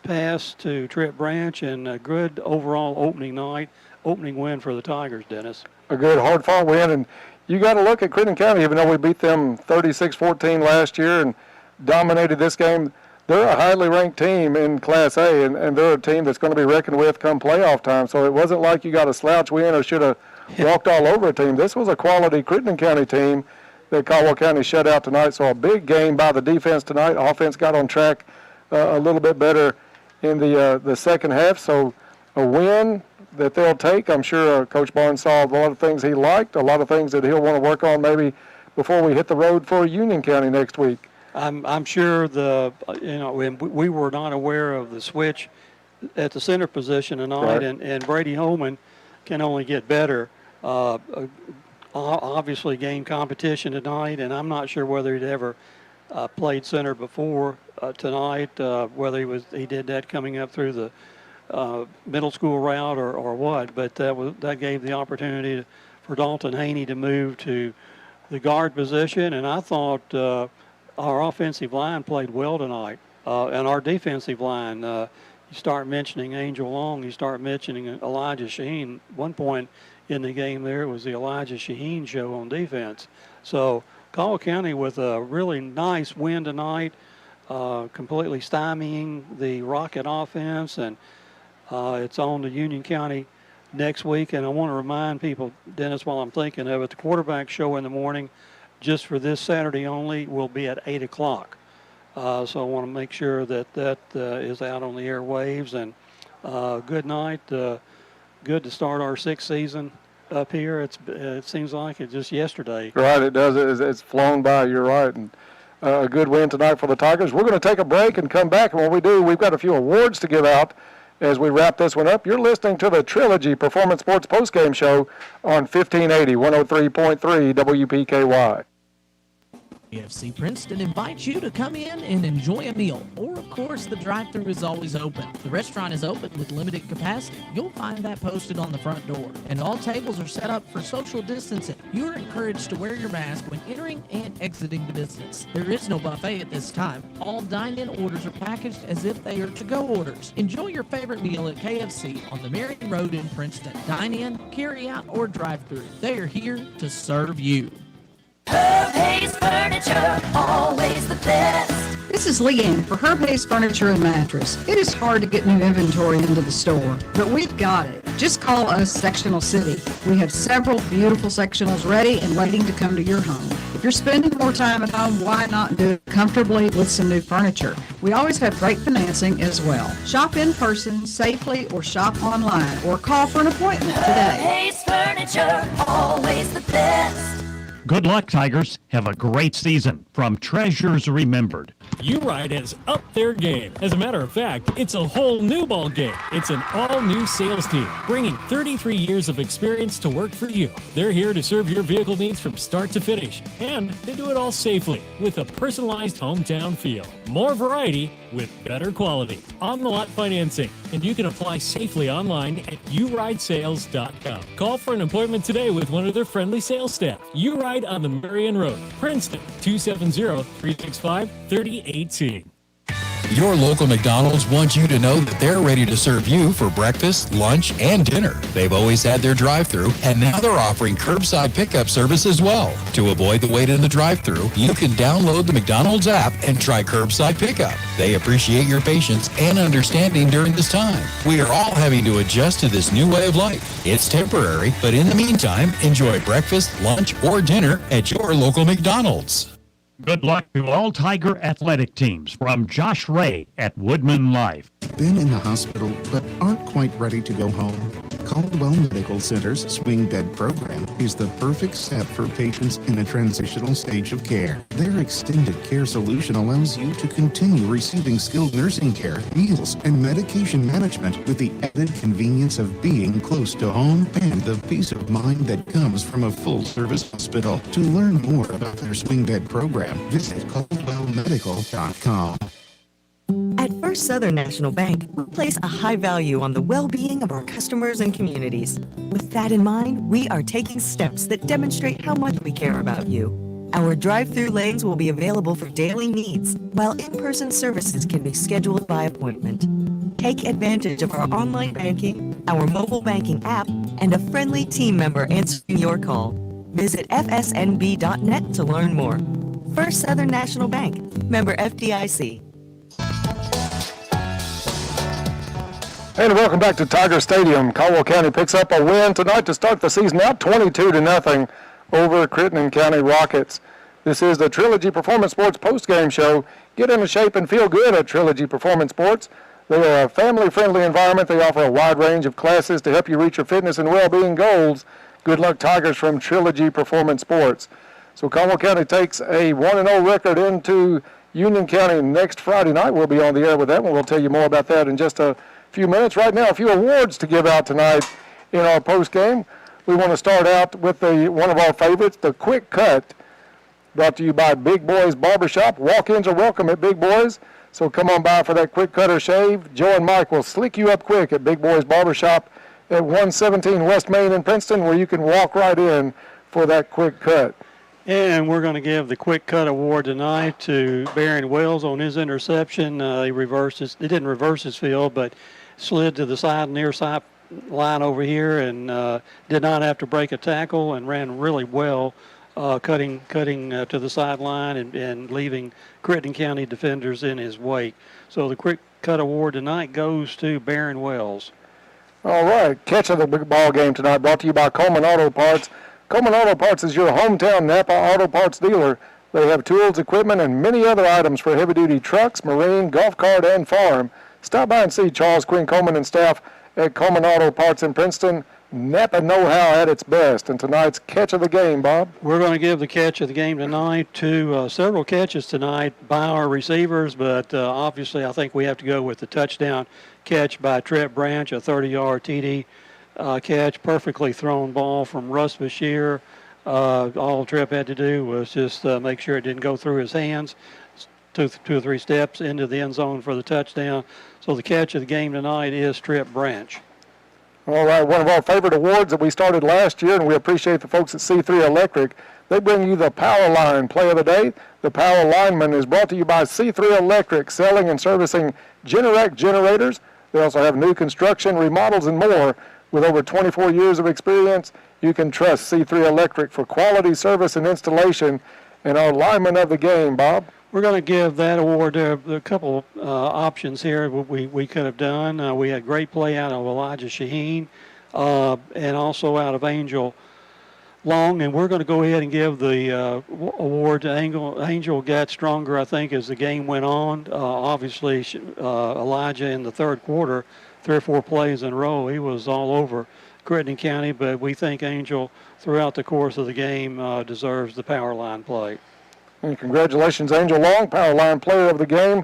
pass to Trip Branch, and a good overall opening win for the Tigers, Dennis. A good hard-fought win, and you got to look at Crittenden County, even though we beat them 36-14 last year and dominated this game. They're a highly ranked team in Class A, and they're a team that's going to be reckoned with come playoff time. So it wasn't like you got a slouch win or should have walked all over a team. This was a quality Crittenden County team that Caldwell County shut out tonight. So a big game by the defense tonight. Offense got on track a little bit better in the second half. So a win that they'll take. I'm sure Coach Barnes saw a lot of things he liked, a lot of things that he'll want to work on maybe before we hit the road for Union County next week. I'm sure we were not aware of the switch at the center position tonight, Right. and Brady Holman can only get better. Obviously gained competition tonight, and I'm not sure whether he'd ever played center before tonight, whether he did that coming up through the middle school route or what, but that gave the opportunity for Dalton Haney to move to the guard position, and I thought our offensive line played well tonight, and our defensive line. You start mentioning Angel Long, you start mentioning Elijah Shaheen. One point in the game there, it was the Elijah Shaheen show on defense. So Caldwell County with a really nice win tonight, completely stymieing the Rocket offense, and it's on to Union County next week. And I want to remind people, Dennis, while I'm thinking of it, the quarterback show in the morning, just for this Saturday only, will be at 8 o'clock. So I want to make sure that is out on the airwaves. And good night. Good to start our 6th season up here. It seems like it just yesterday. Right, it does. It's flown by. You're right. And a good win tonight for the Tigers. We're going to take a break and come back. And when we do, we've got a few awards to give out as we wrap this one up. You're listening to the Trilogy Performance Sports Postgame Show on 1580, 103.3 WPKY. KFC Princeton invites you to come in and enjoy a meal. Or, of course, the drive-thru is always open. The restaurant is open with limited capacity. You'll find that posted on the front door. And all tables are set up for social distancing. You are encouraged to wear your mask when entering and exiting the business. There is no buffet at this time. All dine-in orders are packaged as if they are to-go orders. Enjoy your favorite meal at KFC on the Marion Road in Princeton. Dine-in, carry-out, or drive-thru. They are here to serve you. Herb Hayes Furniture, always the best. This is Leanne for Herb Hayes Furniture and Mattress. It is hard to get new inventory into the store, but we've got it. Just call us Sectional City. We have several beautiful sectionals ready and waiting to come to your home. If you're spending more time at home, why not do it comfortably with some new furniture? We always have great financing as well. Shop in person, safely, or shop online, or call for an appointment today. Hayes Furniture, always the best. Good luck, Tigers. Have a great season. From Treasures Remembered. U-Ride has upped their game. As a matter of fact, it's a whole new ball game. It's an all-new sales team, bringing 33 years of experience to work for you. They're here to serve your vehicle needs from start to finish, and they do it all safely with a personalized hometown feel. More variety with better quality. On-the-lot financing, and you can apply safely online at uridesales.com. Call for an appointment today with one of their friendly sales staff. U-Ride on the Marion Road, Princeton, 270-365-3018. Your local McDonald's wants you to know that they're ready to serve you for breakfast, lunch, and dinner. They've always had their drive-thru, and now they're offering curbside pickup service as well. To avoid the wait in the drive-thru, you can download the McDonald's app and try curbside pickup. They appreciate your patience and understanding during this time. We are all having to adjust to this new way of life. It's temporary, but in the meantime, enjoy breakfast, lunch, or dinner at your local McDonald's. Good luck to all Tiger athletic teams from Josh Ray at Woodman Life. Been in the hospital but aren't quite ready to go home? Caldwell Medical Center's swing bed program is the perfect step for patients in a transitional stage of care. Their extended care solution allows you to continue receiving skilled nursing care, meals, and medication management with the added convenience of being close to home and the peace of mind that comes from a full-service hospital. To learn more about their swing bed program, visit CaldwellMedical.com. At First First Southern National Bank, we place a high value on the well-being of our customers and communities. With that in mind, we are taking steps that demonstrate how much we care about you. Our drive-through lanes will be available for daily needs, while in-person services can be scheduled by appointment. Take advantage of our online banking, our mobile banking app, and a friendly team member answering your call. Visit fsnb.net to learn more. First Southern National Bank, member FDIC. And welcome back to Tiger Stadium. Caldwell County picks up a win tonight to start the season out 22-0 over Crittenden County Rockets. This is the Trilogy Performance Sports postgame show. Get into shape and feel good at Trilogy Performance Sports. They are a family-friendly environment. They offer a wide range of classes to help you reach your fitness and well-being goals. Good luck, Tigers, from Trilogy Performance Sports. So Caldwell County takes a 1-0 record into Union County next Friday night. We'll be on the air with that one. We'll tell you more about that in just a few minutes. Right now, a few awards to give out tonight in our postgame. We want to start out with one of our favorites, the Quick Cut, brought to you by Big Boys Barbershop. Walk-ins are welcome at Big Boys, so come on by for that quick cut or shave. Joe and Mike will slick you up quick at Big Boys Barbershop at 117 West Main in Princeton, where you can walk right in for that quick cut. And we're going to give the Quick Cut Award tonight to Barron Wells on his interception. He didn't reverse his field, but slid to the near side line over here and did not have to break a tackle and ran really well, cutting to the sideline and leaving Crittenden County defenders in his wake. So the Quick Cut Award tonight goes to Barron Wells. All right, catch of the big ball game tonight brought to you by Coleman Auto Parts. Coleman Auto Parts is your hometown Napa Auto Parts dealer. They have tools, equipment, and many other items for heavy-duty trucks, marine, golf cart, and farm. Stop by and see Charles Quinn Coleman and staff at Coleman Auto Parts in Princeton. Napa know-how at its best. And tonight's catch of the game, Bob? We're going to give the catch of the game tonight to several catches tonight by our receivers, but obviously I think we have to go with the touchdown catch by Trip Branch, a 30-yard TD catch, perfectly thrown ball from Russ Bashir. All Trip had to do was just make sure it didn't go through his hands. Two or three steps into the end zone for the touchdown. So the catch of the game tonight is Trip Branch. All right, one of our favorite awards that we started last year, and we appreciate the folks at C3 Electric. They bring you the Power Line Play of the Day. The Power Lineman is brought to you by C3 Electric, selling and servicing Generac generators. They also have new construction, remodels, and more. With over 24 years of experience, you can trust C3 Electric for quality service and installation. And our lineman of the game, Bob? We're going to give that award to a couple options here we could have done. We had great play out of Elijah Shaheen and also out of Angel Long, and we're going to go ahead and give the award to Angel. Got stronger, I think, as the game went on. Obviously, Elijah in the third quarter, 3 or 4 plays in a row, he was all over Crittenden County, but we think Angel, throughout the course of the game, deserves the power line play. And congratulations, Angel Long, Power Line Player of the Game.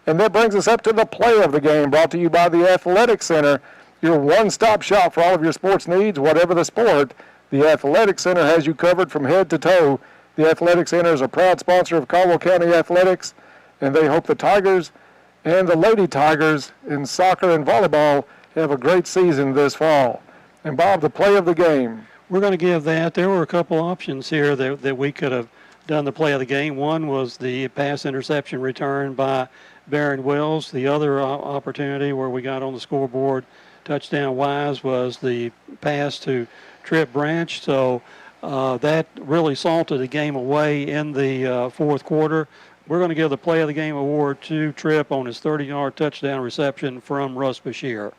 And that brings us up to the Play of the Game, brought to you by the Athletic Center, your one-stop shop for all of your sports needs, whatever the sport. The Athletic Center has you covered from head to toe. The Athletic Center is a proud sponsor of Caldwell County Athletics, and they hope the Tigers and the Lady Tigers in soccer and volleyball have a great season this fall. And, Bob, the Play of the Game. We're going to give that. There were a couple options here that we could have done the play of the game. One was the pass interception return by Barron Wells. The other opportunity where we got on the scoreboard touchdown-wise was the pass to Trip Branch. So that really salted the game away in the fourth quarter. We're going to give the Play of the Game award to Trip on his 30-yard touchdown reception from Russ Bashir.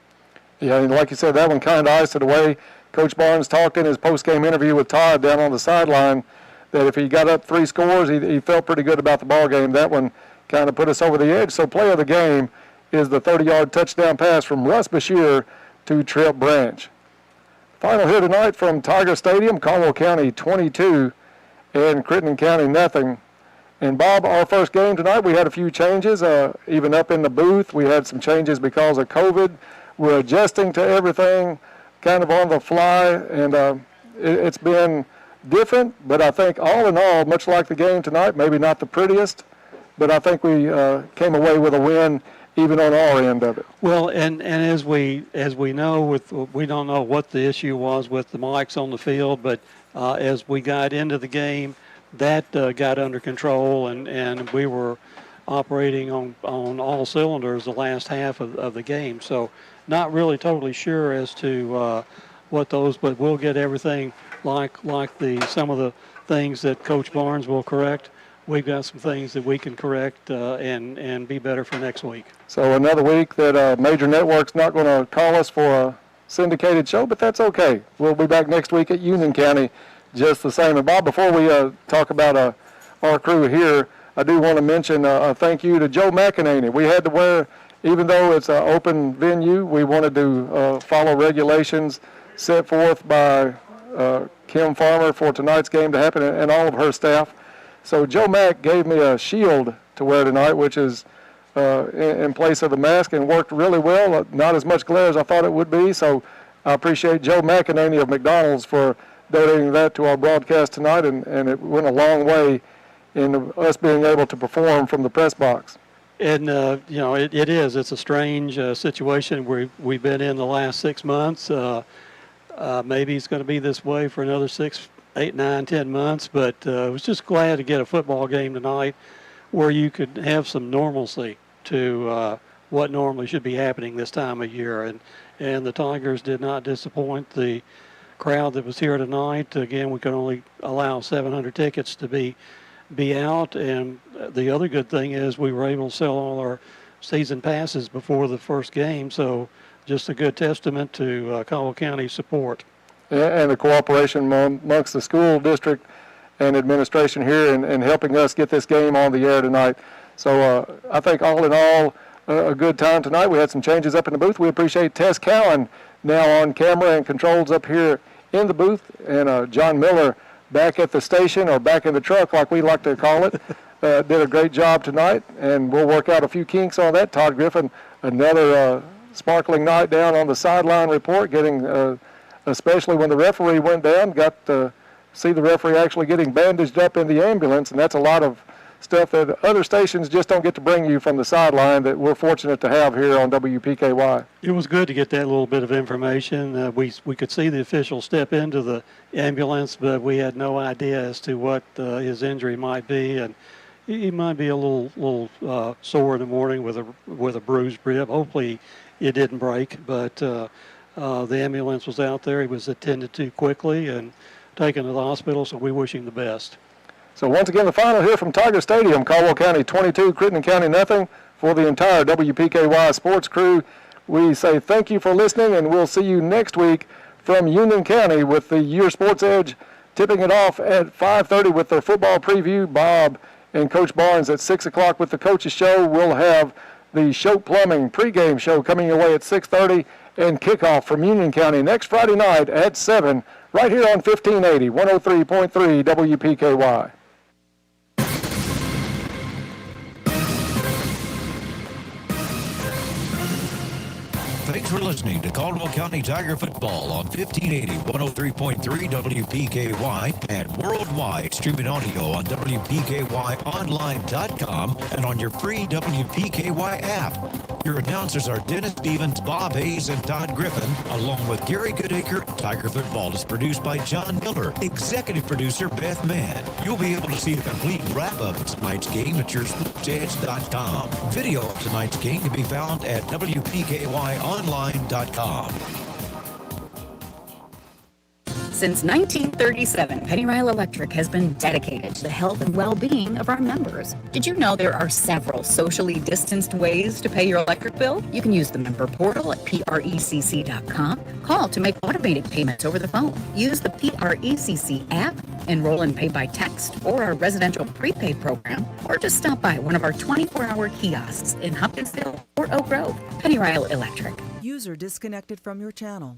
Yeah, and like you said, that one kind of iced it away. Coach Barnes talked in his post-game interview with Todd down on the sideline that if he got up 3 scores, he felt pretty good about the ball game. That one kind of put us over the edge. So Play of the Game is the 30-yard touchdown pass from Russ Bashir to Trip Branch. Final here tonight from Tiger Stadium, Caldwell County 22 and Crittenden County nothing. And Bob, our first game tonight, we had a few changes. Even up in the booth, we had some changes because of COVID. We're adjusting to everything kind of on the fly, and it's been different, but I think all in all, much like the game tonight, maybe not the prettiest, but I think we came away with a win even on our end of it. Well, and as we know, we don't know what the issue was with the mics on the field, but as we got into the game, that got under control, and we were operating on all cylinders the last half of the game. So not really totally sure as to what those, but we'll get everything like some of the things that Coach Barnes will correct. We've got some things that we can correct and be better for next week. So another week that major network's not going to call us for a syndicated show, but that's okay. We'll be back next week at Union County just the same. And Bob, before we talk about our crew here, I do want to mention a thank you to Joe McEnany. We had to wear, even though it's an open venue, we wanted to follow regulations set forth by Kim Farmer for tonight's game to happen and all of her staff. So Joe Mack gave me a shield to wear tonight, which is in place of the mask, and worked really well. Not as much glare as I thought it would be. So I appreciate Joe McEnany of McDonald's for donating that to our broadcast tonight, and it went a long way in us being able to perform from the press box. And, it's a strange situation we've been in the last 6 months. Maybe it's going to be this way for another 6, 8, 9, 10 months, but I was just glad to get a football game tonight where you could have some normalcy to what normally should be happening this time of year. And the Tigers did not disappoint. The crowd that was here tonight, again, we could only allow 700 tickets to be out, and the other good thing is we were able to sell all our season passes before the first game, so just a good testament to Caldwell County's support. And the cooperation amongst the school district and administration here in helping us get this game on the air tonight. So I think all in all, a good time tonight. We had some changes up in the booth. We appreciate Tess Cowan now on camera and controls up here in the booth, and John Miller back at the station, or back in the truck like we like to call it. Did a great job tonight, and we'll work out a few kinks on that. Todd Griffin, another sparkling night down on the sideline report, getting especially when the referee went down, got to see the referee actually getting bandaged up in the ambulance, and that's a lot of stuff that other stations just don't get to bring you from the sideline that we're fortunate to have here on WPKY. It was good to get that little bit of information. We could see the official step into the ambulance, but we had no idea as to what his injury might be, and he might be a little sore in the morning with a bruised rib. Hopefully it didn't break, but the ambulance was out there. He was attended to quickly and taken to the hospital, so we wish him the best. So once again, the final here from Tiger Stadium, Caldwell County 22, Crittenden County nothing. For the entire WPKY sports crew, we say thank you for listening, and we'll see you next week from Union County with the Year Sports Edge tipping it off at 5:30 with their football preview. Bob and Coach Barnes at 6 o'clock with the Coaches Show. We'll have the Show Plumbing pregame show coming your way at 6:30, and kickoff from Union County next Friday night at 7, right here on 1580, 103.3 WPKY. Thanks for listening to Caldwell County Tiger Football on 1580, 103.3 WPKY, and worldwide streaming audio on WPKYonline.com and on your free WPKY app. Your announcers are Dennis Stevens, Bob Hayes, and Todd Griffin, along with Gary Goodacre. Tiger Football is produced by John Miller, executive producer Beth Mann. You'll be able to see a complete wrap-up of tonight's game at yoursportsedge.com. Video of tonight's game can be found at WPKYonline.com. Since 1937, Penny Rile Electric has been dedicated to the health and well-being of our members. Did you know there are several socially distanced ways to pay your electric bill? You can use the member portal at PRECC.com. Call to make automated payments over the phone. Use the PRECC app. Enroll and pay by text or our residential prepaid program, or just stop by one of our 24-hour kiosks in Hopkinsville or Oak Grove. Penny Rile Electric. User disconnected from your channel.